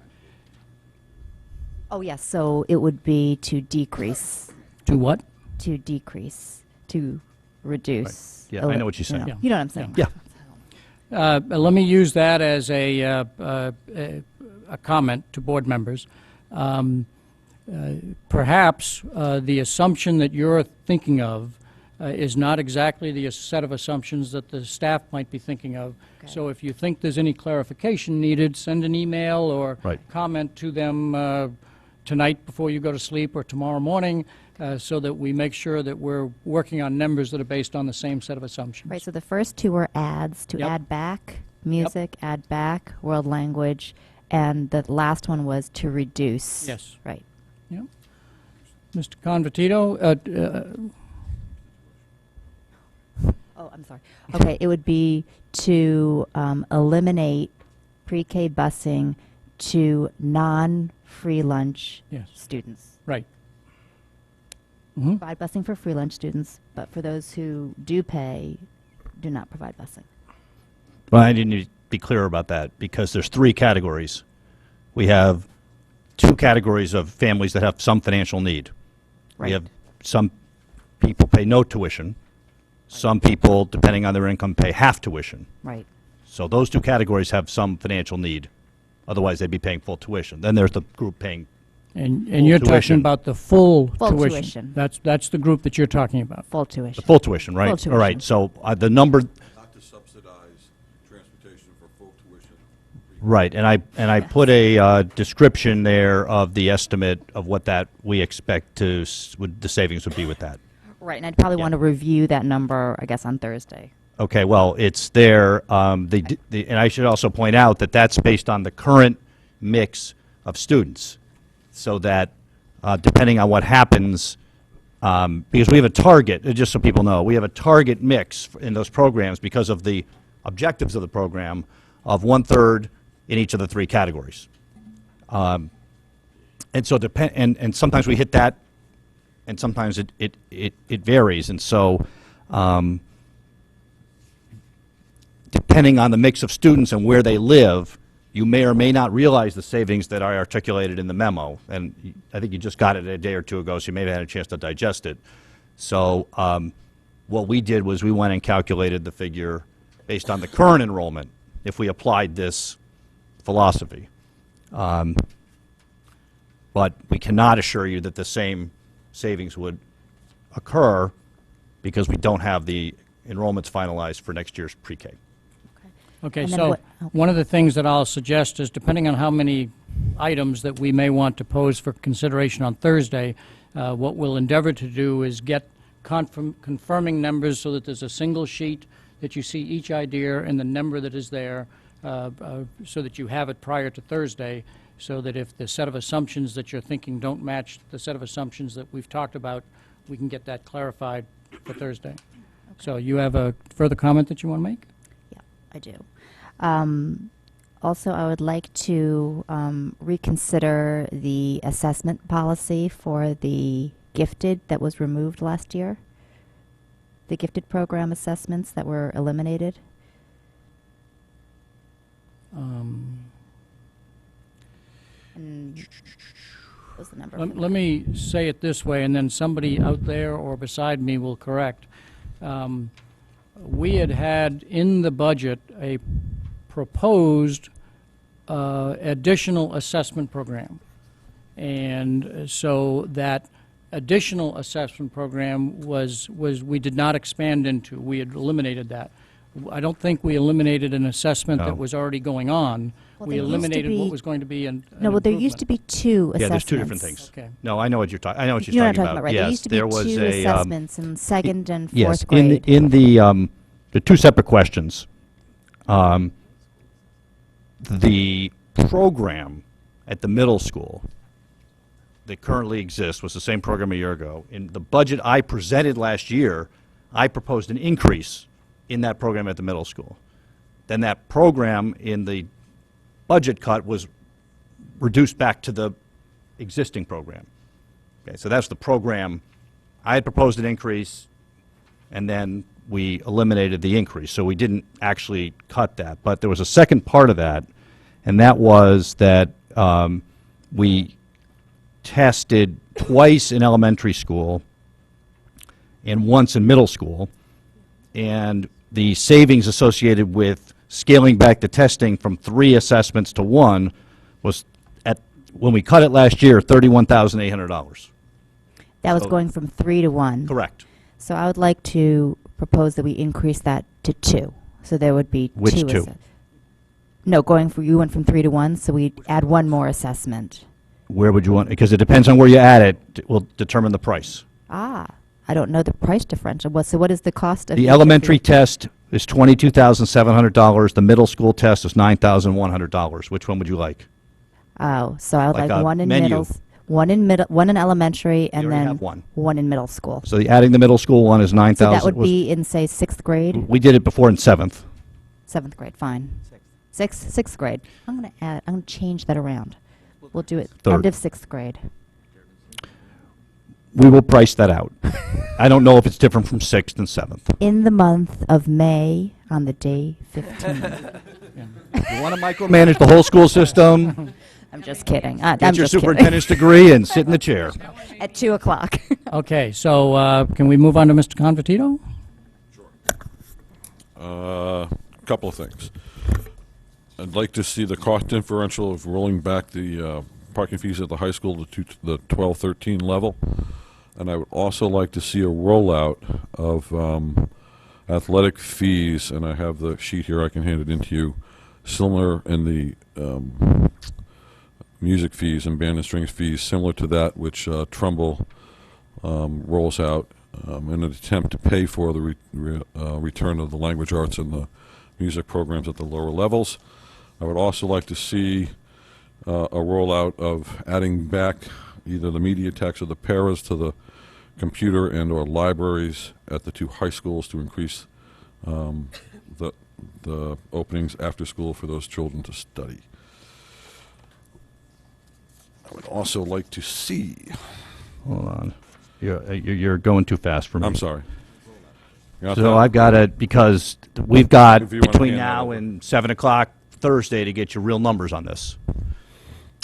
Oh, yes, so it would be to decrease. To what? To decrease, to reduce. Yeah, I know what you're saying. You know what I'm saying? Yeah. Let me use that as a comment to board members. Perhaps the assumption that you're thinking of is not exactly the set of assumptions that the staff might be thinking of. Okay. So if you think there's any clarification needed, send an email or Right. comment to them tonight before you go to sleep or tomorrow morning, so that we make sure that we're working on numbers that are based on the same set of assumptions. Right, so the first two were adds, to Yep. add back, music, add back, world language, and the last one was to reduce. Yes. Right. Yep. Mr. Convertito, Oh, I'm sorry. Okay, it would be to eliminate pre-K busing to non-free lunch Yes. students. right. Mhm. Provide busing for free lunch students, but for those who do pay, do not provide busing. Well, I need to be clear about that, because there's three categories. We have two categories of families that have some financial need. We Right. have some people pay no tuition. Some people, depending on their income, pay half tuition. Right. So those two categories have some financial need. Otherwise, they'd be paying full tuition. Then there's the group paying. And Full you're talking tuition. about the full Full tuition. tuition. That's the group that you're talking about. Full tuition. The full tuition, right? Full All right, tuition. so the number, Not to subsidize transportation for full tuition. right, and I put a description there of the estimate of what that we expect to, the savings would be with that. Right, and I'd probably Yeah. want to review that number, I guess, on Thursday. Okay, well, it's there, and I should also point out that that's based on the current mix of students, so that depending on what happens, because we have a target, just so people know, we have a target mix in those programs because of the objectives of the program of 1/3 in each of the three categories. And so and sometimes we hit that, and sometimes it varies, and so depending on the mix of students and where they live, you may or may not realize the savings that I articulated in the memo. And I think you just got it a day or two ago, so you may have had a chance to digest it. So what we did was we went and calculated the figure based on the current enrollment if we applied this philosophy. But we cannot assure you that the same savings would occur because we don't have the enrollments finalized for next year's pre-K. Okay, And then so what- one of the things that I'll suggest is, depending on how many items that we may want to pose for consideration on Thursday, what we'll endeavor to do is get confirming numbers so that there's a single sheet that you see each idea and the number that is there, so that you have it prior to Thursday, so that if the set of assumptions that you're thinking don't match the set of assumptions that we've talked about, we can get that clarified for Thursday. So you have a further comment that you want to make? Yeah, I do. Also, I would like to reconsider the assessment policy for the gifted that was removed last year. The gifted program assessments that were eliminated. And what was the number? for Let me say it this way, and then somebody out there or beside me will correct. We had in the budget a proposed additional assessment program. And so that additional assessment program we did not expand into. We had eliminated that. I don't think we eliminated an assessment No. that was already going on. Well, We there used to eliminated what be- was going to be an No, well, there used to be two assessments. Yeah, there's two different things. Okay. No, I know what you're talking. I know what You know you're what I'm talking talking about, right? There Yes, used to be there was two a assessments in second and fourth yes, grade. in the two separate questions. The program at the middle school that currently exists was the same program a year ago. In the budget I presented last year, I proposed an increase in that program at the middle school. Then that program in the budget cut was reduced back to the existing program. Okay, so that's the program. I had proposed an increase, and then we eliminated the increase. So we didn't actually cut that. But there was a second part of that, and that was that we tested twice in elementary school and once in middle school, and the savings associated with scaling back the testing from 3 assessments to 1 was, when we cut it last year, $31,800. That was So- going from 3 to 1. Correct. So I would like to propose that we increase that to 2. So there would be Which 2. two? No, you went from 3 to 1, so we'd add 1 more assessment. Where would you want, because it depends on where you add it, will determine the price. Ah, I don't know the price differential. So what is the cost of The each of elementary test is $22,700. The middle school test is $9,100. Which one would you like? Oh, so I would Like like a one in menu. one in elementary, and already then have one. one in middle school. So adding the middle school one is 9,000. So that would be in, say, 6th grade? We did it before in 7th. 7th grade, fine. 6th grade. I'm going to change that around. We'll do it Third. end of 6th grade. We will price that out. I don't know if it's different from 6th and 7th. In the month of May, on the day 15. You want to micromanage the whole school system? I'm just kidding. Get I'm your just kidding. superintendent's degree and sit in the chair. At 2 o'clock. Okay, so can we move on to Mr. Convertito? Couple of things. I'd like to see the cost differential of rolling back the parking fees at the high school to the 12-13 level. And I would also like to see a rollout of athletic fees, and I have the sheet here, I can hand it in to you, similar in the music fees and band and strings fees, similar to that which Trumbull rolls out in an attempt to pay for the return of the language arts and the music programs at the lower levels. I would also like to see a rollout of adding back either the media tax or the paras to the computer and or libraries at the 2 high schools to increase the openings after school for those children to study. I would also like to see... Hold on. You're going too fast for me. I'm sorry. You got So that? I've got it because we've got If you wanna between hand that now over. and 7 o'clock Thursday to get you real numbers on this.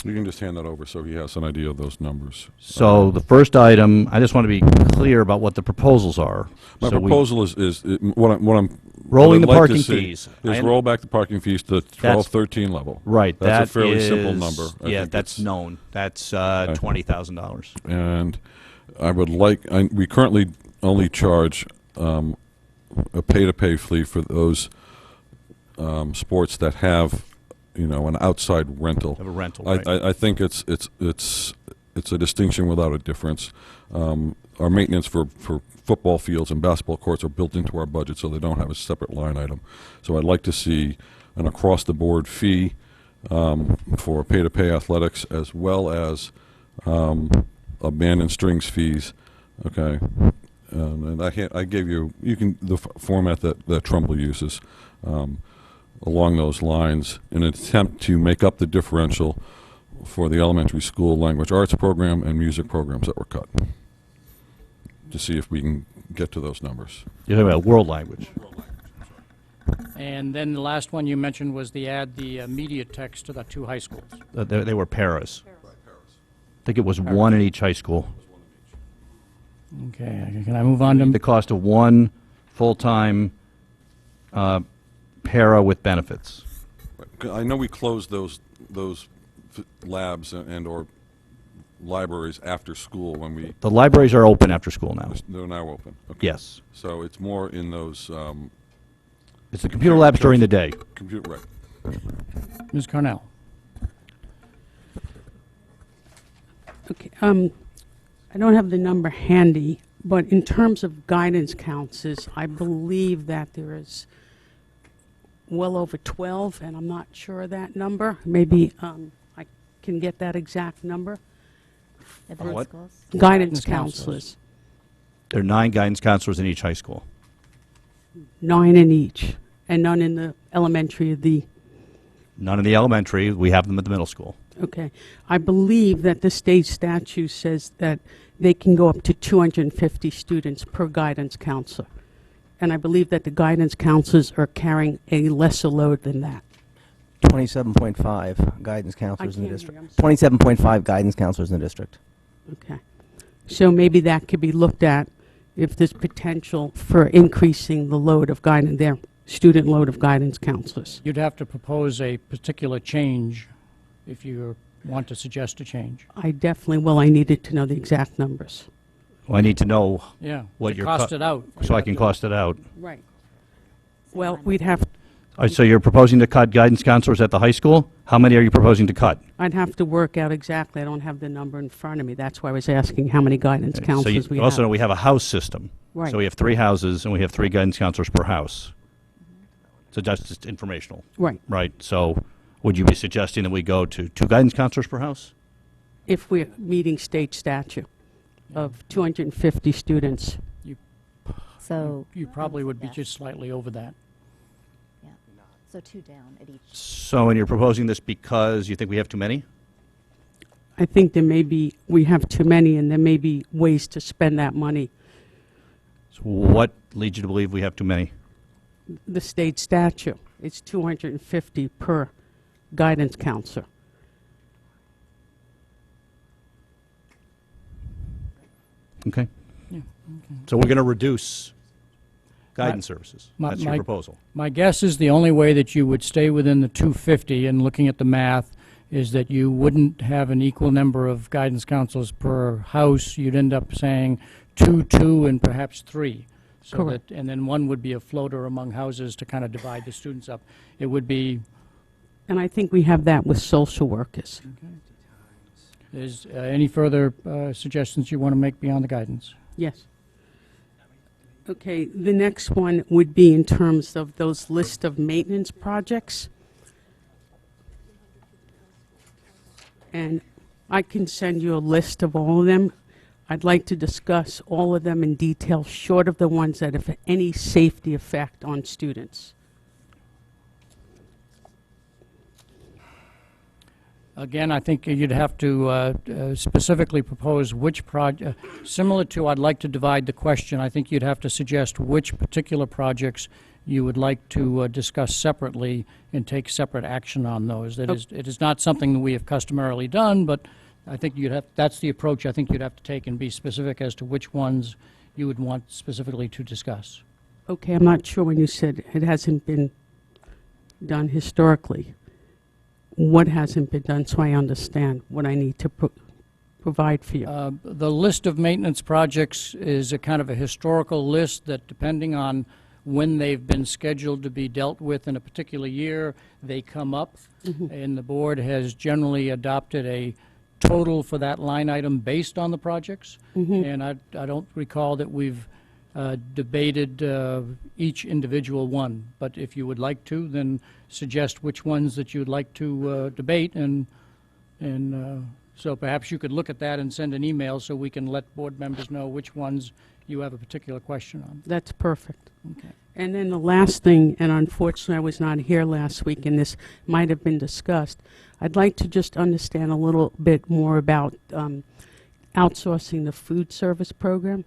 You can just hand that over so he has an idea of those numbers. So the first item, I just want to be clear about what the proposals are. My So we- proposal is what I'm Rolling what the I'd like parking to see fees. Is I- roll back the parking fees to the 12-13 level. Right. That's that a fairly simple is- number. I Yeah, think that's it's- known. That's $20,000. And I would like, we currently only charge a pay-to-pay fee for those sports that have, an outside rental. Have a rental, right. I think it's a distinction without a difference. Our maintenance for football fields and basketball courts are built into our budget, so they don't have a separate line item. So I'd like to see an across-the-board fee for pay-to-pay athletics, as well as a band and strings fees. Okay, and I gave you the format that Trumbull uses along those lines in an attempt to make up the differential for the elementary school language arts program and music programs that were cut, to see if we can get to those numbers. You're talking about world language. And then the last one you mentioned was the media text to the 2 high schools. They were paras. I think it was 1 in each high school. Okay, can I move on to... The cost of 1 full-time para with benefits. I know we closed those labs and or libraries after school when we... The libraries are open after school now. They're now open. Okay. Yes. So it's more in those... It's the computer labs during the day. Computer, right. Ms. Cornell. Okay, I don't have the number handy, but in terms of guidance counselors, I believe that there is well over 12, and I'm not sure of that number. Maybe I can get that exact number. At the middle what? schools? Guidance Guidance counselors. counselors, There are 9 guidance counselors in each high school. 9 in each, and none in the elementary of the... None in the elementary. We have them at the middle school. Okay. I believe that the state statute says that they can go up to 250 students per guidance counselor. And I believe that the guidance counselors are carrying a lesser load than that. 27.5 guidance counselors in the can't hear district. you, I'm sorry. 27.5 guidance counselors in the district. Okay. So maybe that could be looked at if there's potential for increasing the load of guidance, their student load of guidance counselors. You'd have to propose a particular change if you want to suggest a change. I definitely will. I needed to know the exact numbers. Well, I need to know Yeah, what to your cost it out. so I can cost it out. Right. Well, we'd have, So you're proposing to cut guidance counselors at the high school? How many are you proposing to cut? I'd have to work out exactly. I don't have the number in front of me. That's why I was asking how many guidance So counselors we you also know have. we have a house system. Right. So we have 3 houses, and we have 3 guidance counselors per house. So that's just informational. Right. Right. So would you be suggesting that we go to 2 guidance counselors per house? If we're meeting state statute of 250 students. So. You probably would be Yeah. just slightly over that. Yeah. So 2 down at each. So, and you're proposing this because you think we have too many? I think we have too many, and there may be ways to spend that money. So what leads you to believe we have too many? The state statute, it's 250 per guidance counselor. Okay. Yeah, So we're going to reduce guidance services. my- That's your my- proposal. My guess is the only way that you would stay within the 250, and looking at the math, is that you wouldn't have an equal number of guidance counselors per house. You'd end up saying 2, 2, and perhaps 3. So Correct. that, and then one would be a floater among houses to kind of divide the students up. It would be, And I think we have that with social workers. is any further suggestions you want to make beyond the guidance? Yes. Okay, the next one would be in terms of those list of maintenance projects. And I can send you a list of all of them. I'd like to discuss all of them in detail, short of the ones that have any safety effect on students. Again, I think you'd have to specifically propose which project, similar to I'd like to divide the question, I think you'd have to suggest which particular projects you would like to discuss separately and take separate action on those. It is not something that we have customarily done, but I think that's the approach I think you'd have to take, and be specific as to which ones you would want specifically to discuss. Okay, I'm not sure when you said it hasn't been done historically. What hasn't been done, so I understand what I need to provide for you? The list of maintenance projects is a kind of a historical list that, depending on when they've been scheduled to be dealt with in a particular year, they come up. And the board has generally adopted a total for that line item based on the projects. And I don't recall that we've debated each individual one. But if you would like to, then suggest which ones that you'd like to debate, and so perhaps you could look at that and send an email so we can let board members know which ones you have a particular question on. That's perfect. Okay. And then the last thing, and unfortunately I was not here last week, and this might have been discussed, I'd like to just understand a little bit more about outsourcing the food service program.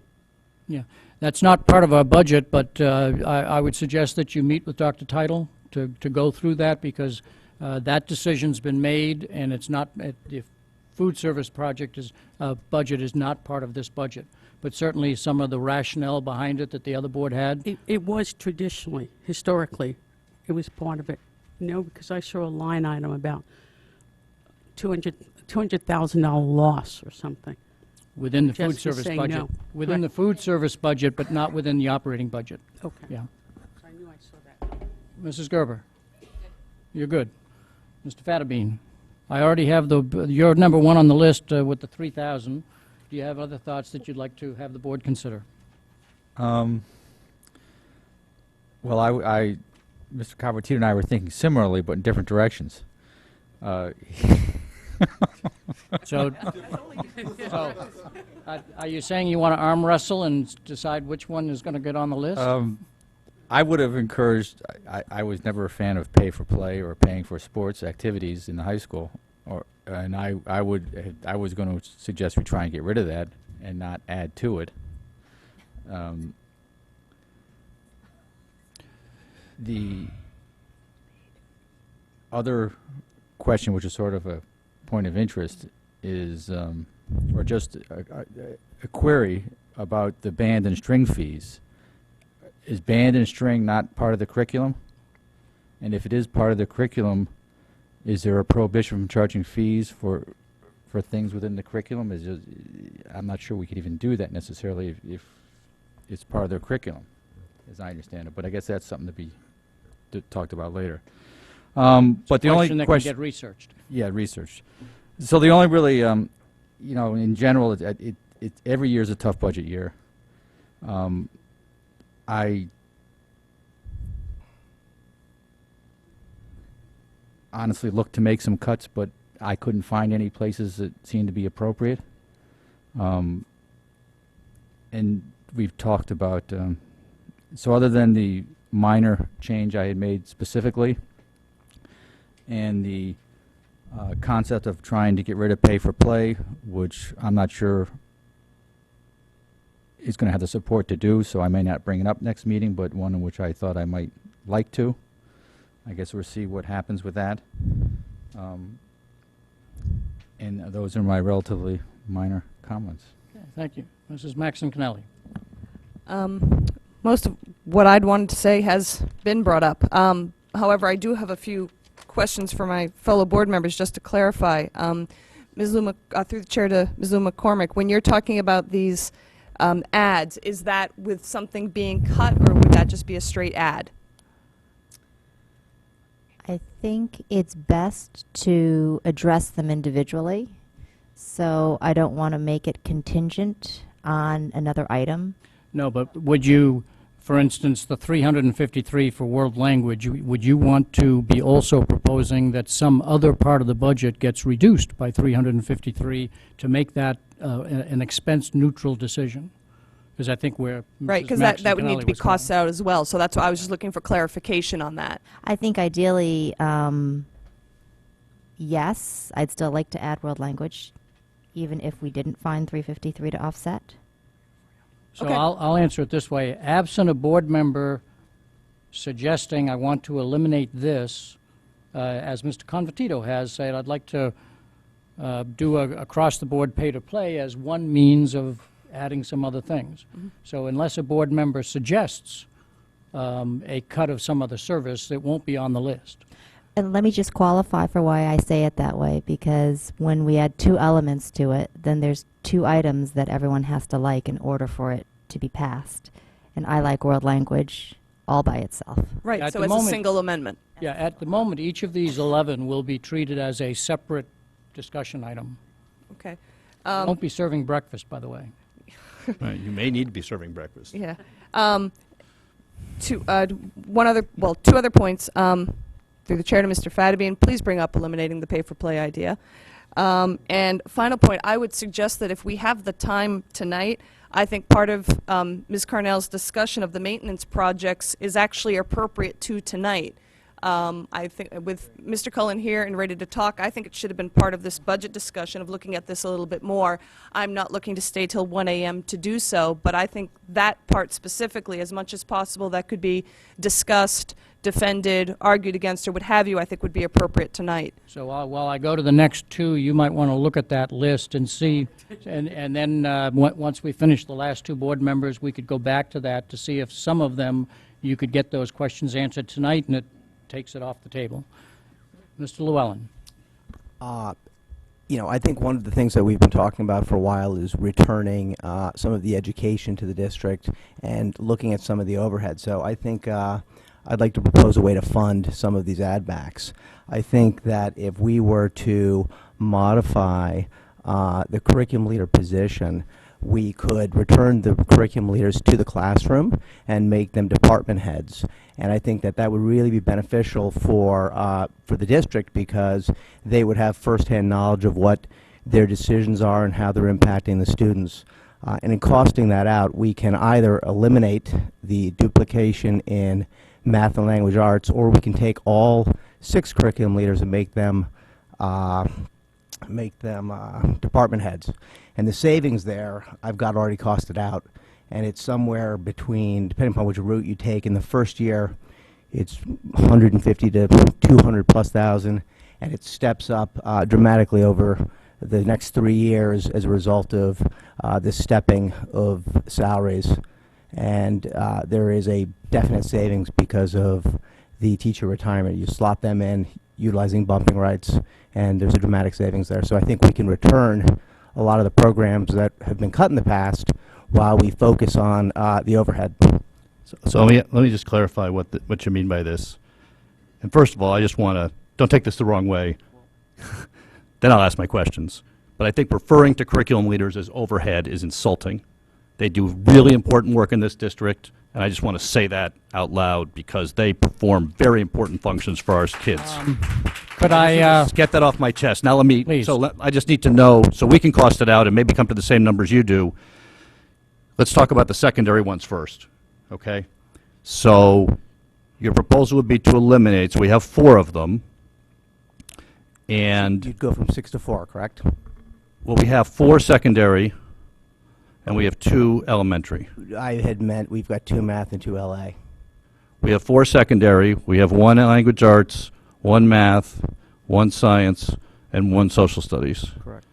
Yeah, that's not part of our budget, but I would suggest that you meet with Dr. Title to go through that, because that decision's been made, and it's not, the food service project budget is not part of this budget. But certainly some of the rationale behind it that the other board had. It was traditionally, historically, it was part of it. No, because I saw a line item about $200,000 loss or something. Within the food Just to service say budget. no. Within the food service budget, but not within the operating budget. Okay. Yeah. I knew I saw that. Mrs. Gerber? You're good. Mr. Fattabine? I already have you're number 1 on the list with the 3,000. Do you have other thoughts that you'd like to have the board consider? Well, Mr. Cavertito and I were thinking similarly, but in different directions. So, are you saying you want to arm wrestle and decide which one is going to get on the list? I would have encouraged, I was never a fan of pay for play or paying for sports activities in the high school. And I was going to suggest we try and get rid of that and not add to it. The other question, which is sort of a point of interest, is, or just a query about the band and string fees. Is band and string not part of the curriculum? And if it is part of the curriculum, is there a prohibition from charging fees for things within the curriculum? I'm not sure we could even do that necessarily if it's part of their curriculum, as I understand it. But I guess that's something to be talked about later. But the only Question that can question, get researched. yeah, research. So the only really, you know, in general, it every year is a tough budget year. I honestly looked to make some cuts, but I couldn't find any places that seemed to be appropriate. And we've talked about, so other than the minor change I had made specifically, and the concept of trying to get rid of pay for play, which I'm not sure is going to have the support to do, so I may not bring it up next meeting, but one in which I thought I might like to. I guess we'll see what happens with that. And those are my relatively minor comments. Okay, thank you. Mrs. Maxon Connelly. Most of what I'd wanted to say has been brought up. However, I do have a few questions for my fellow board members just to clarify. Ms. Lou through the chair to Ms. Lou McCormick, when you're talking about these ads, is that with something being cut, or would that just be a straight ad? I think it's best to address them individually, so I don't want to make it contingent on another item. No, but would you, for instance, the 353 for world language, would you want to be also proposing that some other part of the budget gets reduced by 353 to make that an expense-neutral decision? Because I think we're Right, because that would need to be cost out as well. So that's why I was just looking for clarification on that. I think ideally, yes, I'd still like to add world language, even if we didn't find 353 to offset. So Okay. I'll answer it this way. Absent a board member suggesting I want to eliminate this, as Mr. Convertito has said, I'd like to do a across-the-board pay-to-play as one means of adding some other things. So unless a board member suggests a cut of some other service, it won't be on the list. And let me just qualify for why I say it that way, because when we add two elements to it, then there's two items that everyone has to like in order for it to be passed. And I like world language all by itself. Right, At so the as moment- a single amendment. Yeah, at the moment, each of these 11 will be treated as a separate discussion item. Okay. Won't be serving breakfast, by the way. You may need to be serving breakfast. Yeah. Two other points. Through the chair to Mr. Fadabian, please bring up eliminating the pay-for-play idea. And final point, I would suggest that if we have the time tonight, I think part of Ms. Carnell's discussion of the maintenance projects is actually appropriate to tonight. I think with Mr. Cullen here and ready to talk, I think it should have been part of this budget discussion of looking at this a little bit more. I'm not looking to stay till 1 a.m. to do so, but I think that part specifically, as much as possible, that could be discussed, defended, argued against, or what have you, I think would be appropriate tonight. So while I go to the next two, you might want to look at that list and see, and then once we finish the last two board members, we could go back to that to see if some of them, you could get those questions answered tonight, and it takes it off the table. Mr. Llewellyn. You know, I think one of the things that we've been talking about for a while is returning some of the education to the district and looking at some of the overhead. So I think I'd like to propose a way to fund some of these add backs. I think that if we were to modify the curriculum leader position, we could return the curriculum leaders to the classroom and make them department heads. And I think that that would really be beneficial for the district, because they would have firsthand knowledge of what their decisions are and how they're impacting the students. And in costing that out, we can either eliminate the duplication in math and language arts, or we can take all 6 curriculum leaders and make them department heads. And the savings there, I've got already costed out, and it's somewhere between, depending upon which route you take, in the first year, it's 150 to 200 plus thousand, and it steps up dramatically over the next 3 years as a result of the stepping of salaries. And there is a definite savings because of the teacher retirement. You slot them in utilizing bumping rights, and there's a dramatic savings there. So I think we can return a lot of the programs that have been cut in the past while we focus on the overhead. So let me just clarify what you mean by this. And first of all, I just want to, don't take this the wrong way, then I'll ask my questions. But I think referring to curriculum leaders as overhead is insulting. They do really important work in this district, and I just want to say that out loud because they perform very important functions for our kids. Could I, Just get that off my chest. Now let me, Please. I just need to know, so we can cost it out and maybe come to the same numbers you do. Let's talk about the secondary ones first, okay? So your proposal would be to eliminate, so we have 4 of them. And, You'd go from 6 to 4, correct? well, we have 4 secondary, and we have 2 elementary. I had meant we've got 2 math and 2 LA. We have 4 secondary, we have 1 language arts, 1 math, 1 science, and 1 social studies. Correct.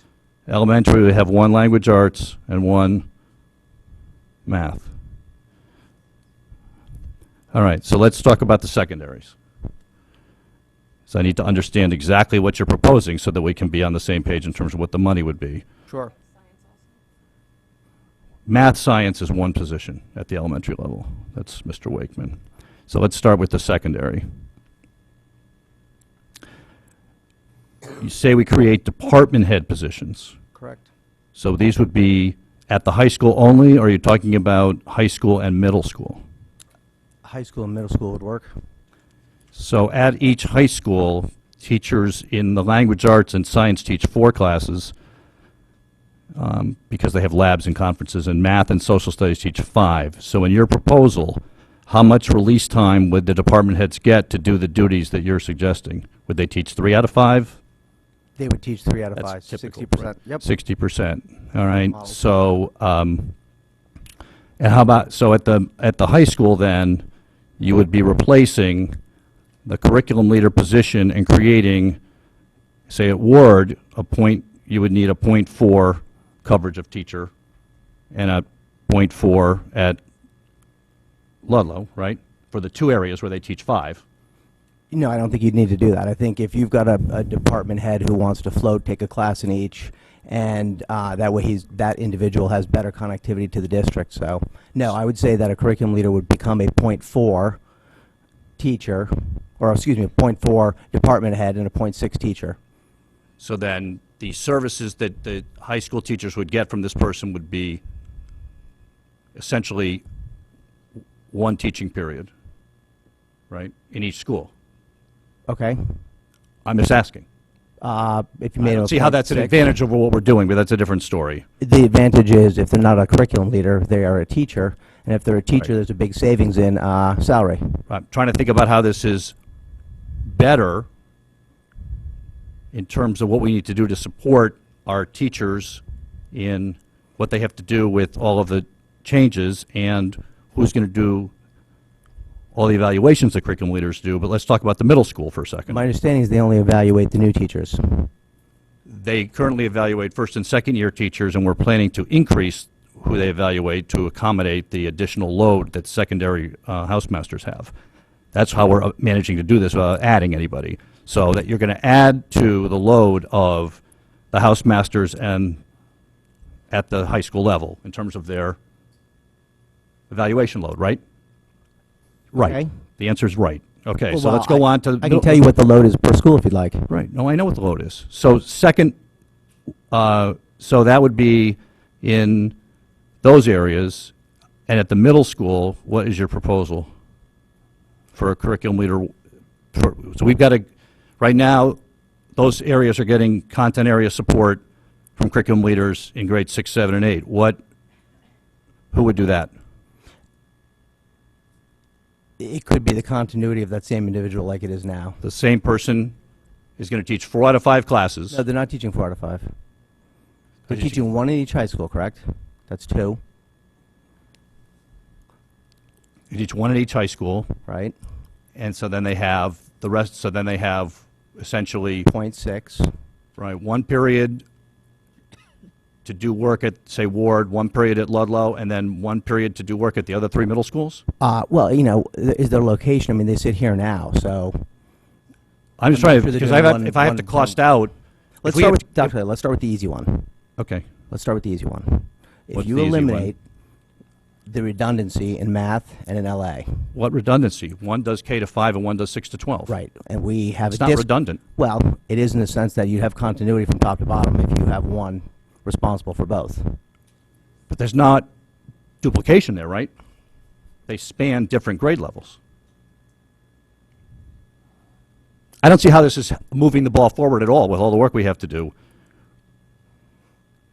Elementary, we have 1 language arts and 1 math. All right, so let's talk about the secondaries. So I need to understand exactly what you're proposing so that we can be on the same page in terms of what the money would be. Sure. Math science is 1 position at the elementary level. That's Mr. Wakeman. So let's start with the secondary. You say we create department head positions. Correct. So these would be at the high school only, or are you talking about high school and middle school? High school and middle school would work. So at each high school, teachers in the language arts and science teach 4 classes because they have labs and conferences, and math and social studies teach 5. So in your proposal, how much release time would the department heads get to do the duties that you're suggesting? Would they teach 3 out of 5? They would teach 3 out of That's 5, typical, 60%. Yep. 60%. All right. Model. So, and how about, so at the high school then, you would be replacing the curriculum leader position and creating, say at Ward, you would need a .4 coverage of teacher and a .4 at Ludlow, right? For the 2 areas where they teach 5. No, I don't think you'd need to do that. I think if you've got a department head who wants to float, take a class in each, and that way that individual has better connectivity to the district. So, no, I would say that a curriculum leader would become a .4 teacher, or excuse me, a .4 department head and a .6 teacher. So then the services that the high school teachers would get from this person would be essentially 1 teaching period, right, in each school. Okay. I'm just asking. If you I made don't a see how that's an .6. advantage over what we're doing, but that's a different story. The advantage is if they're not a curriculum leader, they are a teacher, and if they're a teacher, Right. there's a big savings in salary. I'm trying to think about how this is better in terms of what we need to do to support our teachers in what they have to do with all of the changes and who's going to do all the evaluations that curriculum leaders do. But let's talk about the middle school for a second. My understanding is they only evaluate the new teachers. They currently evaluate first and second year teachers, and we're planning to increase who they evaluate to accommodate the additional load that secondary housemasters have. That's how we're managing to do this without adding anybody. So that you're going to add to the load of the housemasters and at the high school level in terms of their evaluation load, right? Right. Okay. The answer is right. Okay, so Well, let's go on to the I can tell you what the load is per school if you'd like. Right. No, I know what the load is. So second, so that would be in those areas. And at the middle school, what is your proposal for a curriculum leader? So we've got right now, those areas are getting content area support from curriculum leaders in grades 6, 7, and 8. Who would do that? It could be the continuity of that same individual like it is now. The same person is going to teach 4 out of 5 classes. No, they're not teaching 4 out of 5. They're They're teaching 1 in each high school, correct? That's 2. You teach 1 at each high school. Right. And so then they have the rest, so then they have essentially, .6. right, one period to do work at, say, Ward, one period at Ludlow, and then one period to do work at the other 3 middle schools? Well, you know, is their location, I mean, they sit here now, so. I'm just I'm not trying, sure they're because doing if I have to cost out. Let's if we start have- with, Dr. Let's start with the easy one. Okay. Let's start with the easy one. If What's you the easy one? eliminate the redundancy in math and in LA. What redundancy? One does K to 5 and one does 6 to 12. Right, and we have It's a not redundant. Well, it is in the sense that you have continuity from top to bottom if you have one responsible for both. But there's not duplication there, right? They span different grade levels. I don't see how this is moving the ball forward at all with all the work we have to do.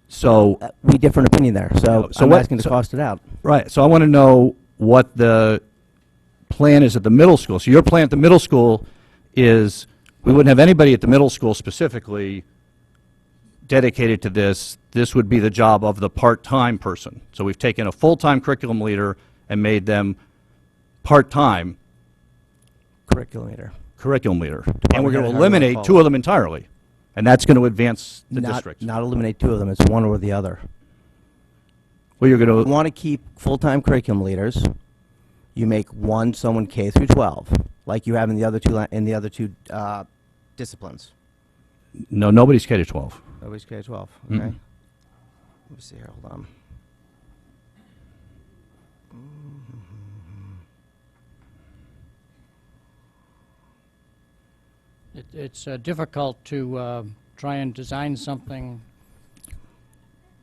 So, We differ in opinion there, so So I'm what- asking to so- cost it out. right, so I want to know what the plan is at the middle school. So your plan at the middle school is, we wouldn't have anybody at the middle school specifically dedicated to this. This would be the job of the part-time person. So we've taken a full-time curriculum leader and made them part-time Curriculum leader. curriculum leader. And Department we're going head, to however you wanna eliminate call 2 it. of them entirely. And that's going to advance the Not- district. Not eliminate 2 of them, it's one or the other. Well, you're You going to, want to keep full-time curriculum leaders, you make one someone K through 12, like you have in the other two disciplines. no, nobody's K to 12. Nobody's K 12. Mm-mm. Okay. Let me see here. Hold on. It's difficult to try and design something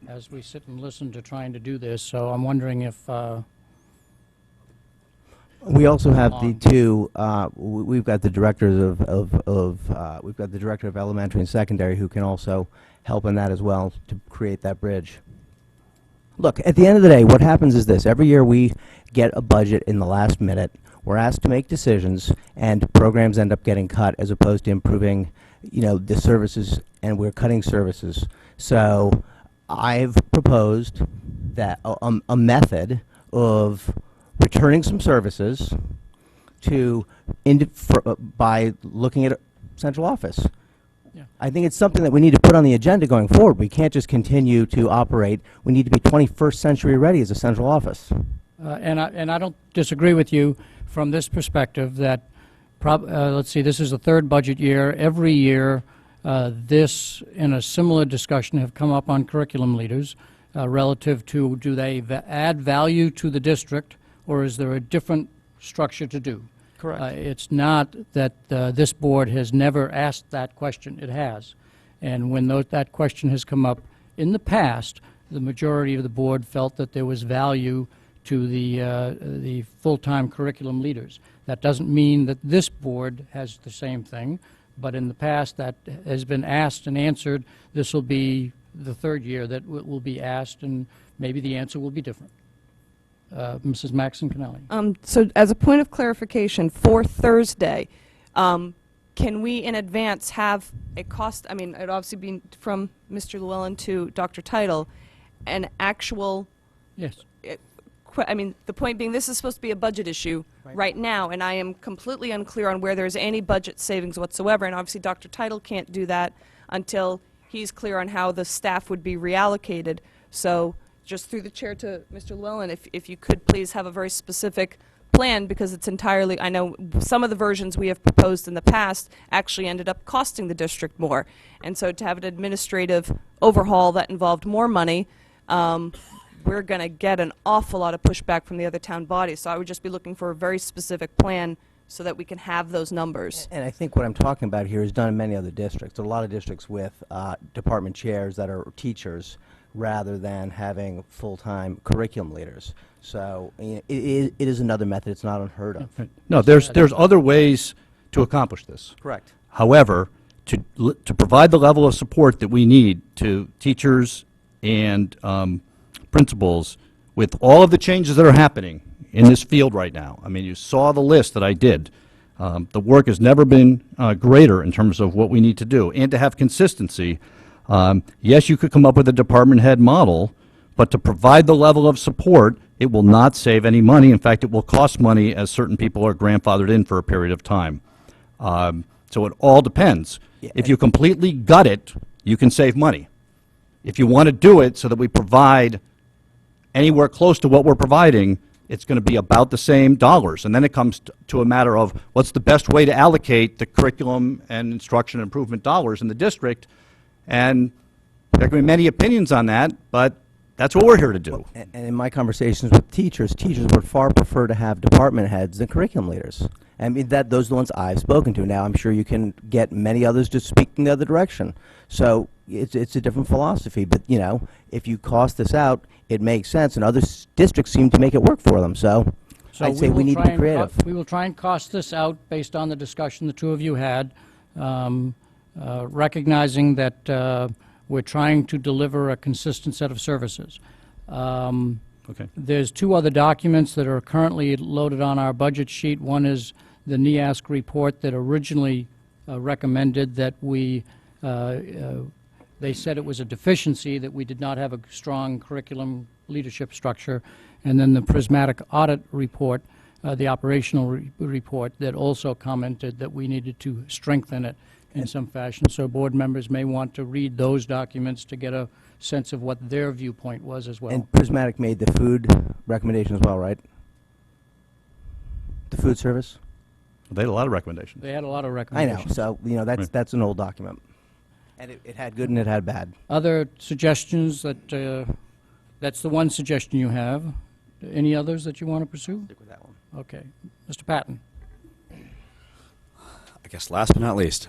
as we sit and listen to trying to do this, so I'm wondering if, We also have the Long. two. We've got the directors we've got the director of elementary and secondary who can also help in that as well to create that bridge. Look, at the end of the day, what happens is this: every year we get a budget in the last minute. We're asked to make decisions, and programs end up getting cut as opposed to improving, you know, the services, and we're cutting services. So I've proposed that a method of returning some services to by looking at central office. Yeah. I think it's something that we need to put on the agenda going forward. We can't just continue to operate. We need to be 21st century ready as a central office. and I don't disagree with you from this perspective that, let's see, this is the 3rd budget year. Every year, this and a similar discussion have come up on curriculum leaders relative to, do they add value to the district, or is there a different structure to do? Correct. It's not that this board has never asked that question. It has. And when that question has come up in the past, the majority of the board felt that there was value to the full-time curriculum leaders. That doesn't mean that this board has the same thing, but in the past that has been asked and answered. This will be the 3rd year that will be asked, and maybe the answer will be different. Mrs. Maxon Connelly. So as a point of clarification, for Thursday, can we in advance have a cost, I mean, it obviously be from Mr. Llewellyn to Dr. Title, an actual, Yes. I mean, the point being, this is supposed to be a budget issue right now, and I am completely unclear on where there's any budget savings whatsoever, and obviously Dr. Title can't do that until he's clear on how the staff would be reallocated. So just through the chair to Mr. Llewellyn, if you could please have a very specific plan, because it's entirely, I know some of the versions we have proposed in the past actually ended up costing the district more. And so to have an administrative overhaul that involved more money, we're going to get an awful lot of pushback from the other town bodies. So I would just be looking for a very specific plan so that we can have those numbers. And I think what I'm talking about here is done in many other districts. There are a lot of districts with department chairs that are teachers rather than having full-time curriculum leaders. So it is another method. It's not unheard of. No, there's other ways to accomplish this. Correct. However, to provide the level of support that we need to teachers and principals with all of the changes that are happening in this field right now. I mean, you saw the list that I did. The work has never been greater in terms of what we need to do. And to have consistency, yes, you could come up with a department head model, but to provide the level of support, It will not save any money. In fact, it will cost money as certain people are grandfathered in for a period of time. So it all depends. If you completely gut it, you can save money. If you want to do it so that we provide anywhere close to what we're providing, it's going to be about the same dollars. And then it comes to a matter of what's the best way to allocate the curriculum and instruction improvement dollars in the district. And there can be many opinions on that, but that's what we're here to do. And in my conversations with teachers would far prefer to have department heads than curriculum leaders. I mean, those are the ones I've spoken to. Now, I'm sure you can get many others to speak in the other direction. So it's a different philosophy. But, you know, if you cost this out, it makes sense. And other districts seem to make it work for them. So I'd say we need to be creative. We will try and cost this out based on the discussion the two of you had, recognizing that we're trying to deliver a consistent set of services. Okay. There's two other documents that are currently loaded on our budget sheet. One is the NEASC report that originally recommended that we, they said it was a deficiency, that we did not have a strong curriculum leadership structure. And then the prismatic audit report, the operational report, that also commented that we needed to strengthen it in some fashion. So board members may want to read those documents to get a sense of what their viewpoint was as well. And Prismatic made the food recommendation as well, right? The food service? They had a lot of recommendations. They had a lot of I recommendations. know. So, you know, that's an old document. And it had good and it had bad. Other suggestions that, that's the one suggestion you have. Any others that you want to pursue? Stick with that one. Okay. Mr. Patton. I guess last but not least,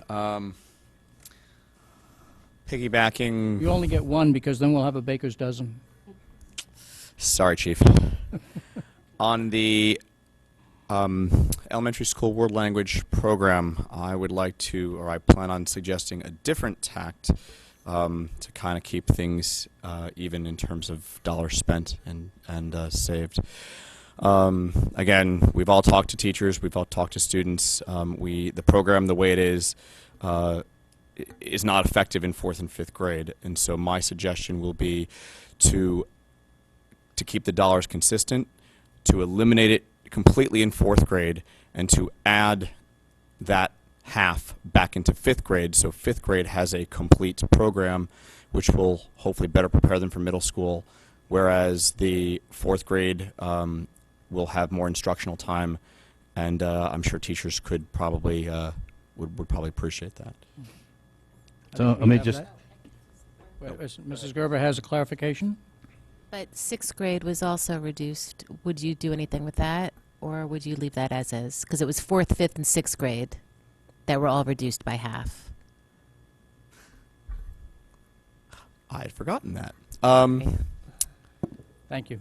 piggybacking. You only get one because then we'll have a baker's dozen. Sorry, Chief. On the elementary school world language program, I would like to, or I plan on suggesting a different tact to kind of keep things even in terms of dollars spent and saved. Again, we've all talked to teachers, we've all talked to students. The program, the way it is not effective in 4th and 5th grade, and so my suggestion will be to keep the dollars consistent, to eliminate it completely in 4th grade, and to add that half back into 5th grade, so 5th grade has a complete program, which will hopefully better prepare them for middle school, whereas the 4th grade will have more instructional time, and I'm sure teachers could probably would probably appreciate that. So let me just. Mrs. Gerber has a clarification. But 6th grade was also reduced. Would you do anything with that, or would you leave that as is? Because it was 4th, 5th, and 6th grade that were all reduced by half. I had forgotten that. Thank you.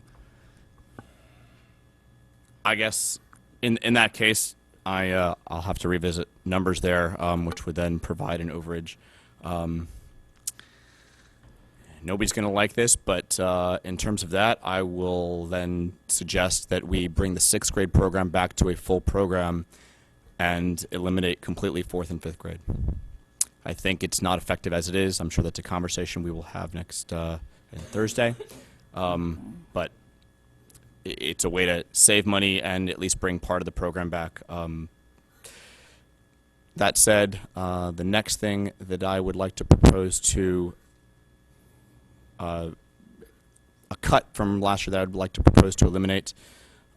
I guess in that case, I'll have to revisit numbers there, which would then provide an overage. Nobody's going to like this, but in terms of that, I will then suggest that we bring the 6th grade program back to a full program and eliminate completely 4th and 5th grade. I think it's not effective as it is. I'm sure that's a conversation we will have next Thursday. But it's a way to save money and at least bring part of the program back. That said, the next thing that I would like to propose to a cut from last year that I would like to propose to eliminate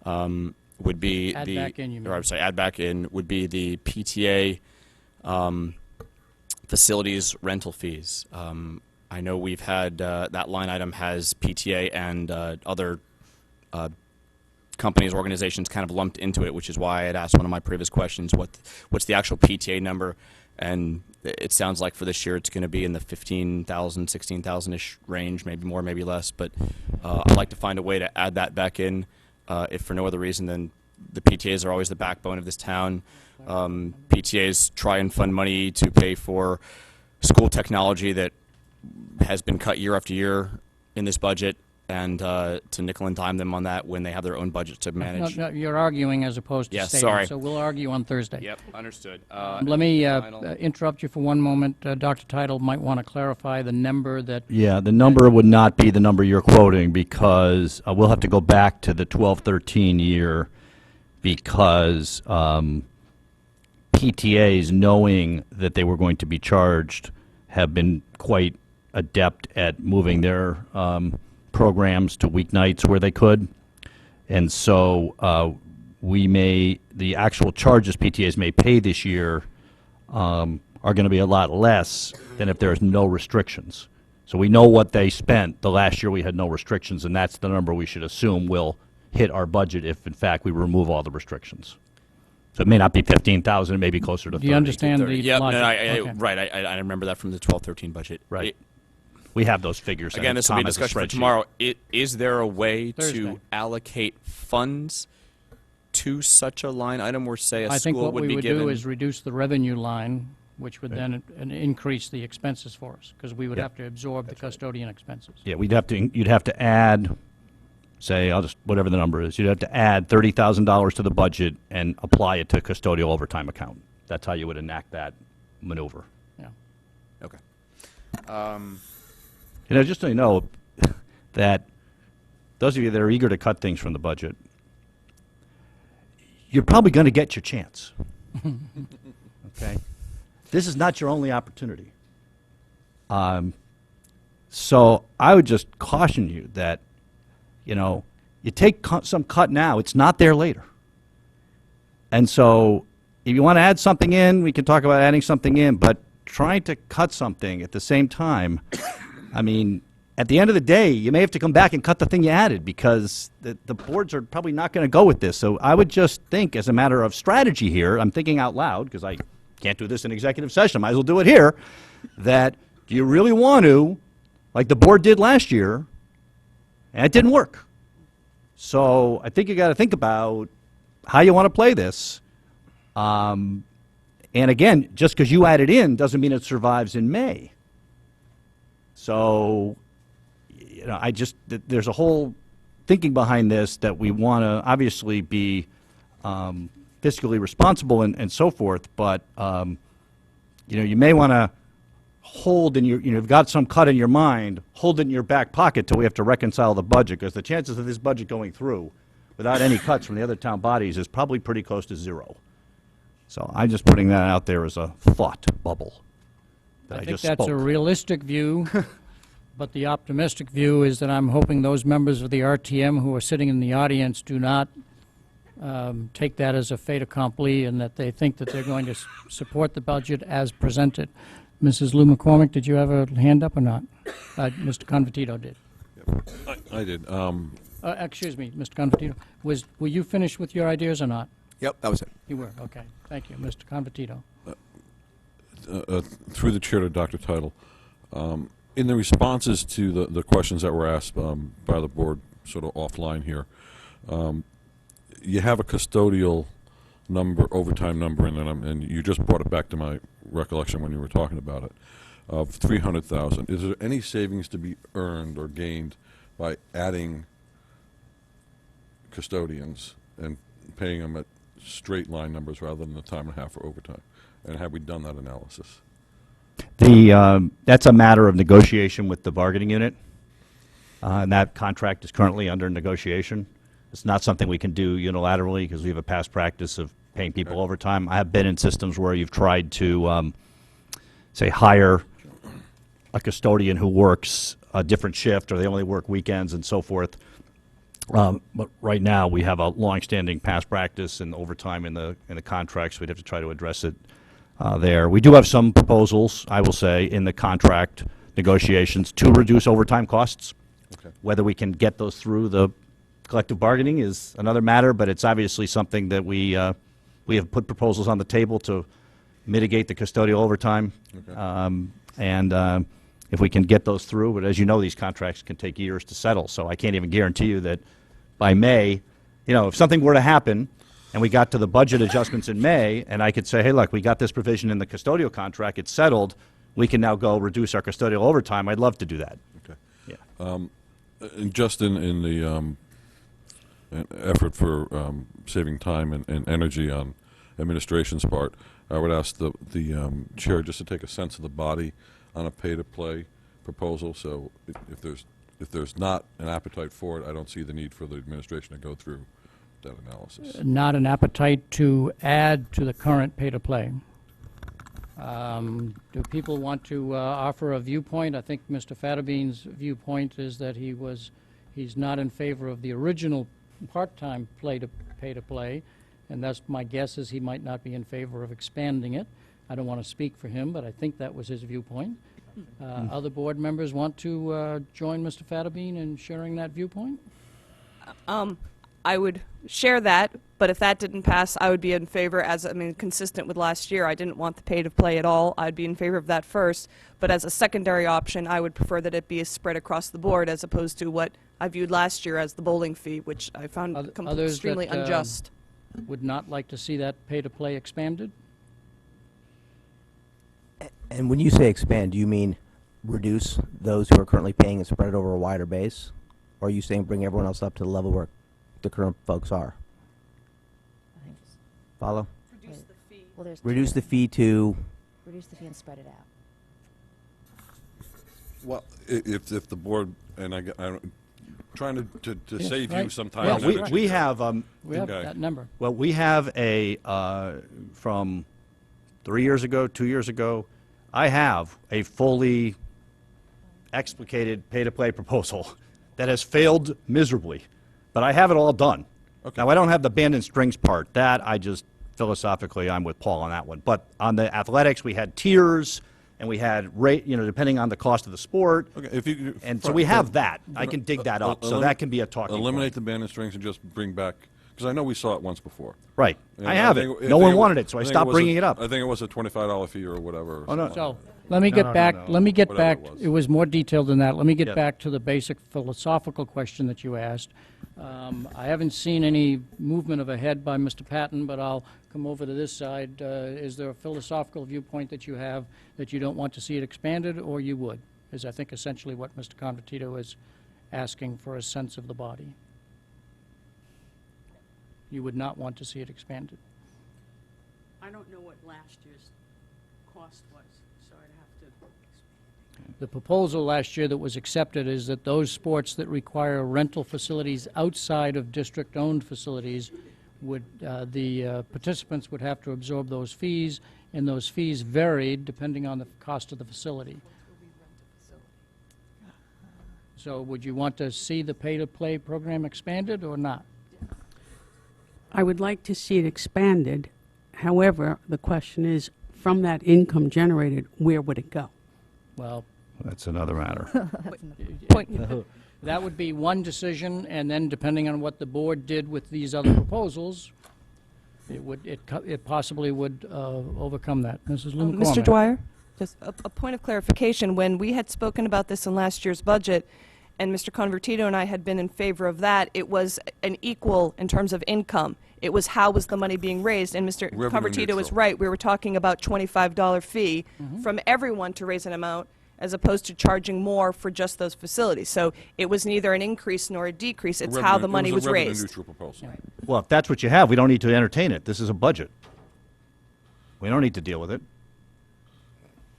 would be Add back in, you mean. or I'm sorry, add back in would be the PTA facilities rental fees. I know we've had that line item has PTA and other companies, organizations kind of lumped into it, which is why I had asked one of my previous questions, what's the actual PTA number? And it sounds like for this year it's going to be in the 15,000, 16,000-ish range, maybe more, maybe less. But I'd like to find a way to add that back in, if for no other reason than the PTAs are always the backbone of this town. PTAs try and fund money to pay for school technology that has been cut year after year in this budget. and to nickel and dime them on that when they have their own budget to manage. No, you're arguing as opposed to Yeah, stating. sorry. So we'll argue on Thursday. Yep, understood. Let me interrupt you for one moment. Dr. Title might want to clarify the number that. Yeah, the number would not be the number you're quoting because we'll have to go back to the 12-13 year because PTAs, knowing that they were going to be charged, have been quite adept at moving their programs to weeknights where they could. And so the actual charges PTAs may pay this year are going to be a lot less than if there's no restrictions. So we know what they spent the last year we had no restrictions, and that's the number we should assume will hit our budget if, in fact, we remove all the restrictions. So it may not be 15,000, it may be closer to 30. Do you understand the Yep, logic? no, Okay. right. I remember that from the 12-13 budget. Right. We have those figures. Again, and this will be a Tom has discussion for spreadsheet. tomorrow. Is there a way Thursday. to allocate funds to such a line item where, say, a I think school what would we be would given? do is reduce the revenue line, which would then increase the expenses for us, because we would have to absorb the custodian expenses. Yeah, you'd have to add, say, whatever the number is, you'd have to add $30,000 to the budget and apply it to custodial overtime account. That's how you would enact that maneuver. Yeah. Okay. Just so you know, that those of you that are eager to cut things from the budget, you're probably going to get your chance. Okay? This is not your only opportunity. So I would just caution you that, you take some cut now, it's not there later. And so if you want to add something in, we can talk about adding something in, but trying to cut something at the same time, I mean, at the end of the day, you may have to come back and cut the thing you added because the boards are probably not going to go with this. So I would just think, as a matter of strategy here, I'm thinking out loud because I can't do this in executive session, I might as well do it here, that do you really want to, like the board did last year, and it didn't work. So I think you got to think about how you want to play this. And again, just because you add it in doesn't mean it survives in May. So, there's a whole thinking behind this that we want to obviously be fiscally responsible and so forth, but, you may want to hold in your, you've got some cut in your mind, hold it in your back pocket till we have to reconcile the budget, because the chances of this budget going through without any cuts from the other town bodies is probably pretty close to zero. So I'm just putting that out there as a thought bubble. I think that's a realistic view, but the optimistic view is that I'm hoping those members of the RTM who are sitting in the audience do not take that as a fait accompli and that they think that they're going to support the budget as presented. Mrs. Lou McCormick, did you have a hand up or not? Mr. Convertito did. I did. Excuse me, Mr. Convertito. Were you finished with your ideas or not? Yep, that was it. You were, okay. Thank you. Mr. Convertito. Through the chair to Dr. Title, in the responses to the questions that were asked by the board sort of offline here, you have a custodial number, overtime number, and you just brought it back to my recollection when you were talking about it, of $300,000. Is there any savings to be earned or gained by adding custodians and paying them at straight line numbers rather than the time and a half for overtime? And have we done that analysis? That's a matter of negotiation with the bargaining unit, and that contract is currently under negotiation. It's not something we can do unilaterally because we have a past practice of paying people overtime. I have been in systems where you've tried to, say, hire a custodian who works a different shift or they only work weekends and so forth. But right now we have a long-standing past practice and overtime in the contracts. We'd have to try to address it there. We do have some proposals, I will say, in the contract negotiations to reduce overtime costs. Okay. Whether we can get those through the collective bargaining is another matter, but it's obviously something that we have put proposals on the table to mitigate the custodial overtime. Okay. If we can get those through, but as you know, these contracts can take years to settle, so I can't even guarantee you that by May, if something were to happen and we got to the budget adjustments in May, and I could say, hey, look, we got this provision in the custodial contract, it's settled, we can now go reduce our custodial overtime, I'd love to do that. Okay. Yeah. Just in the an effort for saving time and energy on administration's part, I would ask the chair just to take a sense of the body on a pay-to-play proposal. So if there's not an appetite for it, I don't see the need for the administration to go through that analysis. Not an appetite to add to the current pay-to-play. Do people want to offer a viewpoint? I think Mr. Fatabean's viewpoint is that he's not in favor of the original part-time pay-to-play, and that's my guess is he might not be in favor of expanding it. I don't want to speak for him, but I think that was his viewpoint. Other board members want to join Mr. Fatabean in sharing that viewpoint? I would share that, but if that didn't pass, I would be in favor, consistent with last year. I didn't want the pay-to-play at all. I'd be in favor of that first, but as a secondary option, I would prefer that it be spread across the board as opposed to what I viewed last year as the bowling fee, which I found extremely unjust. Would not like to see that pay-to-play expanded? And when you say expand, do you mean reduce those who are currently paying and spread it over a wider base? Or are you saying bring everyone else up to the level where the current folks are? Follow? Reduce the fee. Well, there's Reduce the fee to... Reduce the fee and spread it out. Well, if the board, and I'm trying to Yes, save you right. some time. Well, and We energy. we have, We have Okay. that number. well, we have a, from 3 years ago, 2 years ago, I have a fully explicated pay-to-play proposal that has failed miserably, but I have it all done. Okay. Now, I don't have the band and strings part. That, I just, philosophically, I'm with Paul on that one. But on the athletics, we had tiers, and we had rate, depending on the cost of the sport. Okay, if you. And so we have that. I can dig that up, so that can be a talking Eliminate point. the band and strings and just bring back, because I know we saw it once before. Right. And I have it. think- No one think wanted it, so I think stopped was bringing it up. I think it was a $25 fee or whatever. or Oh, no. something So, like that. let me get back, let me get Whatever back, it was. it was more detailed than that. Let me get Yeah. back to the basic philosophical question that you asked. I haven't seen any movement of a head by Mr. Patton, but I'll come over to this side. Is there a philosophical viewpoint that you have that you don't want to see it expanded, or you would? Is, I think, essentially what Mr. Convertito is asking for a sense of the body. You would not want to see it expanded. I don't know what last year's cost was, so I'd have to. The proposal last year that was accepted is that those sports that require rental facilities outside of district-owned facilities would, the participants would have to absorb those fees, and those fees varied depending on the cost of the facility. So would you want to see the pay-to-play program expanded or not? I would like to see it expanded. However, the question is, from that income generated, where would it go? Well, That's another matter. that would be one decision, and then depending on what the board did with these other proposals, it possibly would overcome that. Mrs. Lou McCormick. Mr. Dwyer? Just a point of clarification. When we had spoken about this in last year's budget, and Mr. Convertito and I had been in favor of that, it was an equal in terms of income. It was how was the money being raised, and Mr. Revenue Convertito was neutral. right. We were talking about $25 fee from everyone to raise an amount, as opposed to charging more for just those facilities. So it was neither an increase nor a decrease. It's how the money was It was a raised. revenue-neutral proposal. Well, if that's what you have, we don't need to entertain it. This is a budget. We don't need to deal with it.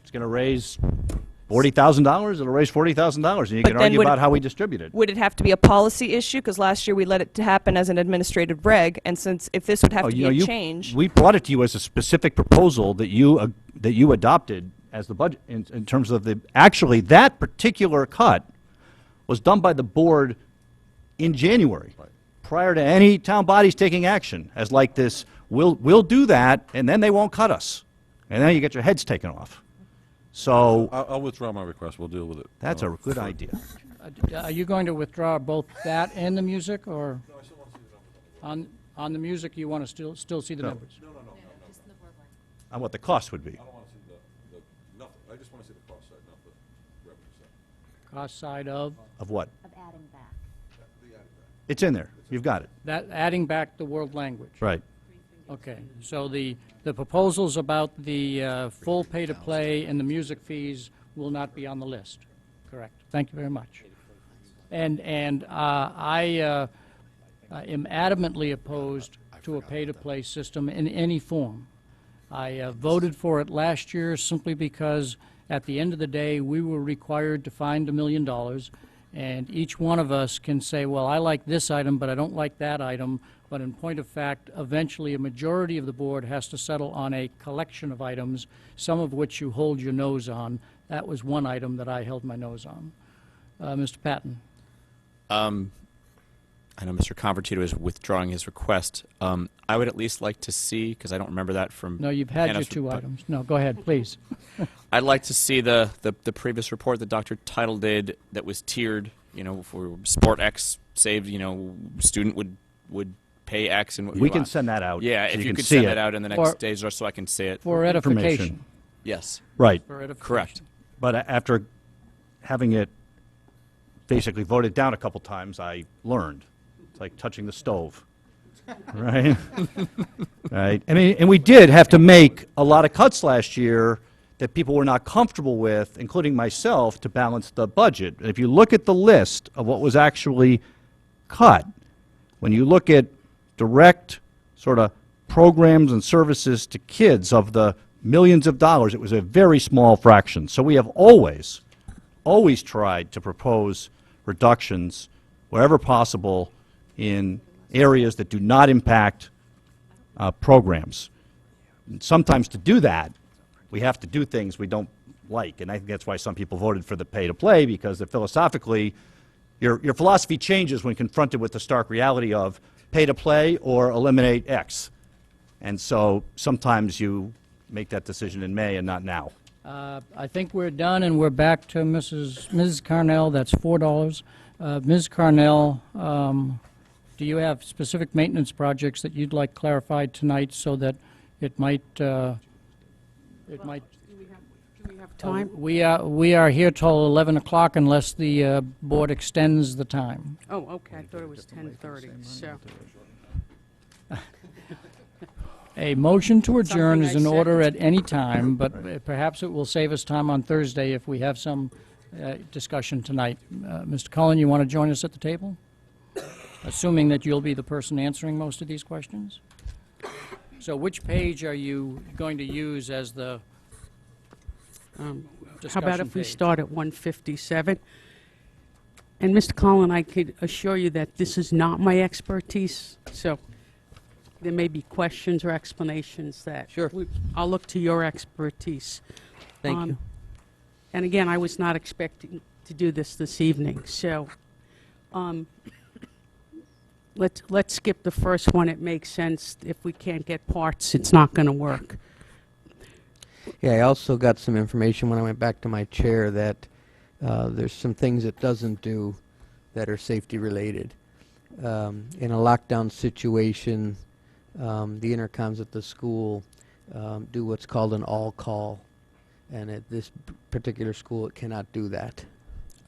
It's going to raise $40,000, it'll raise $40,000, and you But can then argue would about it- how we distribute it. Would it have to be a policy issue? Because last year we let it to happen as an administrative reg, and since if this would have Oh, to you be know, a change. We brought it to you as a specific proposal that you adopted as the budget, in terms of the, actually, that particular cut was done by the board in January, prior to any town bodies taking action, as like this, we'll do that, and then they won't cut us. And then you get your heads taken off. So, I'll withdraw my request. We'll deal with it. that's a good idea. Are you going to withdraw both that and the music, or? On the music, you want to still see the No. numbers? On what the cost would be. I don't want to see nothing. I just want to see the cost side, not the revenue side. Cost side of? Of what? Of adding back. It's in there. You've got it. That, adding back the world language. Right. Okay, so the proposals about the full pay-to-play and the music fees will not be on the list, correct? Thank you very much. And I am adamantly opposed to a pay-to-play system in any form. I voted for it last year simply because at the end of the day, we were required to find $1 million, and each one of us can say, well, I like this item, but I don't like that item. But in point of fact, eventually a majority of the board has to settle on a collection of items, some of which you hold your nose on. That was one item that I held my nose on. Mr. Patton. I know Mr. Convertito is withdrawing his request. I would at least like to see, because I don't remember that from... No, you've had your Hannah's two report. items. No, go ahead, please. I'd like to see the previous report that Dr. Title did that was tiered, for Sport X saved, student would pay X. And We can send that out. Yeah, so if you can could see send it. that out in the next days or so I can see it. For edification. Information. Yes. Right. For edification. Correct. But after having it basically voted down a couple times, I learned. It's like touching the stove, right? Right. I mean, and we did have to make a lot of cuts last year that people were not comfortable with, including myself, to balance the budget. And if you look at the list of what was actually cut, when you look at direct sort of programs and services to kids of the millions of dollars, it was a very small fraction. So we have always tried to propose reductions wherever possible in areas that do not impact programs. And sometimes to do that, we have to do things we don't like, and I think that's why some people voted for the pay-to-play, because philosophically, your philosophy changes when confronted with the stark reality of pay-to-play or eliminate X. And so sometimes you make that decision in May and not now. I think we're done, and we're back to Mrs. Carnell. That's $4. Ms. Carnell, do you have specific maintenance projects that you'd like clarified tonight so that it might? Do we have time? We are here till 11 o'clock unless the board extends the time. Oh, okay, I thought it was 10:30, so. A motion to adjourn Something is in I order second. at any time, but perhaps it will save us time on Thursday if we have some discussion tonight. Mr. Cullen, you want to join us at the table? Assuming that you'll be the person answering most of these questions? So which page are you going to use as the How discussion about if we page? start at 157? And Mr. Cullen, I could assure you that this is not my expertise, so there may be questions or explanations that. Sure. I'll look to your expertise. Thank you. And again, I was not expecting to do this evening, so let's skip the first one. It makes sense. If we can't get parts, it's not going to work. Yeah, I also got some information when I went back to my chair that there's some things it doesn't do that are safety related. In a lockdown situation, the intercoms at the school do what's called an all call, and at this particular school it cannot do that.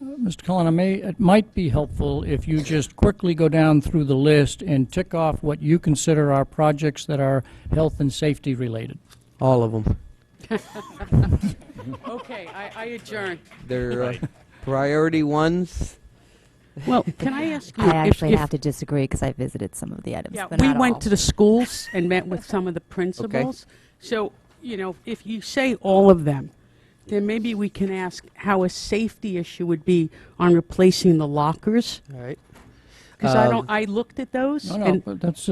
Mr. Cullen, it might be helpful if you just quickly go down through the list and tick off what you consider are projects that are health and safety related. All of them. Okay, I adjourn. They're priority ones. Well, can I ask you? I actually if, have to disagree because I visited some of the items, Yeah, but we not went all. to the schools and met with some of the principals. So, if you say all of them, then maybe we can ask how a safety issue would be on replacing the lockers. All right. Because I looked at those. No, and but that's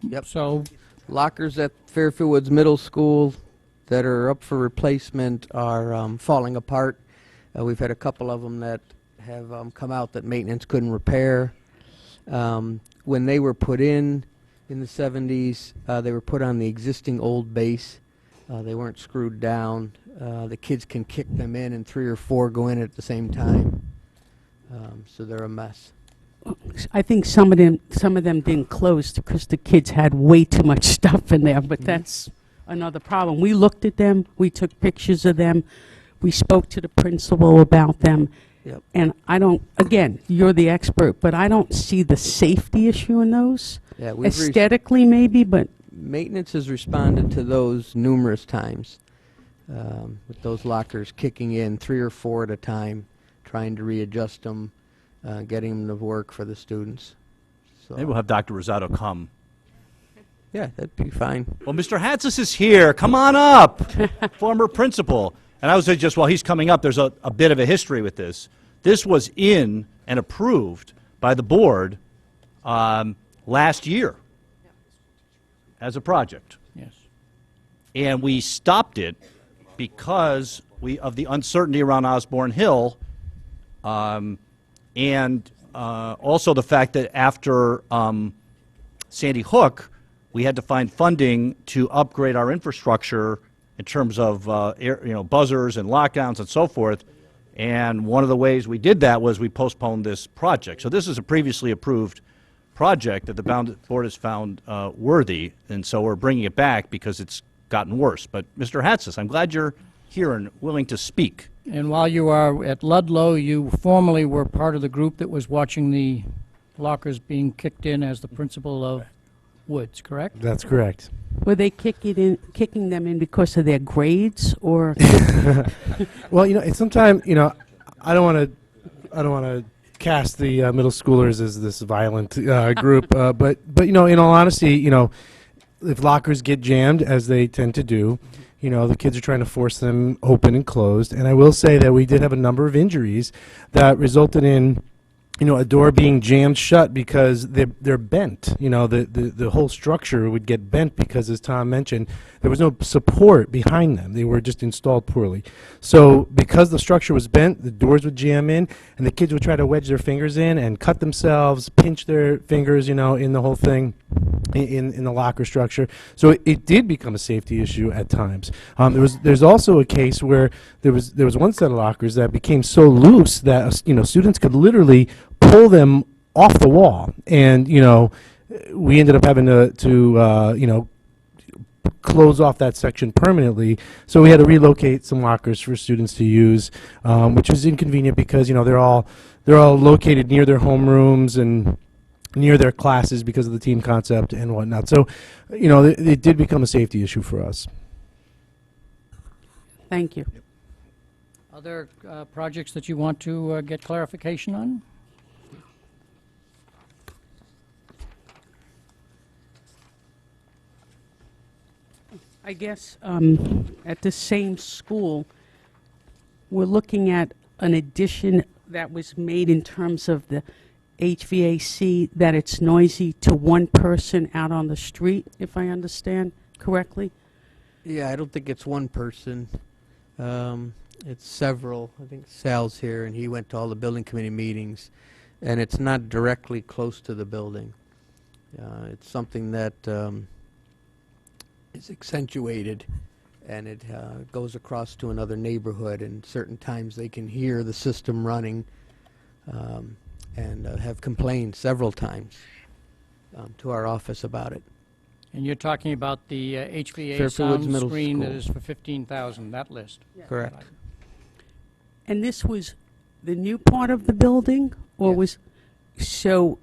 Yep. so. Lockers at Fairfield Woods Middle School that are up for replacement are falling apart. We've had a couple of them that have come out that maintenance couldn't repair. When they were put in the 70s, they were put on the existing old base. They weren't screwed down. The kids can kick them in and 3 or 4 go in at the same time. So they're a mess. I think some of them didn't close because the kids had way too much stuff in there, but that's another problem. We looked at them, we took pictures of them, we spoke to the principal about them, Yep. and again, you're the expert, but I don't see the safety issue in those. Yeah, we've Aesthetically, maybe, but maintenance has responded to those numerous times, with those lockers kicking in 3 or 4 at a time, trying to readjust them. getting them to work for the students. So, Maybe we'll have Dr. Rosado come. yeah, that'd be fine. Well, Mr. Hatzis is here. Come on up, former principal. And I would say just while he's coming up, there's a bit of a history with this. This was in and approved by the board last year as a project. Yes. And we stopped it because of the uncertainty around Osborne Hill, and also the fact that after Sandy Hook, we had to find funding to upgrade our infrastructure in terms of buzzers and lockdowns and so forth. And one of the ways we did that was we postponed this project. So this is a previously approved project that the board has found worthy, and so we're bringing it back because it's gotten worse. But Mr. Hatzis, I'm glad you're here and willing to speak. And while you are at Ludlow, you formerly were part of the group that was watching the lockers being kicked in as the principal of Woods, correct? That's correct. Were they kicking them in because of their grades, or? Well, it's sometimes, I don't want to cast the middle schoolers as this violent group, but in all honesty, if lockers get jammed, as they tend to do, the kids are trying to force them open and closed. And I will say that we did have a number of injuries that resulted in a door being jammed shut because they're bent. The whole structure would get bent because, as Tom mentioned, there was no support behind them. They were just installed poorly. So because the structure was bent, the doors would jam in, and the kids would try to wedge their fingers in and cut themselves, pinch their fingers, in the whole thing, in the locker structure. So it did become a safety issue at times. There's also a case where there was one set of lockers that became so loose that students could literally pull them off the wall, and we ended up having to close off that section permanently. So we had to relocate some lockers for students to use, which was inconvenient because they're all located near their homerooms and near their classes because of the team concept and whatnot. So it did become a safety issue for us. Thank you. Other projects that you want to get clarification on? I guess at the same school, we're looking at an addition that was made in terms of the HVAC, that it's noisy to one person out on the street, if I understand correctly. Yeah, I don't think it's one person. It's several. I think Sal's here, and he went to all the building committee meetings, and it's not directly close to the building. It's something that is accentuated, and it goes across to another neighborhood, and certain times they can hear the system running, and have complained several times to our office about it. And you're talking about the HVA Fairfield Woods sound Middle screen that School. is for $15,000, that list. Yeah. Correct. And this was the new part of the building, or was, so,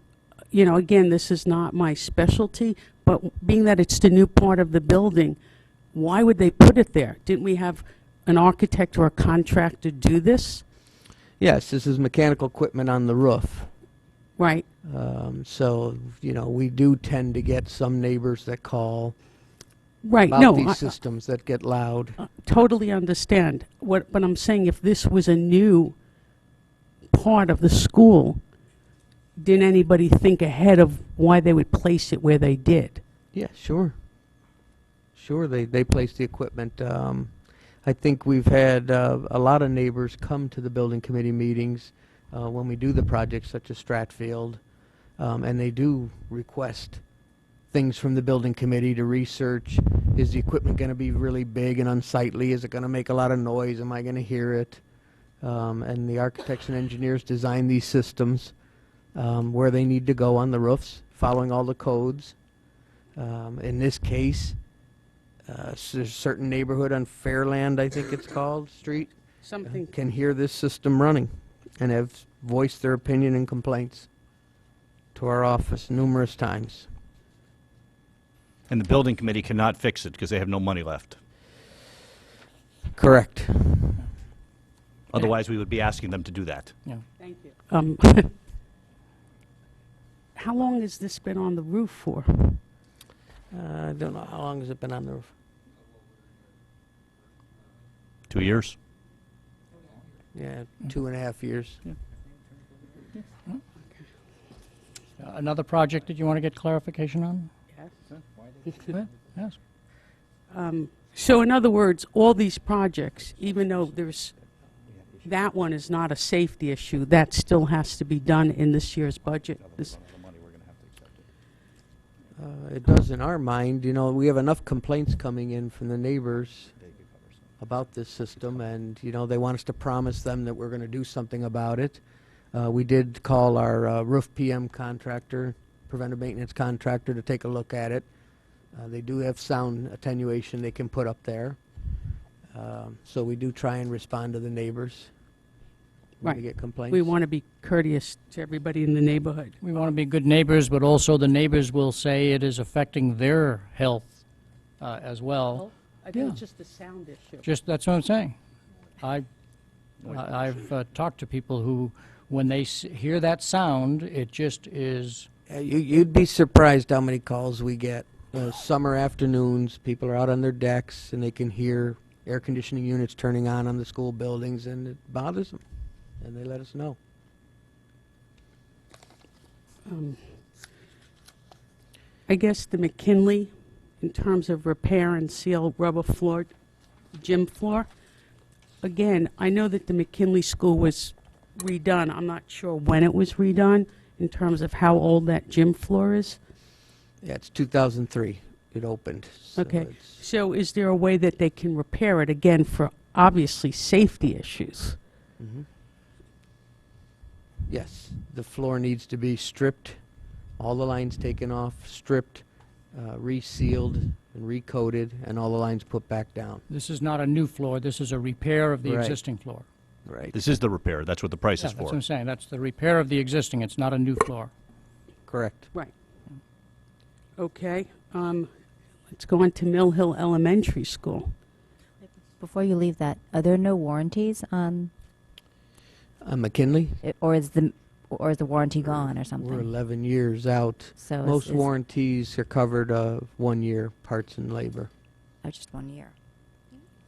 again, this is not my specialty, but being that it's the new part of the building, why would they put it there? Didn't we have an architect or a contractor do this? Yes, this is mechanical equipment on the roof. Right. So, we do tend to get some neighbors that call Right. about No, these systems that get loud. Totally understand. But I'm saying, if this was a new part of the school, didn't anybody think ahead of why they would place it where they did? Yeah, sure. Sure, they place the equipment. I think we've had a lot of neighbors come to the building committee meetings when we do the projects such as Stratfield, and they do request things from the building committee to research. Is the equipment going to be really big and unsightly? Is it going to make a lot of noise? Am I going to hear it? And the architects and engineers design these systems where they need to go on the roofs, following all the codes. In this case, there's a certain neighborhood on Fairland, I think it's called, street, Something. can hear this system running and have voiced their opinion and complaints to our office numerous times. And the building committee cannot fix it because they have no money left. Correct. Otherwise, we would be asking them to do that. Yeah. Thank you. how long has this been on the roof for? I don't know, how long has it been on the roof? 2 years? Yeah, 2.5 years. Another project that you want to get clarification on? Yes. So in other words, all these projects, even though that one is not a safety issue, that still has to be done in this year's budget. It does in our mind. You know, we have enough complaints coming in from the neighbors about this system, and, you know, they want us to promise them that we're going to do something about it. We did call our roof PM contractor, preventive maintenance contractor, to take a look at it. They do have sound attenuation they can put up there. So we do try and respond to the neighbors when we get complaints. We want to be courteous to everybody in the neighborhood. We want to be good neighbors, but also the neighbors will say it is affecting their health as well. I think it's just a sound issue. That's what I'm saying. I've talked to people who, when they hear that sound, it just is. You'd be surprised how many calls we get. Summer afternoons, people are out on their decks and they can hear air conditioning units turning on the school buildings, and it bothers them, and they let us know. I guess the McKinley, in terms of repair and seal rubber floor, gym floor, again, I know that the McKinley school was redone. I'm not sure when it was redone in terms of how old that gym floor is. Yeah, it's 2003 it opened. So Okay, so is there a way that they can repair it again for obviously safety issues? Yes, the floor needs to be stripped, all the lines taken off, stripped, resealed, and recoated, and all the lines put back down. This is not a new floor. This is a repair of the Right. existing floor. Right. This is the repair. That's what the price Yeah, is that's what for. I'm saying. That's the repair of the existing. It's not a new floor. Correct. Right. Okay, let's go on to Mill Hill Elementary School. Before you leave that, are there no warranties on, McKinley, or is the warranty gone or something? we're 11 years out. So Most is warranties are covered 1 year, parts and labor. oh, just 1 year.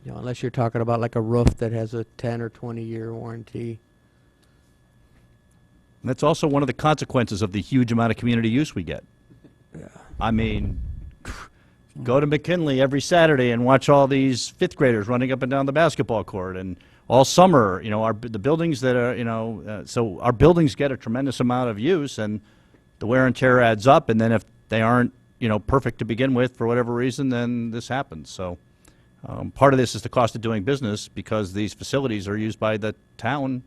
You know, unless you're talking about like a roof that has a 10 or 20-year warranty. And that's also one of the consequences of the huge amount of community use we get. I mean, go to McKinley every Saturday and watch all these fifth graders running up and down the basketball court, and all summer, you know, the buildings that are, you know, so our buildings get a tremendous amount of use, and the wear and tear adds up, and then if they aren't, you know, perfect to begin with for whatever reason, then this happens. So part of this is the cost of doing business, because these facilities are used by the town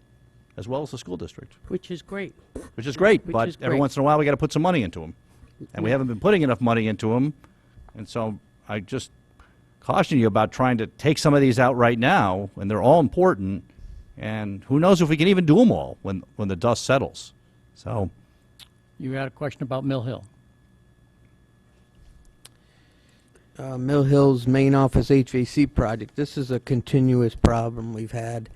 as well as the school district. Which is great. Which is great, Which but is every great. once in a while we got to put some money into them. And we haven't been putting enough money into them. And so I just caution you about trying to take some of these out right now, and they're all important. And who knows if we can even do them all when the dust settles. So You had a question about Mill Hill. Mill Hill's main office HVAC project. This is a continuous problem we've had.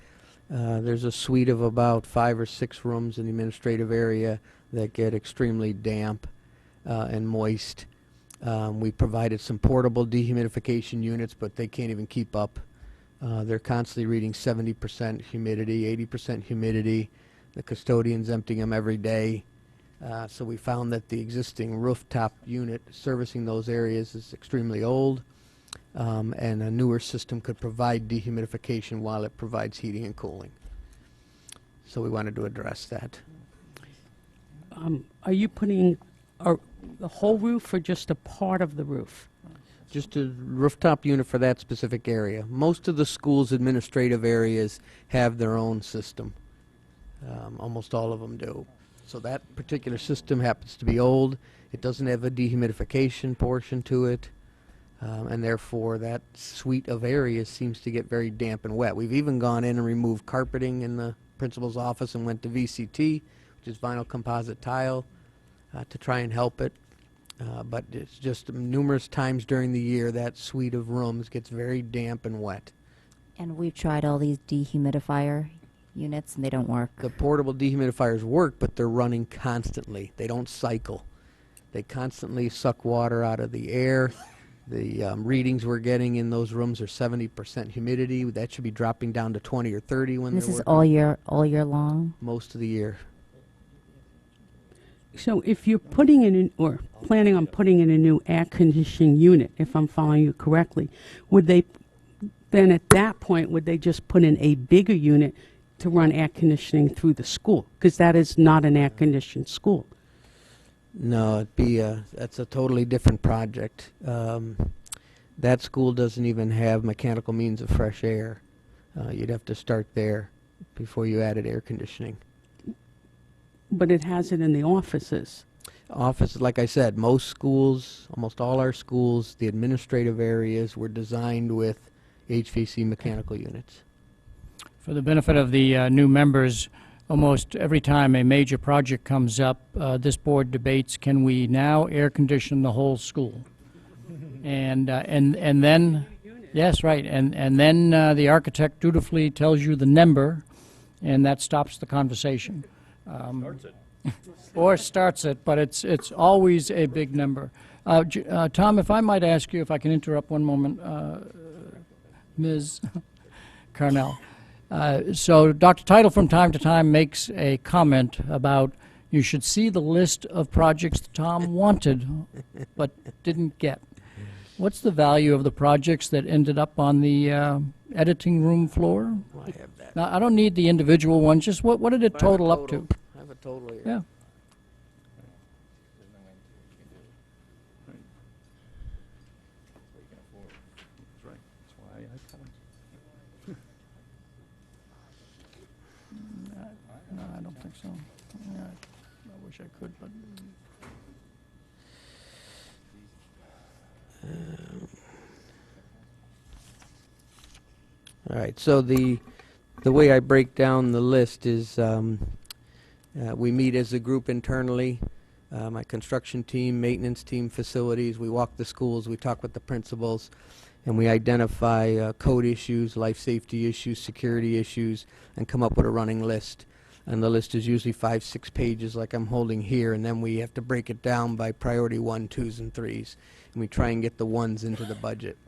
There's a suite of about 5 or 6 rooms in the administrative area that get extremely damp and moist. We provided some portable dehumidification units, but they can't even keep up. They're constantly reading 70% humidity, 80% humidity. The custodian's emptying them every day. So we found that the existing rooftop unit servicing those areas is extremely old, and a newer system could provide dehumidification while it provides heating and cooling. So we wanted to address that. Are you putting the whole roof or just a part of the roof? Just a rooftop unit for that specific area. Most of the school's administrative areas have their own system. Almost all of them do. So that particular system happens to be old. It doesn't have a dehumidification portion to it, and therefore that suite of areas seems to get very damp and wet. We've even gone in and removed carpeting in the principal's office and went to VCT, which is vinyl composite tile, to try and help it. But it's just numerous times during the year that suite of rooms gets very damp and wet. And we've tried all these dehumidifier units and they don't work. The portable dehumidifiers work, but they're running constantly. They don't cycle. They constantly suck water out of the air. The readings we're getting in those rooms are 70% humidity. That should be dropping down to 20 or 30 when And this they're is working. all year long? Most of the year. So if you're putting in, or planning on putting in a new air conditioning unit, if I'm following you correctly, would they, then at that point, would they just put in a bigger unit to run air conditioning through the school? Because that is not an air-conditioned school. No, that's a totally different project. That school doesn't even have mechanical means of fresh air. You'd have to start there before you added air conditioning. But it has it in the offices. Offices, like I said, most schools, almost all our schools, the administrative areas were designed with HVAC mechanical units. For the benefit of the new members, almost every time a major project comes up, this board debates, can we now air condition the whole school? And then, yes, right, and then the architect dutifully tells you the number, and that stops the conversation. Or starts it, but it's always a big number. Tom, if I might ask you, if I can interrupt one moment, Ms. Carnell. So Dr. Title from time to time makes a comment about you should see the list of projects that Tom wanted but didn't get. What's the value of the projects that ended up on the editing room floor? Well, I have that. Now, I don't need the individual ones, just what did it total up to? I have a total here. Yeah. No, I don't think so. Yeah, I wish I could, but. All right, so the way I break down the list is we meet as a group internally, my construction team, maintenance team, facilities. We walk the schools, we talk with the principals, and we identify code issues, life safety issues, security issues, and come up with a running list. And the list is usually 5-6 pages like I'm holding here, and then we have to break it down by priority 1, 2s, and 3s. And we try and get the 1s into the budget.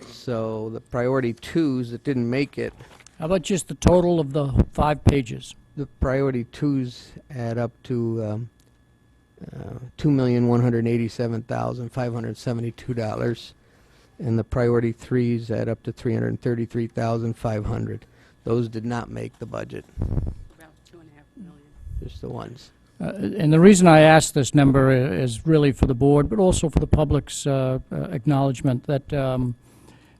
So the priority 2s that didn't make it, How about just the total of the 5 pages? the priority 2s add up to $2,187,572, and the priority 3s add up to $333,500. Those did not make the budget, About $2.5 million. just the ones. And the reason I ask this number is really for the board, but also for the public's acknowledgement that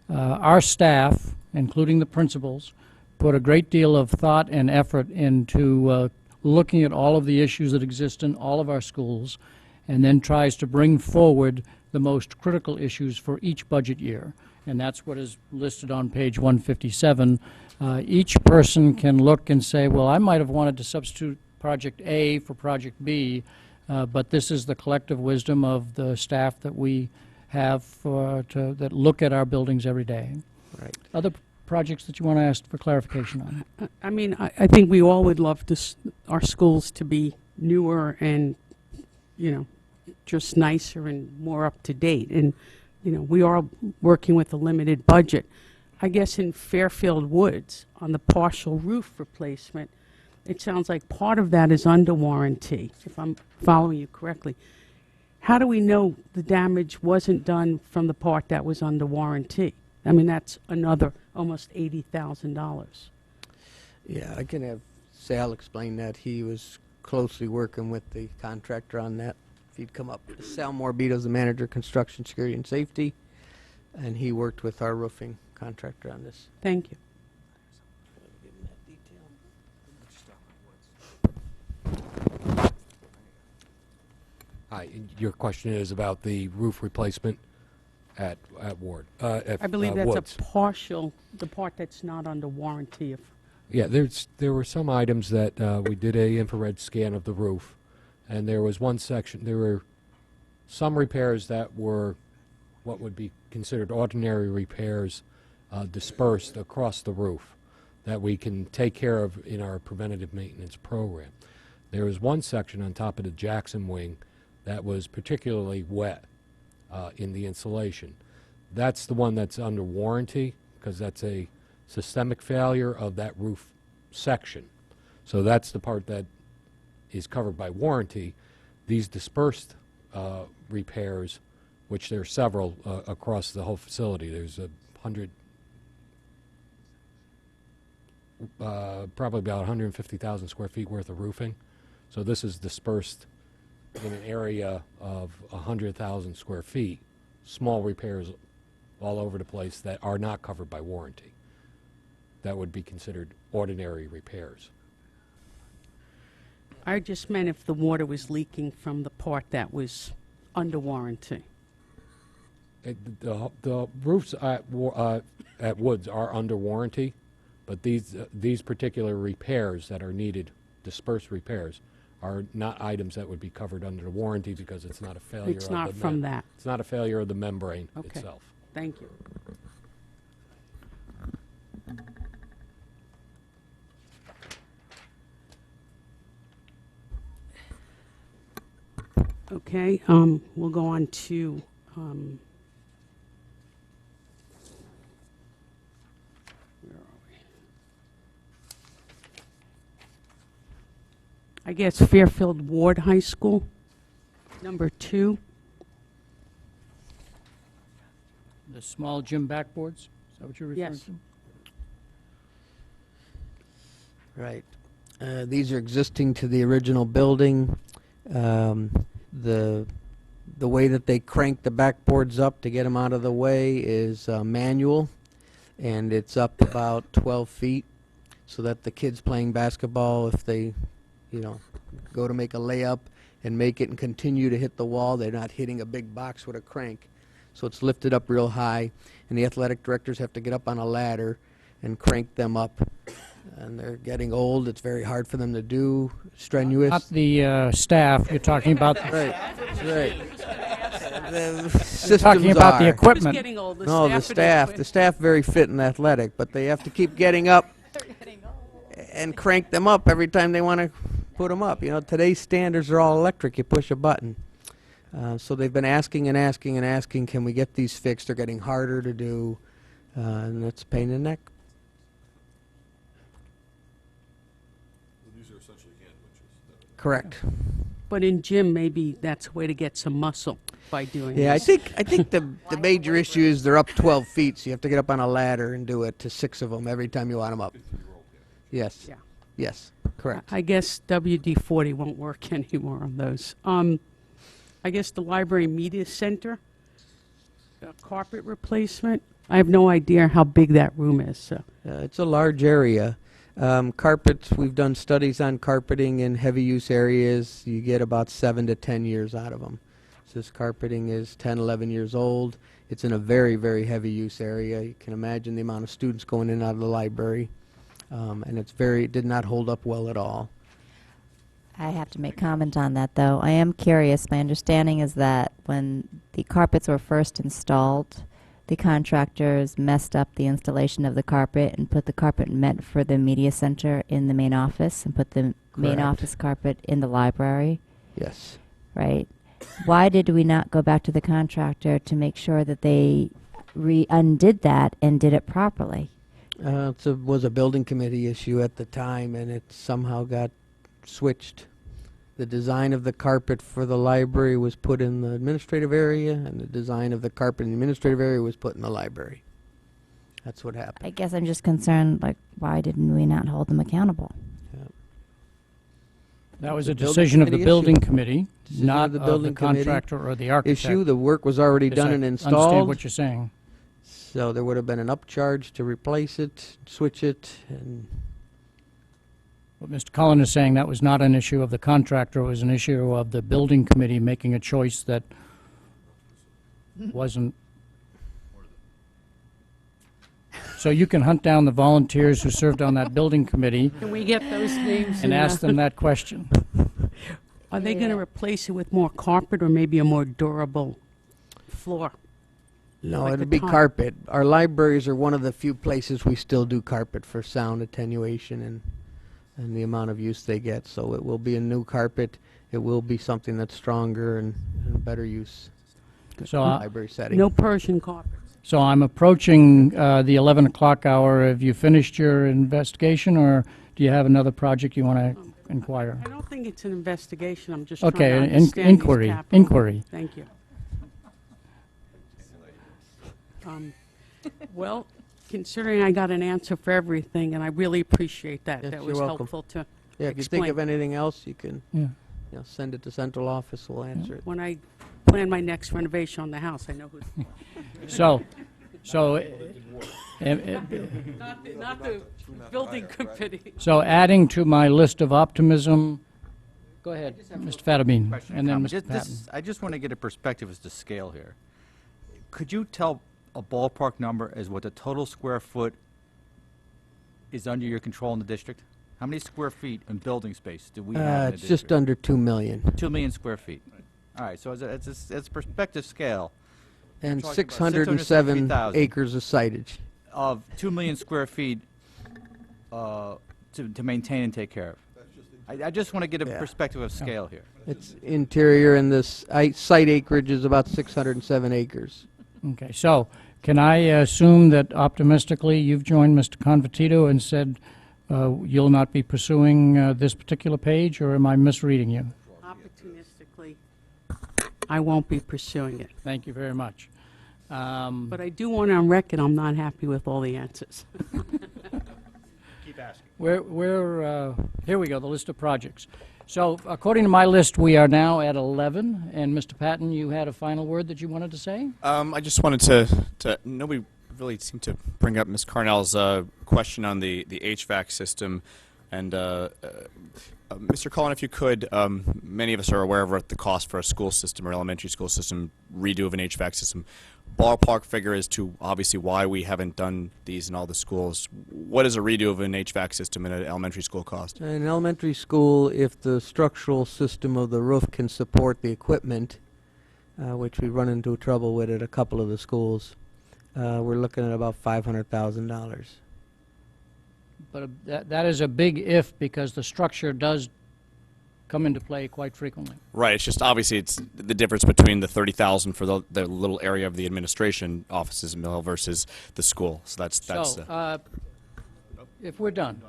our staff, including the principals, put a great deal of thought and effort into looking at all of the issues that exist in all of our schools, and then tries to bring forward the most critical issues for each budget year. And that's what is listed on page 157. Each person can look and say, well, I might have wanted to substitute Project A for Project B, but this is the collective wisdom of the staff that we have that look at our buildings every day. Right. Other projects that you want to ask for clarification on? I mean, I think we all would love to our schools to be newer and, you know, just nicer and more up to date. And, you know, we are working with a limited budget. I guess in Fairfield Woods, on the partial roof replacement, it sounds like part of that is under warranty, if I'm following you correctly. How do we know the damage wasn't done from the part that was under warranty? I mean, that's another almost $80,000. Yeah, I can have Sal explain that. He was closely working with the contractor on that. If he'd come up. Sal Morbido's the manager of construction, security, and safety, and he worked with our roofing contractor on this. Thank you. Hi, your question is about the roof replacement at Ward. I believe that's Woods. a partial, the part that's not under warranty. Yeah, there were some items that we did a infrared scan of the roof, and there was one section. There were some repairs that were what would be considered ordinary repairs dispersed across the roof. that we can take care of in our preventative maintenance program. There was one section on top of the Jackson wing that was particularly wet in the insulation. That's the one that's under warranty, because that's a systemic failure of that roof section. So that's the part that is covered by warranty. These dispersed repairs, which there are several across the whole facility. There's probably about 150,000 square feet worth of roofing. So this is dispersed in an area of 100,000 square feet. Small repairs all over the place that are not covered by warranty. That would be considered ordinary repairs. I just meant if the water was leaking from the part that was under warranty. The roofs at Woods are under warranty, but these particular repairs that are needed, dispersed repairs, are not items that would be covered under the warranty because it's not a failure. It's not from that. It's not a failure of the membrane Okay. itself. Thank you. Okay, we'll go on to, where are we? I guess Fairfield Ward High School, number 2. The small gym backboards, is that what you're referring Yes. to? Right. These are existing to the original building. The way that they crank the backboards up to get them out of the way is manual, and it's up about 12 feet, so that the kids playing basketball, if they, go to make a layup and make it and continue to hit the wall, they're not hitting a big box with a crank. So it's lifted up real high, and the athletic directors have to get up on a ladder and crank them up. And they're getting old. It's very hard for them to do. Strenuous. Not the staff, you're talking about. Right. The You're systems talking about the are. equipment. Getting old, the No, the staff staff. The staff very fit and athletic, but they have to keep getting up and crank them up every time they want to put them up. Today's standards are all electric. You push a button. So they've been asking and asking and asking, can we get these fixed? They're getting harder to do, and that's a pain in the neck. These are essentially hand winches. Correct. But in gym, maybe that's a way to get some muscle by doing Yeah, this. I think the major issue is they're up 12 feet, so you have to get up on a ladder and do it to 6 of them every time you want them up. Yes. Yeah. Yes. Correct. I guess WD-40 won't work anymore on those. I guess the library media center, carpet replacement. I have no idea how big that room is. So. It's a large area. Carpets, we've done studies on carpeting in heavy use areas. You get about 7 to 10 years out of them. So this carpeting is 10, 11 years old. It's in a very, very heavy use area. You can imagine the amount of students going in and out of the library. And it did not hold up well at all. I have to make comment on that, though. I am curious. My understanding is that when the carpets were first installed, the contractors messed up the installation of the carpet and put the carpet meant for the media center in the main office and put the main Correct. office carpet in the library. Yes. Right. Why did we not go back to the contractor to make sure that they undid that and did it properly? It was a building committee issue at the time, and it somehow got switched. The design of the carpet for the library was put in the administrative area, and the design of the carpet in the administrative area was put in the library. That's what happened. I guess I'm just concerned, like, why didn't we not hold them accountable? That was a The building decision of the committee building issue. committee, Decision not of the of the building committee contractor or the architect. Issue, the work was already Yes, done I and understand installed. what you're saying. So there would have been an upcharge to replace it, switch it, and What Mr. Cullen is saying, that was not an issue of the contractor, it was an issue of the building committee making a choice that wasn't. So you can hunt down the volunteers who served on that building committee Can we get those names? and ask them that question. Are they going to replace it with more carpet or maybe a more durable floor? No, Like it'll the be time. carpet. Our libraries are one of the few places we still do carpet for sound attenuation and the amount of use they get. So it will be a new carpet. It will be something that's stronger and better use So, in the library setting. No Persian carpets. So I'm approaching the 11 o'clock hour. Have you finished your investigation, or do you have another project you want to inquire? I don't think it's an investigation. I'm just Okay, trying to an understand these inquiry, capital. inquiry. Thank you. Well, considering I got an answer for everything, and I really appreciate that. Yes, That you're was welcome. helpful to Yeah, if you explain. think of anything else, you can Yeah. send it to central office. We'll answer it. When I plan my next renovation on the house, I know who's. So, Not the building committee. so adding to my list of optimism, go ahead, Mr. Fattabine, Question and then comment. Mr. Patton. I just want to get a perspective as to scale here. Could you tell a ballpark number as what the total square foot is under your control in the district? How many square feet in building space do we have in the It's district? just under 2 million. 2 million square feet. All right, so it's a perspective scale. And Talking about 607 650,000. acres of sitage. Of 2 million square feet to maintain and take care of. I just want to get a Yeah. perspective of scale here. It's interior, and this site acreage is about 607 acres. Okay, so can I assume that optimistically you've joined Mr. Convertito and said you'll not be pursuing this particular page, or am I misreading you? Opportunistically, I won't be pursuing it. Thank you very much. But I do want on record, I'm not happy with all the answers. Keep asking. Here we go, the list of projects. So according to my list, we are now at 11, and Mr. Patton, you had a final word that you wanted to say? I just wanted to nobody really seemed to bring up Ms. Carnell's question on the HVAC system. And Mr. Cullen, if you could, many of us are aware of what the cost for a school system or elementary school system redo of an HVAC system. Ballpark figure as to obviously why we haven't done these in all the schools. What does a redo of an HVAC system in an elementary school cost? In elementary school, if the structural system of the roof can support the equipment, which we run into trouble with at a couple of the schools, we're looking at about $500,000. But that is a big if, because the structure does come into play quite frequently. Right. It's just obviously it's the difference between the $30,000 for the little area of the administration offices in Mill Hill versus the school. So that's So, if we're done,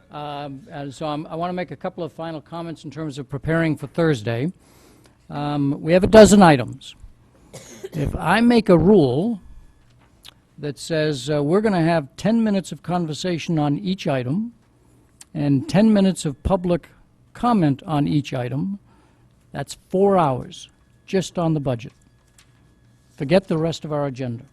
and so I want to make a couple of final comments in terms of preparing for Thursday. We have a dozen items. If I make a rule that says we're going to have 10 minutes of conversation on each item and 10 minutes of public comment on each item, that's 4 hours just on the budget. Forget the rest of our agenda.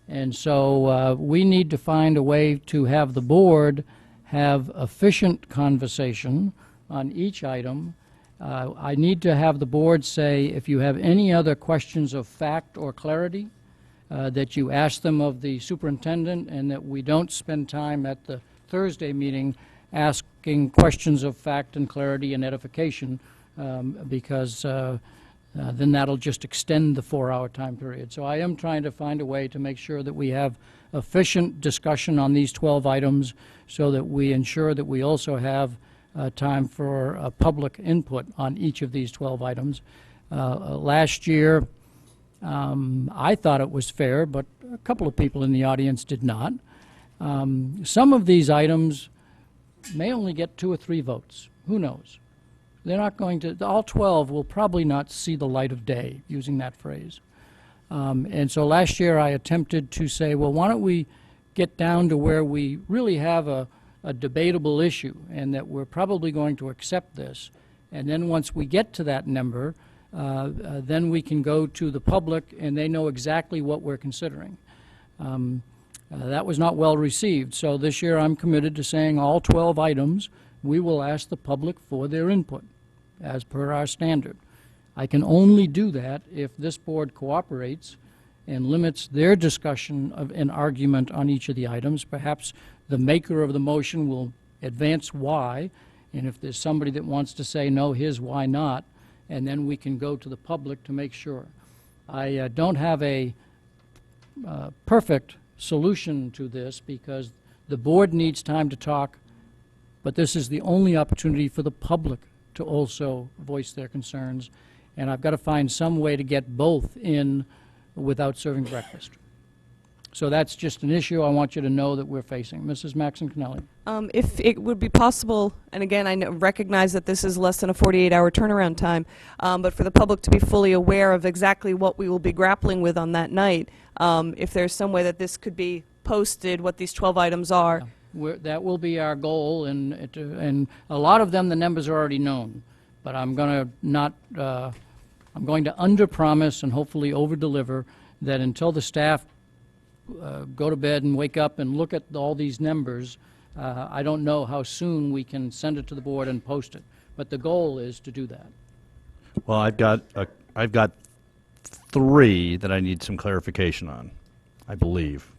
And so we need to find a way to have the board have efficient conversation on each item. I need to have the board say, if you have any other questions of fact or clarity, that you ask them of the superintendent, and that we don't spend time at the Thursday meeting asking questions of fact and clarity and edification, because then that'll just extend the 4-hour time period. So I am trying to find a way to make sure that we have efficient discussion on these 12 items, so that we ensure that we also have time for public input on each of these 12 items. Last year, I thought it was fair, but a couple of people in the audience did not. Some of these items may only get 2 or 3 votes. Who knows? They're not going to, all 12 will probably not see the light of day, using that phrase. And so last year I attempted to say, well, why don't we get down to where we really have a debatable issue, and that we're probably going to accept this. And then once we get to that number, then we can go to the public, and they know exactly what we're considering. That was not well received. So this year I'm committed to saying all 12 items, we will ask the public for their input, as per our standard. I can only do that if this board cooperates and limits their discussion of an argument on each of the items. Perhaps the maker of the motion will advance why, and if there's somebody that wants to say, no, here's why not, and then we can go to the public to make sure. I don't have a perfect solution to this because the board needs time to talk, but this is the only opportunity for the public to also voice their concerns, and I've got to find some way to get both in without serving breakfast. So that's just an issue I want you to know that we're facing. Mrs. Maxon Connelly. If it would be possible, and again, I recognize that this is less than a 48-hour turnaround time, but for the public to be fully aware of exactly what we will be grappling with on that night, if there's some way that this could be posted, what these 12 items are. That will be our goal, and a lot of them, the numbers are already known. But I'm going to not, I'm going to under-promise and hopefully over-deliver that until the staff go to bed and wake up and look at all these numbers, I don't know how soon we can send it to the board and post it. But the goal is to do that. Well, I've got 3 that I need some clarification on, I believe.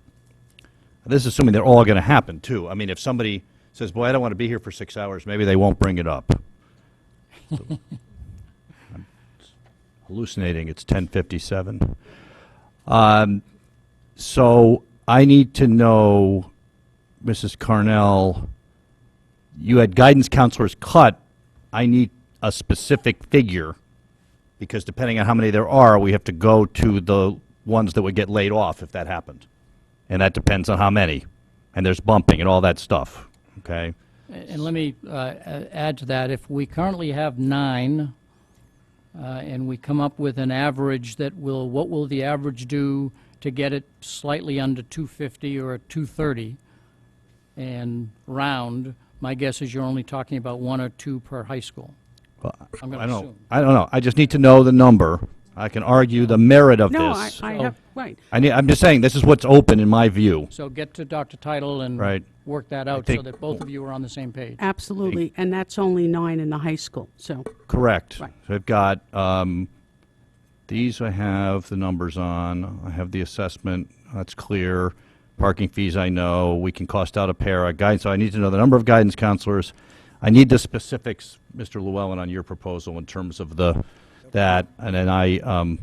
This is assuming they're all going to happen, too. I mean, if somebody says, boy, I don't want to be here for 6 hours, maybe they won't bring it up. So, I'm hallucinating. It's 10:57. So I need to know, Mrs. Carnell, you had guidance counselors cut. I need a specific figure because depending on how many there are, we have to go to the ones that would get laid off if that happened. And that depends on how many. And there's bumping and all that stuff, okay? And let me add to that. If we currently have 9, and we come up with an average that will, what will the average do to get it slightly under 250 or 230 and round, my guess is you're only talking about 1 or 2 per high school. Well, I'm going I to don't, assume. I don't know. I just need to know the number. I can argue the merit of No, this. I have, right. I'm just saying, this is what's open in my view. So get to Dr. Title and Right. work that out so think- that both of you are on the same page. Absolutely, and that's only 9 in the high school, so. Correct. Right. So I've got, these I have the numbers on. I have the assessment, that's clear. Parking fees I know. We can cost out a para. Guidance, so I need to know the number of guidance counselors. I need the specifics, Mr. Llewellyn, on your proposal in terms of that. And then on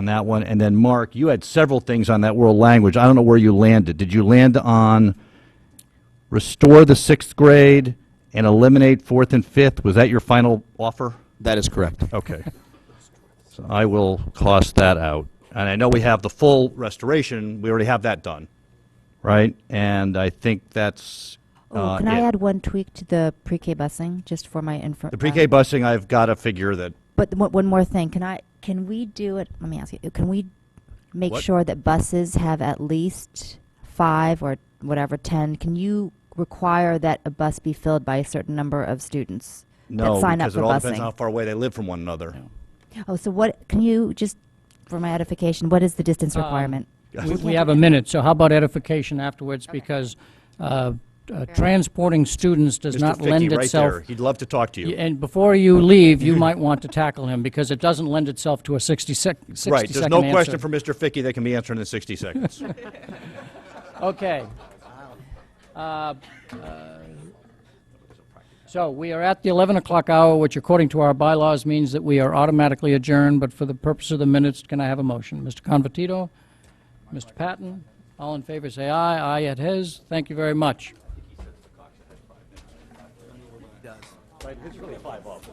that one. And then, Mark, you had several things on that world language. I don't know where you landed. Did you land on restore the 6th grade and eliminate 4th and 5th? Was that your final offer? That is correct. Okay. So I will cost that out. And I know we have the full restoration. We already have that done, right? And I think that's Can I add one tweak to the pre-K busing, just for my info? the pre-K busing, I've got a figure that, But one more thing, can we do it, let me ask you, can we make What? sure that buses have at least 5 or whatever, 10? Can you require that a bus be filled by a certain number of students no, that sign up because for it all busing? depends on how far away they live from one another. Oh, so what, can you just, for my edification, what is the distance requirement? We have a minute, so how about edification afterwards? Because transporting students does Mr. not Fickey, lend right itself. there. He'd love to talk to you. And before you leave, you might want to tackle him because it doesn't lend itself to a 60-second Right, there's no answer. question for Mr. Fickey that can be answered in 60 seconds. Okay. So we are at the 11 o'clock hour, which according to our bylaws means that we are automatically adjourned, but for the purpose of the minutes, can I have a motion? Mr. Convertito, Mr. Patton, all in favor say aye. Aye, it has. Thank you very much. Right, it's really 5 off.